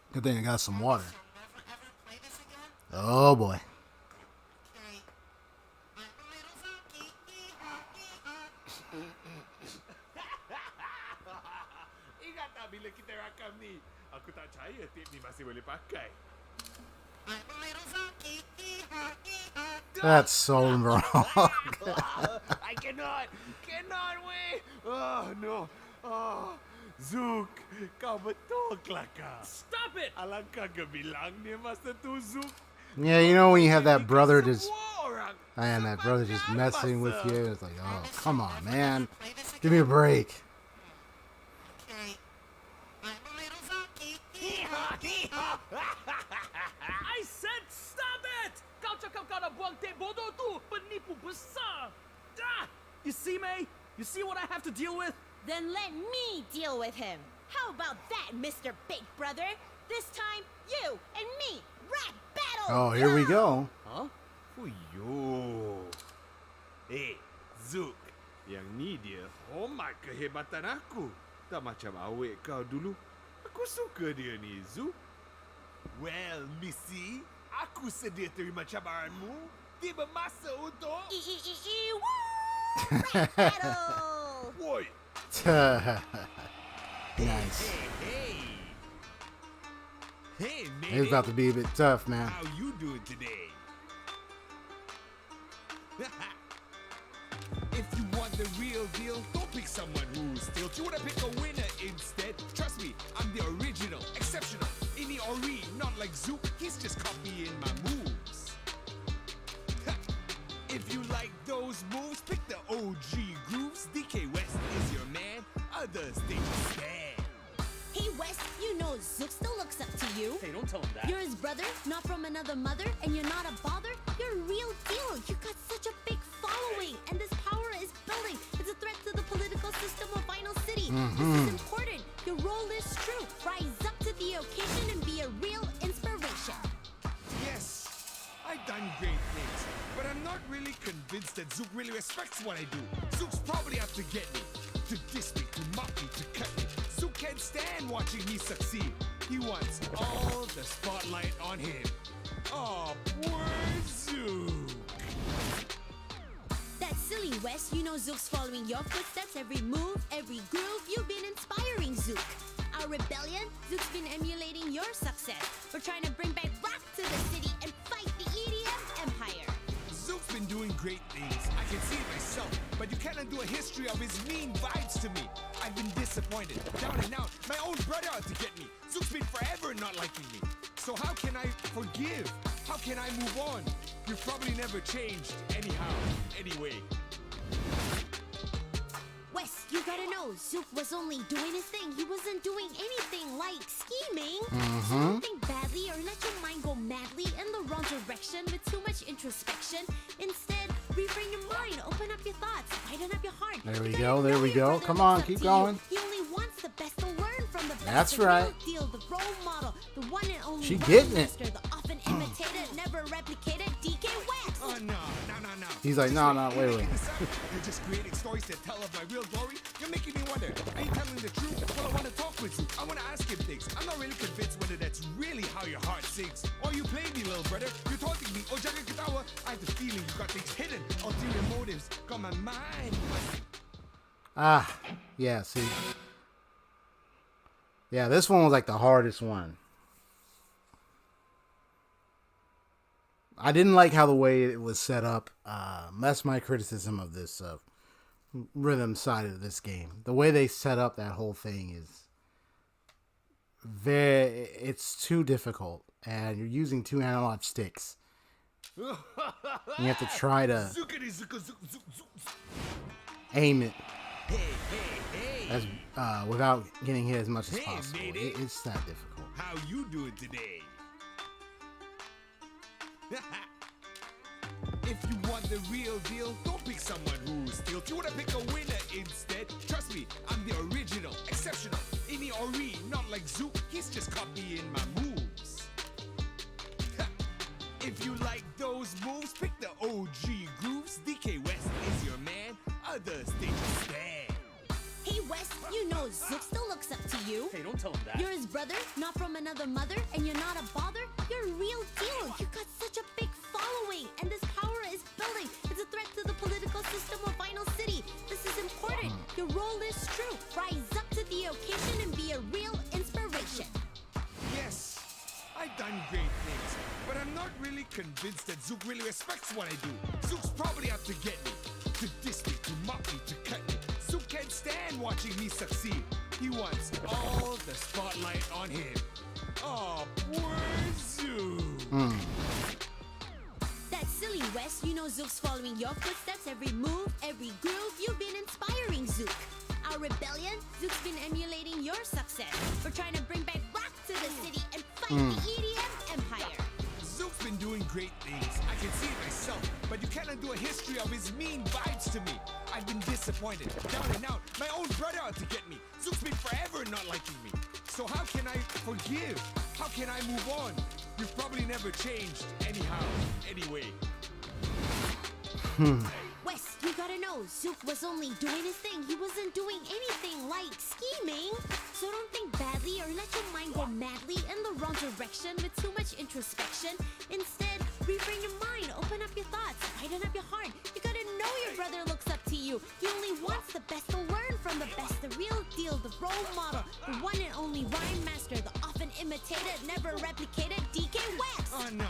Good thing I got some water. Oh boy. Ingat tak bila kita rakam ni? Aku tak percaya tip ni masih boleh pakai. That's so wrong. I cannot weh. Oh no. Oh, Zook, kau betul kelakar. Stop it! Alangkah gemilangnya masa tu, Zook. Yeah, you know when you have that brother just... Man, that brother just messing with you. It's like, oh, come on, man. Give me a break. I said stop it! Kau cakap kau nak buang tape bodoh tu, penipu besar. You see, May? You see what I have to deal with? Then let me deal with him. How about that, Mr. Big Brother? This time, you and me, rap battle! Oh, here we go. Huh? Fuyo. Zook, yang ni dia hormat kehebatan aku. Tak macam awek kau dulu. Aku suka dia ni, Zook. Well, Missy, aku sedia terima cabaranmu. Tiba masa untuk... Rap battle! Woi! Nice. Hey, man. It's about to be a bit tough, man. How you doing today? If you want the real deal, don't pick someone who's still. You wanna pick a winner instead? Trust me, I'm the original, exceptional. Ini ori, not like Zook. He's just copying my moves. If you like those moves, pick the OG grooves. DK West is your man. Others, they just stand. Hey, West, you know Zook still looks up to you. Hey, don't tell him that. You're his brother, not from another mother, and you're not a bother. You're a real deal. You got such a big following, and this power is building. It's a threat to the political system of Vinyl City. This is important. Your role is true. Rise up to the occasion and be a real inspiration. Yes, I've done great things, but I'm not really convinced that Zook really respects what I do. Zook's probably out to get me, to diss me, to mock me, to cut me. Zook can't stand watching me succeed. He wants all the spotlight on him. Oh, poor Zook. That's silly, West. You know Zook's following your footsteps. Every move, every groove, you've been inspiring Zook. Our rebellion, Zook's been emulating your success. We're trying to bring back rock to the city and fight the EDM empire. Zook's been doing great things. I can see it myself, but you cannot do a history of his mean vibes to me. I've been disappointed, down and out. My own brother out to get me. Zook's been forever not liking me. So how can I forgive? How can I move on? You've probably never changed anyhow. Anyway. Wes, you gotta know, Zook was only doing his thing. He wasn't doing anything like scheming. So don't think badly or let your mind go madly in the wrong direction with too much introspection. Instead, reframe your mind, open up your thoughts, widen up your heart. There we go, there we go. Come on, keep going. He only wants the best to learn from the best. That's the right. Real deal, the role model, the one and only She rhyme getting it. master, the often imitated, never replicated DK Wax. Oh no. He's like, no, wait. You're just creating stories that tell of my real glory. You're making me wonder. Are you telling the truth? Well, I want to talk with you. I want to ask him things. I'm not really convinced whether that's really how your heart sings. Or you play me, little brother. You're taunting me. Oh, Jaga Katawa. I have the feeling you got things hidden. Ulterior motives got my mind. Ah, yeah, see. Yeah, this one was like the hardest one. I didn't like how the way it was set up. That's my criticism of this rhythm side of this game. The way they set up that whole thing is it's too difficult, and you're using 2 analog sticks. You have to try to aim it as without getting hit as much as possible. It's that difficult. How you doing today? If you want the real deal, don't pick someone who steals. You wanna pick a winner instead. Trust me, I'm the original, exceptional, Ini Ori, not like Zook. He's just copying my moves. If you like those moves, pick the OG grooves. DK West is your man. Others, they just stand. Hey Wes, you know Zook still looks up to you. Hey, don't tell him that. You're his brother, not from another mother, and you're not a bother. You're a real deal. You got such a big following, and this power is building. It's a threat to the political system of Vinyl City. This is important. Your role is true. Rise up to the occasion and be a real inspiration. Yes, I've done great things, but I'm not really convinced that Zook really respects what I do. Zook's probably out to get me, to diss me, to mock me, to cut me. Zook can't stand watching me succeed. He wants all the spotlight on him. Oh, poor Zook. That's silly, Wes. You know Zook's following your footsteps, every move, every groove. You've been inspiring Zook. Our rebellion, Zook's been emulating your success. We're trying to bring back rock to the city and fight the EDM empire. Zook's been doing great things. I can see it myself, but you cannot do a history of his mean vibes to me. I've been disappointed, down and out. My own brother out to get me. Zook's been forever not liking me. So how can I forgive? How can I move on? You've probably never changed anyhow. Anyway. Wes, you gotta know, Zook was only doing his thing. He wasn't doing anything like scheming. So don't think badly or let your mind go madly in the wrong direction with too much introspection. Instead, reframe your mind, open up your thoughts, widen up your heart. You gotta know your brother looks up to you. He only wants the best to learn from the best, the real deal, the role model, the one and only rhyme master, the often imitated, never replicated DK Wax. Oh no.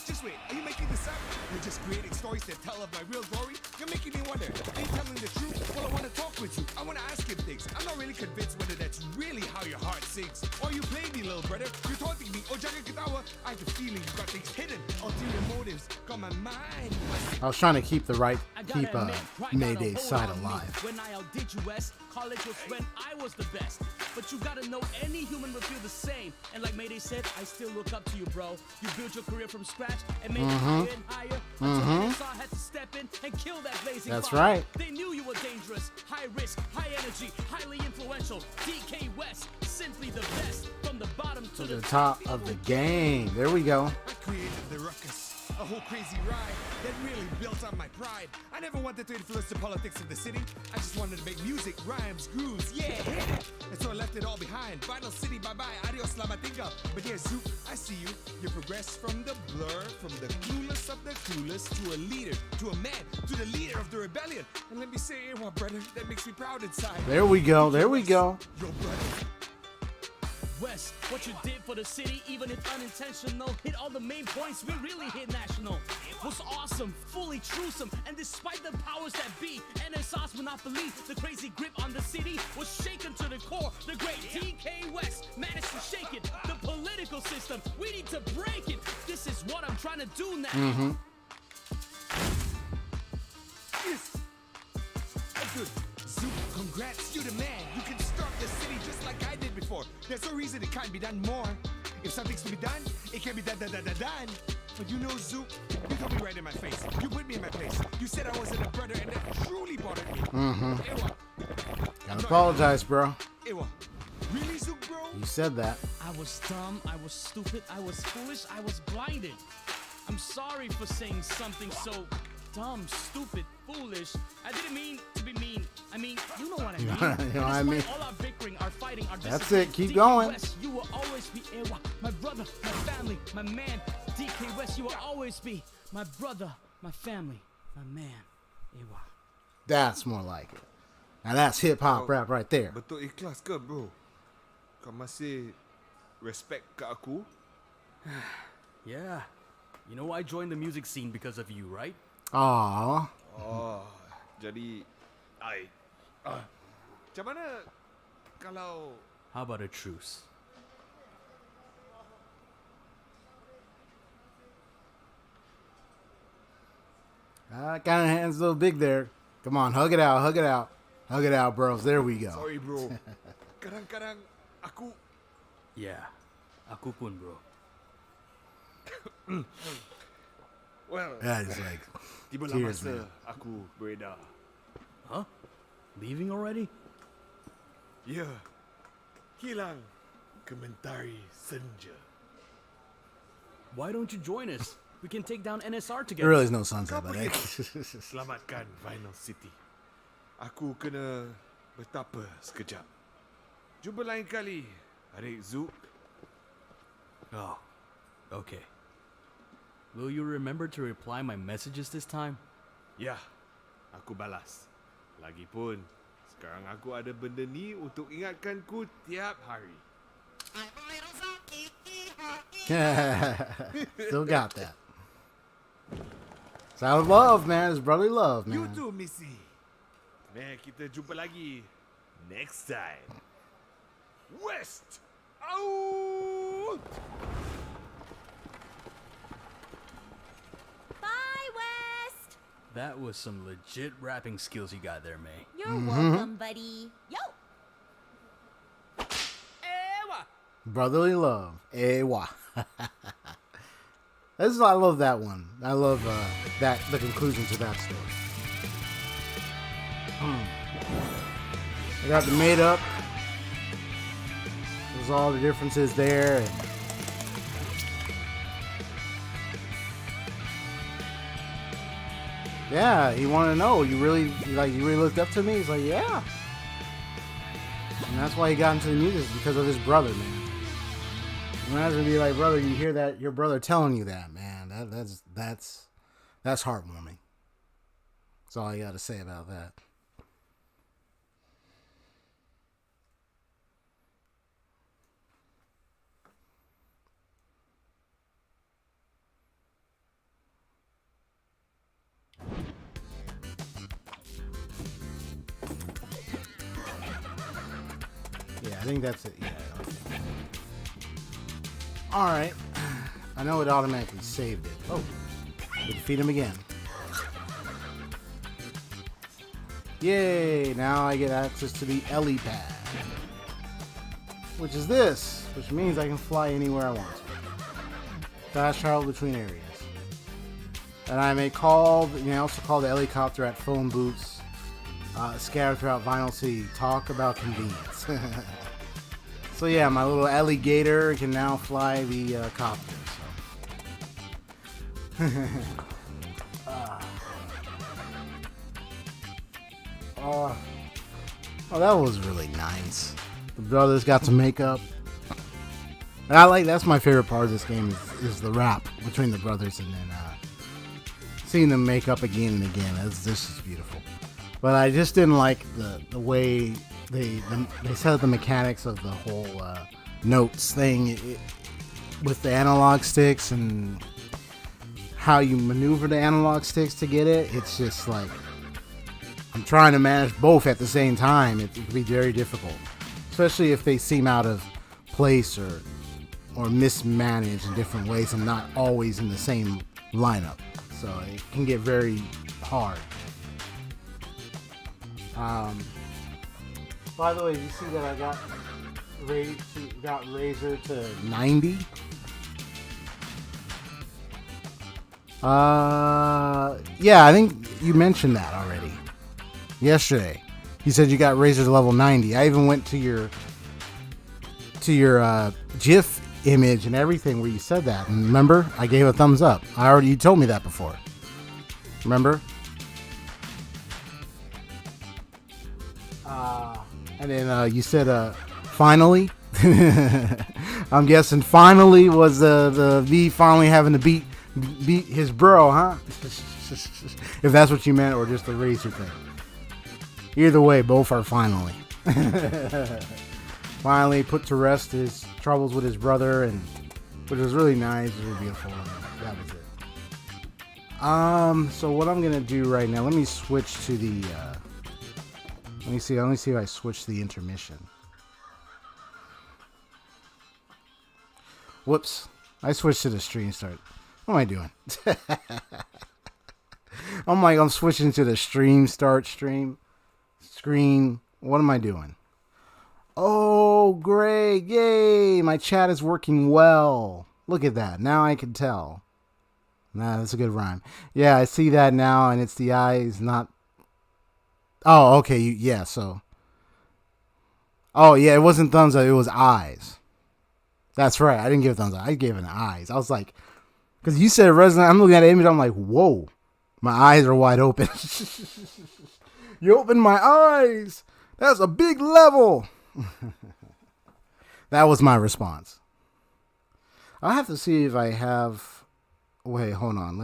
Just wait, are you making this up? You're just creating stories that tell of my real glory? You're making me wonder. Are you telling the truth? Well, I want to talk with you. I want to ask him things. I'm not really convinced whether that's really how your heart sings. Or you play me, little brother. You're taunting me. Oh, Jaga Katawa. I have the feeling you got things hidden. Ulterior motives got my mind. I was trying to keep Mayday's side alive. When I outdid you, West, college was when I was the best. But you gotta know any human will feel the same. And like Mayday said, I still look up to you, bro. You built your career from scratch and made it higher and higher. Until NSR had to step in and kill that blazing That's fire. right. They knew you were dangerous, high risk, high energy, highly influential. DK West, simply the best. From the bottom to The top of the game. There we go. I created the ruckus. A whole crazy ride that really built up my pride. I never wanted to influence the politics of the city. I just wanted to make music, rhymes, grooves, yeah, hit it. And so I left it all behind. Vinyl City, bye-bye, adios, lamatinga. But yeah, Zook, I see you. You progressed from the blur, from the clueless of the clueless, to a leader, to a man, to the leader of the rebellion. And let me say, well, brother, that makes me proud inside. There we go. There we go. Your brother. West, what you did for the city, even if unintentional, hit all the main points, we really hit national. Was awesome, fully truesome, and despite the powers that be, NSR's not believe the crazy grip on the city was shaken to the core. The great DK West managed to shake it. The political system, we need to break it. This is what I'm trying to do now. Yes. Good. Zoop, congrats, you the man. You can start the city just like I did before. There's no reason it can't be done more. If something's to be done, it can be done. But you know, Zoop, you told me right in my face. You put me in my place. You said I wasn't a brother, and that truly bothered me. Ewa. Gotta apologize, bro. Ewa. Really, Zoop, bro? You said that. I was dumb, I was stupid, I was foolish, I was blinded. I'm sorry for saying something so dumb, stupid, foolish. I didn't mean to be mean. I mean, you know what I mean. You know what I mean? All our bickering, our fighting, our That's discipline. it, keep DK going. West, you will always be Ewa, my brother, my family, my man. DK West, you will always be my brother, my family, my man. Ewa. That's more like it. Now that's hip hop rap right there. Betul ikhlas ke, bro? Kau masih respect ke aku? Yeah. You know I joined the music scene because of you, right? Aww. Oh, jadi macam mana kalau How about a truce? Kind of hands a little big there. Come on, hug it out, hug it out. Hug it out, bros. There we go. Sorry, bro. Kadang-kadang aku Yeah. Aku pun, bro. well, Yeah, it's like tibalah tears, masa man. aku beredar. Huh? Leaving already? Ya. Hilang komentari senja. Why don't you join us? We can take down NSR There together. really is no sunset, Kau but pergi selamatkan Vinyl City. Aku kena bertapa sekejap. Jumpa lain kali, adik Zook. Oh, okay. Will you remember to reply my messages this time? Ya, aku balas. Lagipun, sekarang aku ada benda ni untuk ingatkanku tiap hari. Still got that. It's out of love, man. It's brotherly love, You man. too, Missy. Meh, kita jumpa lagi next time. West out! Bye, West. That was some legit rapping skills you got there, May. You're welcome, buddy. Yo. Brotherly love. Ewa. I love that one. I love the conclusion to that story. I got the made up. There's all the differences there. And yeah, he wanted to know. You really looked up to me? He's like, yeah. And that's why he got into the music, because of his brother, man. Imagine be like, brother, you hear that, your brother telling you that, man. That's heartwarming. That's all I got to say about that. Yeah, I think that's it. Yeah. Okay. All right. I know it automatically saved it. Oh, we defeat him again. Yay! Now I get access to the LE pad, which is this, which means I can fly anywhere I want to. Fast travel between areas. And I may also call the helicopter at phone booths scattered throughout Vinyl City. Talk about convenience. So yeah, my little alligator can now fly the copter. So. Oh, that was really nice. The brothers got to make up. And that's my favorite part of this game is the rap between the brothers, and then seeing them make up again and again. This is beautiful. But I just didn't like the way they set up the mechanics of the whole notes thing with the analog sticks and how you maneuver the analog sticks to get it. It's just like I'm trying to manage both at the same time. It can be very difficult, especially if they seem out of place or mismanaged in different ways and not always in the same lineup. So it can get very hard. By the way, you see that I got Razor to 90? Yeah, I think you mentioned that already yesterday. You said you got Razor to level 90. I even went to your GIF image and everything where you said that. And remember, I gave a thumbs up. You told me that before. Remember? And then you said finally. I'm guessing finally was the me finally having to beat his bro, huh? If that's what you meant, or just the Razor thing. Either way, both are finally. Finally put to rest his troubles with his brother, and which was really nice. It was really beautiful. That was it. So what I'm gonna do right now? Let me switch to the. Let me see if I switch to the intermission. Whoops! I switched to the stream start. What am I doing? I'm switching to the stream start screen. What am I doing? Oh, great. Yay. My chat is working well. Look at that. Now I can tell. Nah, that's a good rhyme. Yeah, I see that now, and it's the eyes, not... Oh, okay. Yeah, so... Oh, yeah, it wasn't thumbs up. It was eyes. That's right. I didn't give thumbs up. I gave it eyes. I was like... Because you said Resident... I'm looking at the image. I'm like, whoa. My eyes are wide open. You opened my eyes. That's a big level. That was my response. I'll have to see if I have... Wait, hold on.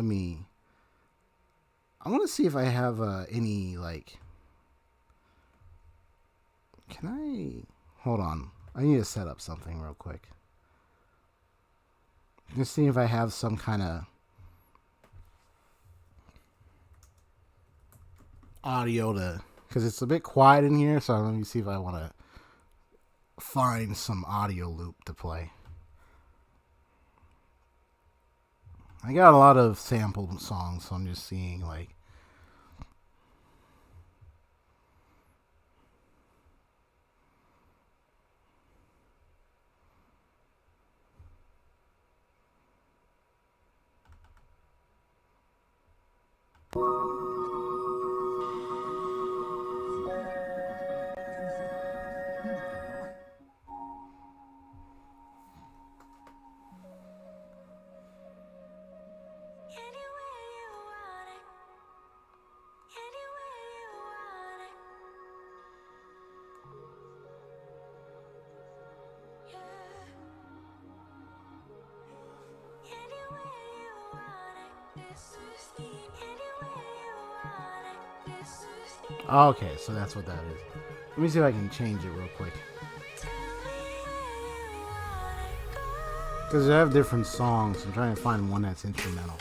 I want to see if I have any, like... Can I... Hold on. I need to set up something real quick. Just see if I have some kind of audio to... Because it's a bit quiet in here, so let me see if I want to find some audio loop to play. I got a lot of sampled songs, so I'm just seeing, like... Okay, so that's what that is. Let me see if I can change it real quick. Because I have different songs. I'm trying to find one that's instrumental.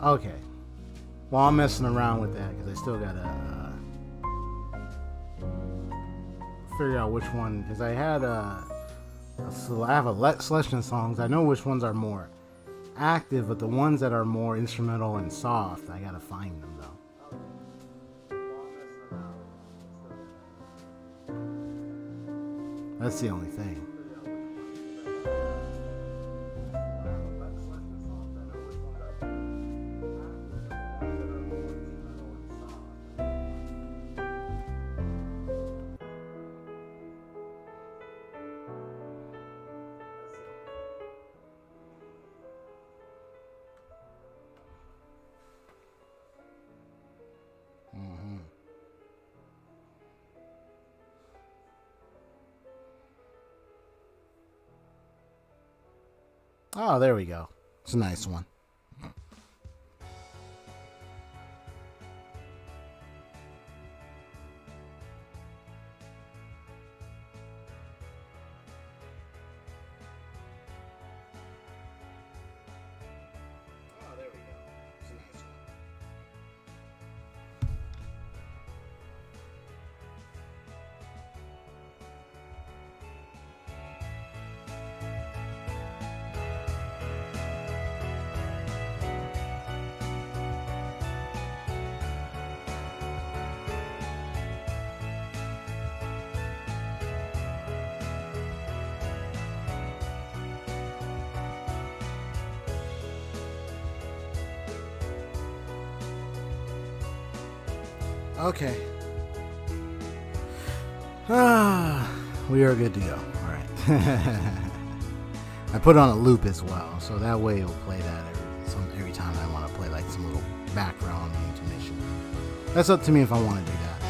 Okay. Well, I'm messing around with that because I still gotta figure out which one. Because I had So I have a selection of songs. I know which ones are more active, but the ones that are more instrumental and soft, I gotta find them though. That's the only thing. Oh, there we go. It's a nice one. Okay. We are good to go. All right. I put it on a loop as well, so that way it'll play that every time I want to play like some little background intermission. That's up to me if I want to do that.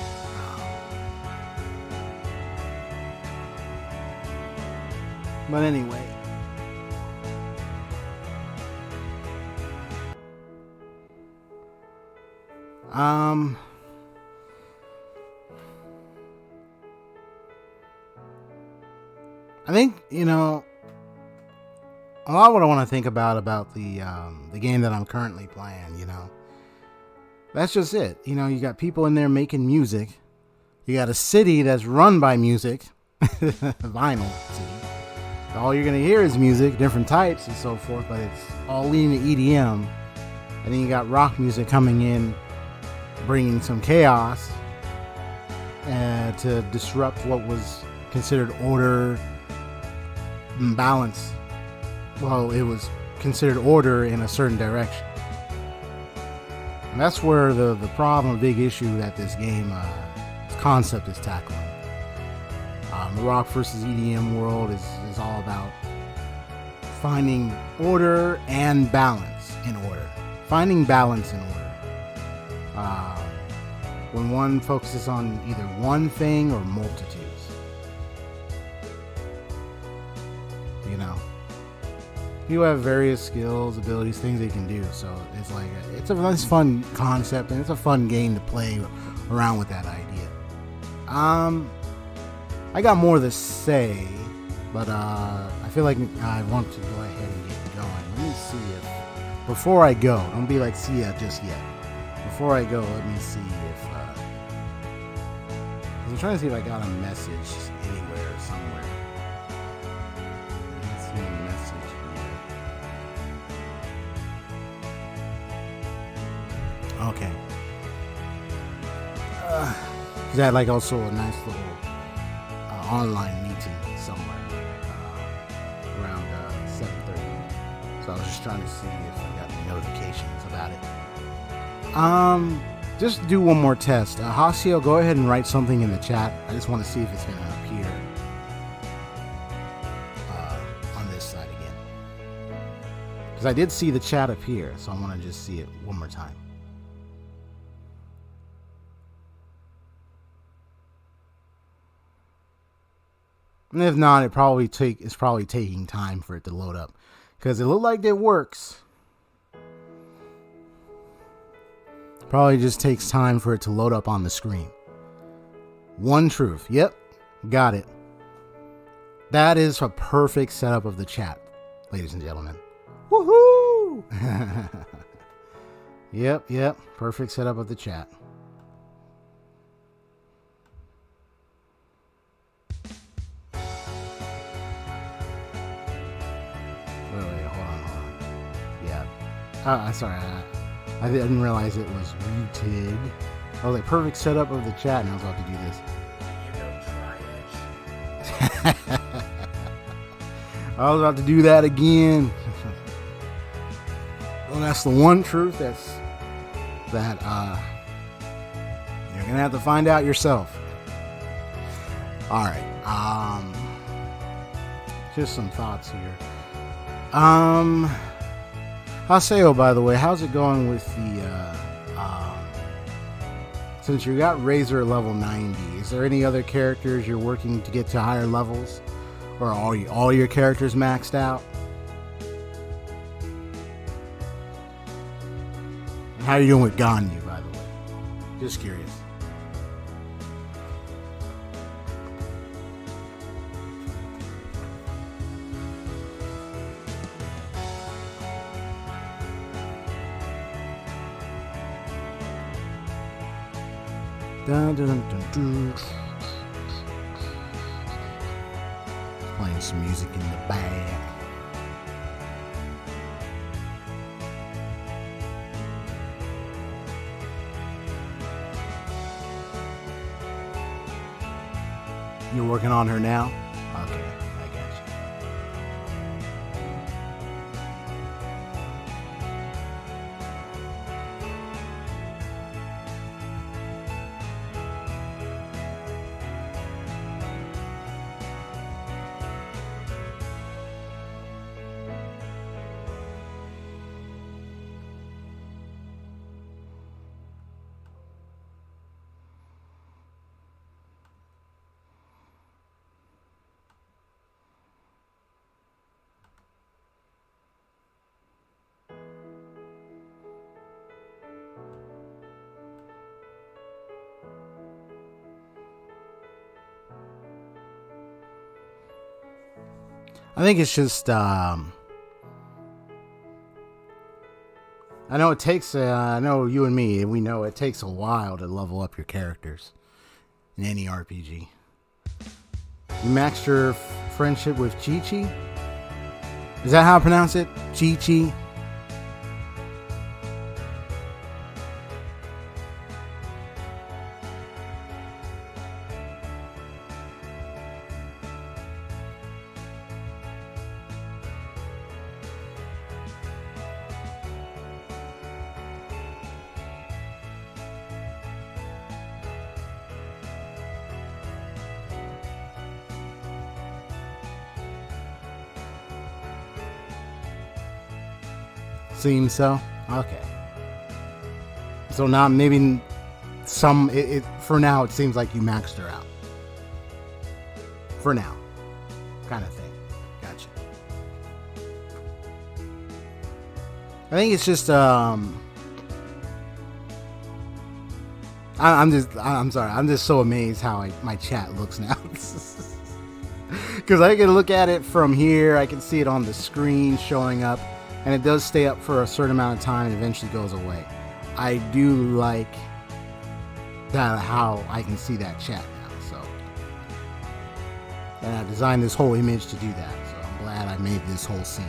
But anyway. I think, a lot of what I want to think about the game that I'm currently playing, that's just it. You got people in there making music. You got a city that's run by music, vinyl city. All you're going to hear is music, different types and so forth, but it's all leaning to EDM. And then you got rock music coming in, bringing some chaos to disrupt what was considered order and balance. Well, it was considered order in a certain direction. And that's where the problem, big issue that this game, concept is tackling. The rock versus EDM world is all about finding order and balance in order. Finding balance in order. When one focuses on either one thing or multitudes. People have various skills, abilities, things they can do. So it's like it's a nice, fun concept, and it's a fun game to play around with that idea. I got more to say, but I feel like I want to go ahead and get going. Let me see if before I go, don't be like see ya just yet. Before I go, let me see if I'm trying to see if I got a message anywhere or somewhere. Let's see a message. Okay. Is that like also a nice little online meeting somewhere around 7:30? So I was just trying to see if I got any notifications about it. Just do one more test. Hasio, go ahead and write something in the chat. I just want to see if it's going to appear on this side again. Because I did see the chat appear, so I want to just see it one more time. And if not, it's probably taking time for it to load up, because it looked like it works. Probably just takes time for it to load up on the screen. One truth. Yep, got it. That is a perfect setup of the chat, ladies and gentlemen. Woohoo! Yep, perfect setup of the chat. Sorry, I didn't realize it was muted. I was like, perfect setup of the chat, and I was about to do this. I was about to do that again. Well, that's the one truth that you're gonna have to find out yourself. All right. Just some thoughts here. Haseo, by the way, how's it going with the since you got Razor at level 90, is there any other characters you're working to get to higher levels? Or are all your characters maxed out? And how are you doing with Ganyu, by the way? Just curious. Dun, dun, dun, dun. Playing some music in the back. You're working on her now? Okay, I got you. I think it's just, I know it takes, I know you and me, we know it takes a while to level up your characters in any RPG. You maxed your friendship with Chi-Chi? Is that how I pronounce it? Chi-Chi? Seems so. Okay. So now maybe for now it seems like you maxed her out. For now, kind of thing. Gotcha. I think it's just I'm sorry. I'm just so amazed how my chat looks now. Because I can look at it from here. I can see it on the screen showing up. And it does stay up for a certain amount of time and eventually goes away. I do like that, how I can see that chat now. So, and I designed this whole image to do that. So I'm glad I made this whole scene.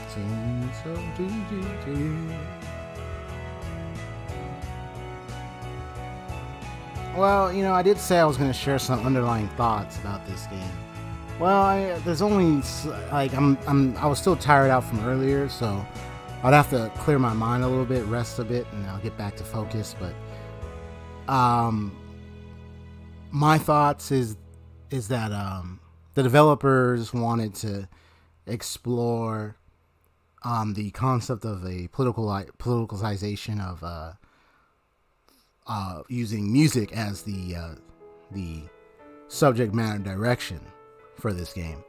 Seems so do. Well, you know, I did say I was going to share some underlying thoughts about this game. Well, there's only like I was still tired out from earlier, so I'd have to clear my mind a little bit, rest a bit, and I'll get back to focus. But my thoughts is that the developers wanted to explore the concept of a politicalization of using music as the subject matter direction for this game,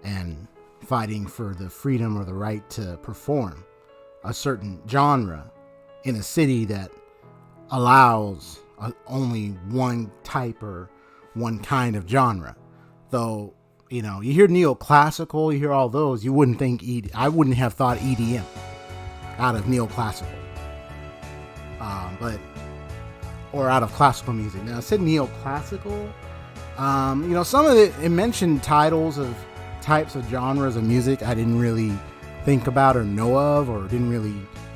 and fighting for the freedom or the right to perform a certain genre in a city that allows only one type or one kind of genre. Though, you know, you hear neoclassical, you hear all those, you wouldn't think I wouldn't have thought EDM out of neoclassical. But or out of classical music. Now, it said neoclassical. You know, some of it mentioned titles of types of genres of music I didn't really think about or know of or didn't really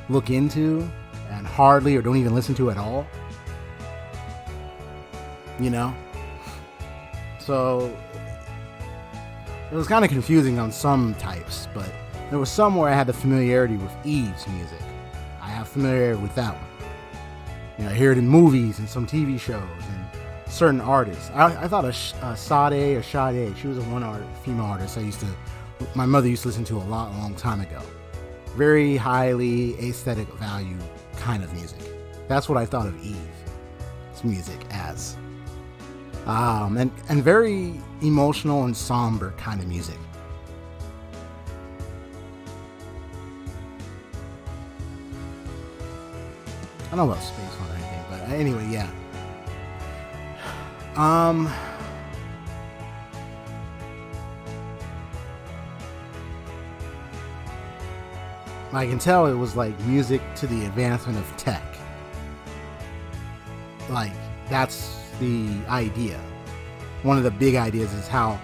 look into and hardly or don't even listen to at all. You know? So it was kind of confusing on some types, but there was some where I had the familiarity with Eve's music. I have familiarity with that one. You know, I hear it in movies and some TV shows and certain artists. I thought Sade, she was a female artist my mother used to listen to a long time ago. Very highly aesthetic value kind of music. That's what I thought of Eve's music as. And very emotional and somber kind of music. I don't know about space or anything, but anyway, yeah. I can tell it was like music to the advancement of tech. Like, that's the idea. One of the big ideas is how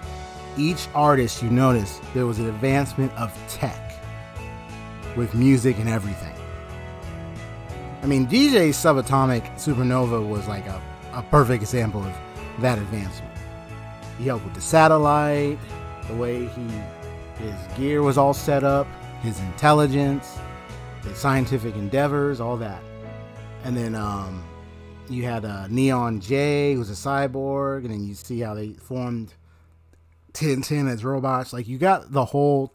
each artist, you notice, there was an advancement of tech with music and everything. I mean, DJ Subatomic Supernova was like a perfect example of that advancement. He helped with the satellite, the way his gear was all set up, his intelligence, his scientific endeavors, all that. And then you had Neon J, who's a cyborg, and then you see how they formed Tintin as robots. Like, you got the whole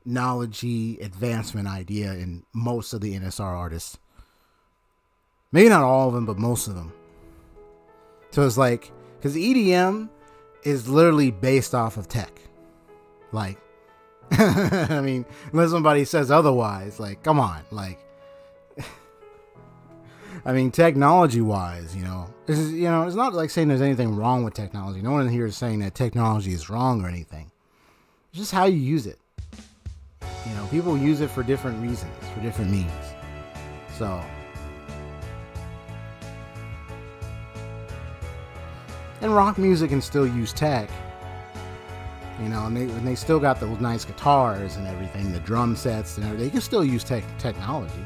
technology advancement idea in most of the NSR artists. Maybe not all of them, but most of them. So it's like, because EDM is literally based off of tech. Like, I mean, unless somebody says otherwise, like, come on, like, I mean, technology-wise, it's not like saying there's anything wrong with technology. No one here is saying that technology is wrong or anything. It's just how you use it. You know, people use it for different reasons, for different means. So, and rock music can still use tech. You know, and they still got those nice guitars and everything, the drum sets and everything. They can still use technology.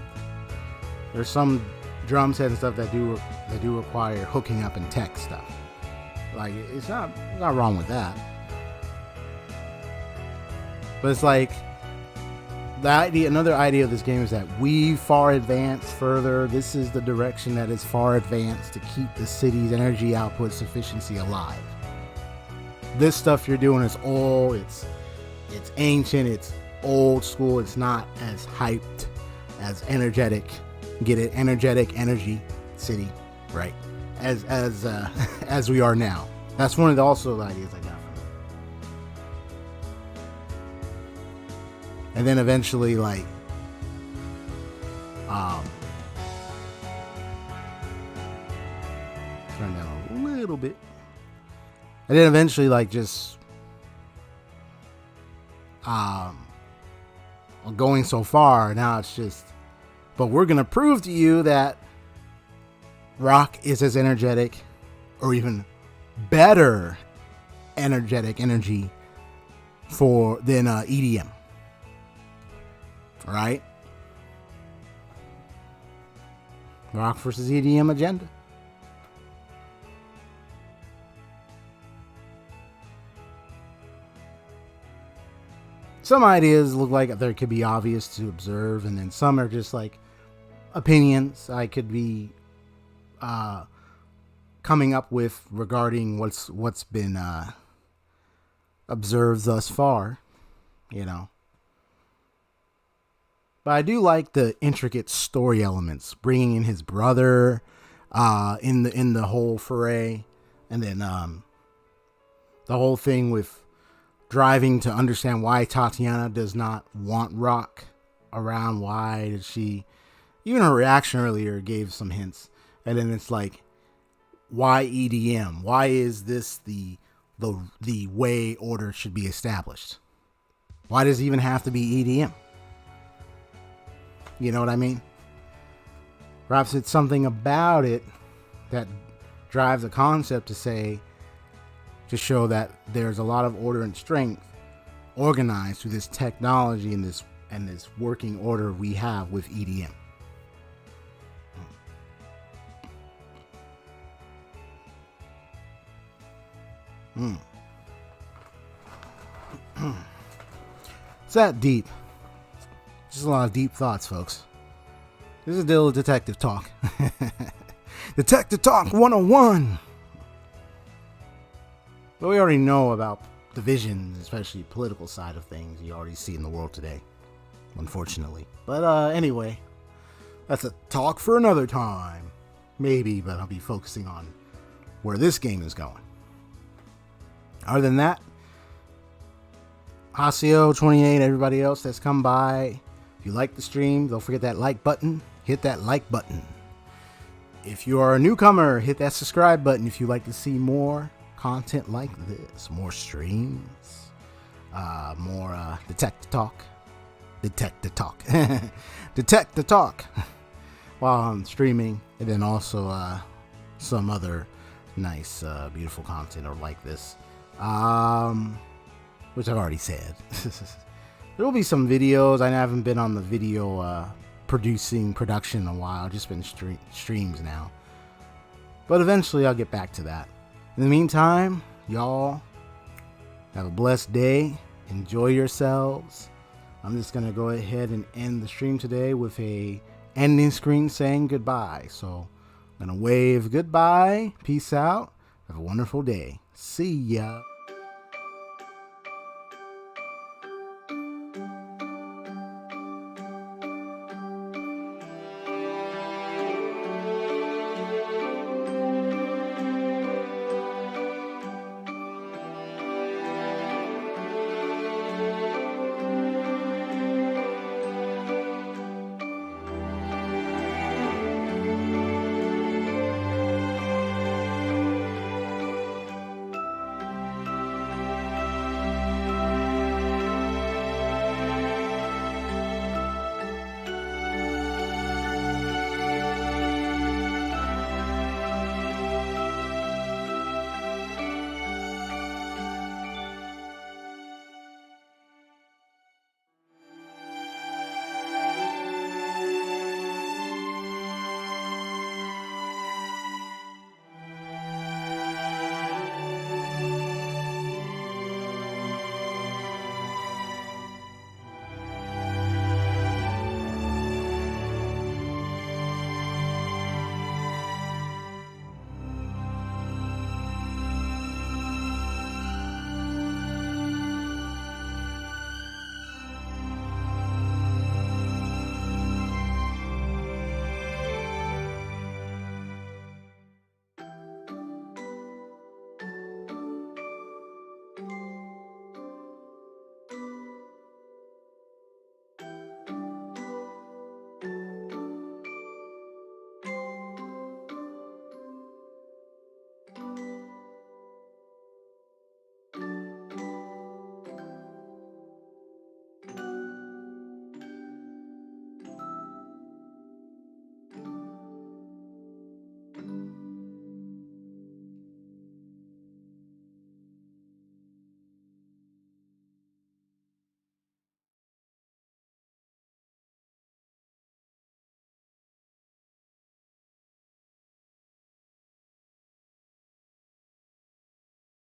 There's some drum sets and stuff that do require hooking up and tech stuff. Like, it's not wrong with that. But it's like another idea of this game is that we far advanced further. This is the direction that is far advanced to keep the city's energy output sufficiency alive. This stuff you're doing is old, it's ancient, it's old school, it's not as hyped, as energetic. Get it? Energetic energy city, right? As we are now. That's one of the ideas I got from it. And then eventually, like, turn down a little bit. And then eventually, like, just going so far, now it's just, but we're going to prove to you that rock is as energetic or even better energetic energy than EDM. All right? Rock versus EDM agenda. Some ideas look like they could be obvious to observe, and then some are just like opinions I could be coming up with regarding what's been observed thus far, you know. But I do like the intricate story elements, bringing in his brother in the whole foray, and then the whole thing with driving to understand why Tatiana does not want Rock around. Why did she? Even her reaction earlier gave some hints. And then it's like, why EDM? Why is this the way order should be established? Why does it even have to be EDM? You know what I mean? Perhaps it's something about it that drives the concept to show that there's a lot of order and strength organized through this technology and this working order we have with EDM. It's that deep. Just a lot of deep thoughts, folks. This is Dill Detective Talk. Detective Talk 101. But we already know about divisions, especially political side of things you already see in the world today, unfortunately. But anyway, that's a talk for another time. Maybe, but I'll be focusing on where this game is going. Other than that, Hasio28, everybody else that's come by, if you like the stream, don't forget that like button. Hit that like button. If you are a newcomer, hit that subscribe button if you'd like to see more content like this. More streams. More Detect the Talk. Detect the Talk. Detect the Talk. While I'm streaming. And then also some other nice, beautiful content or like this. Which I've already said. There will be some videos. I haven't been on the video production in a while. I've just been streams now. But eventually I'll get back to that. In the meantime, y'all have a blessed day. Enjoy yourselves. I'm just going to go ahead and end the stream today with a ending screen saying goodbye. So I'm going to wave goodbye. Peace out. Have a wonderful day. See ya.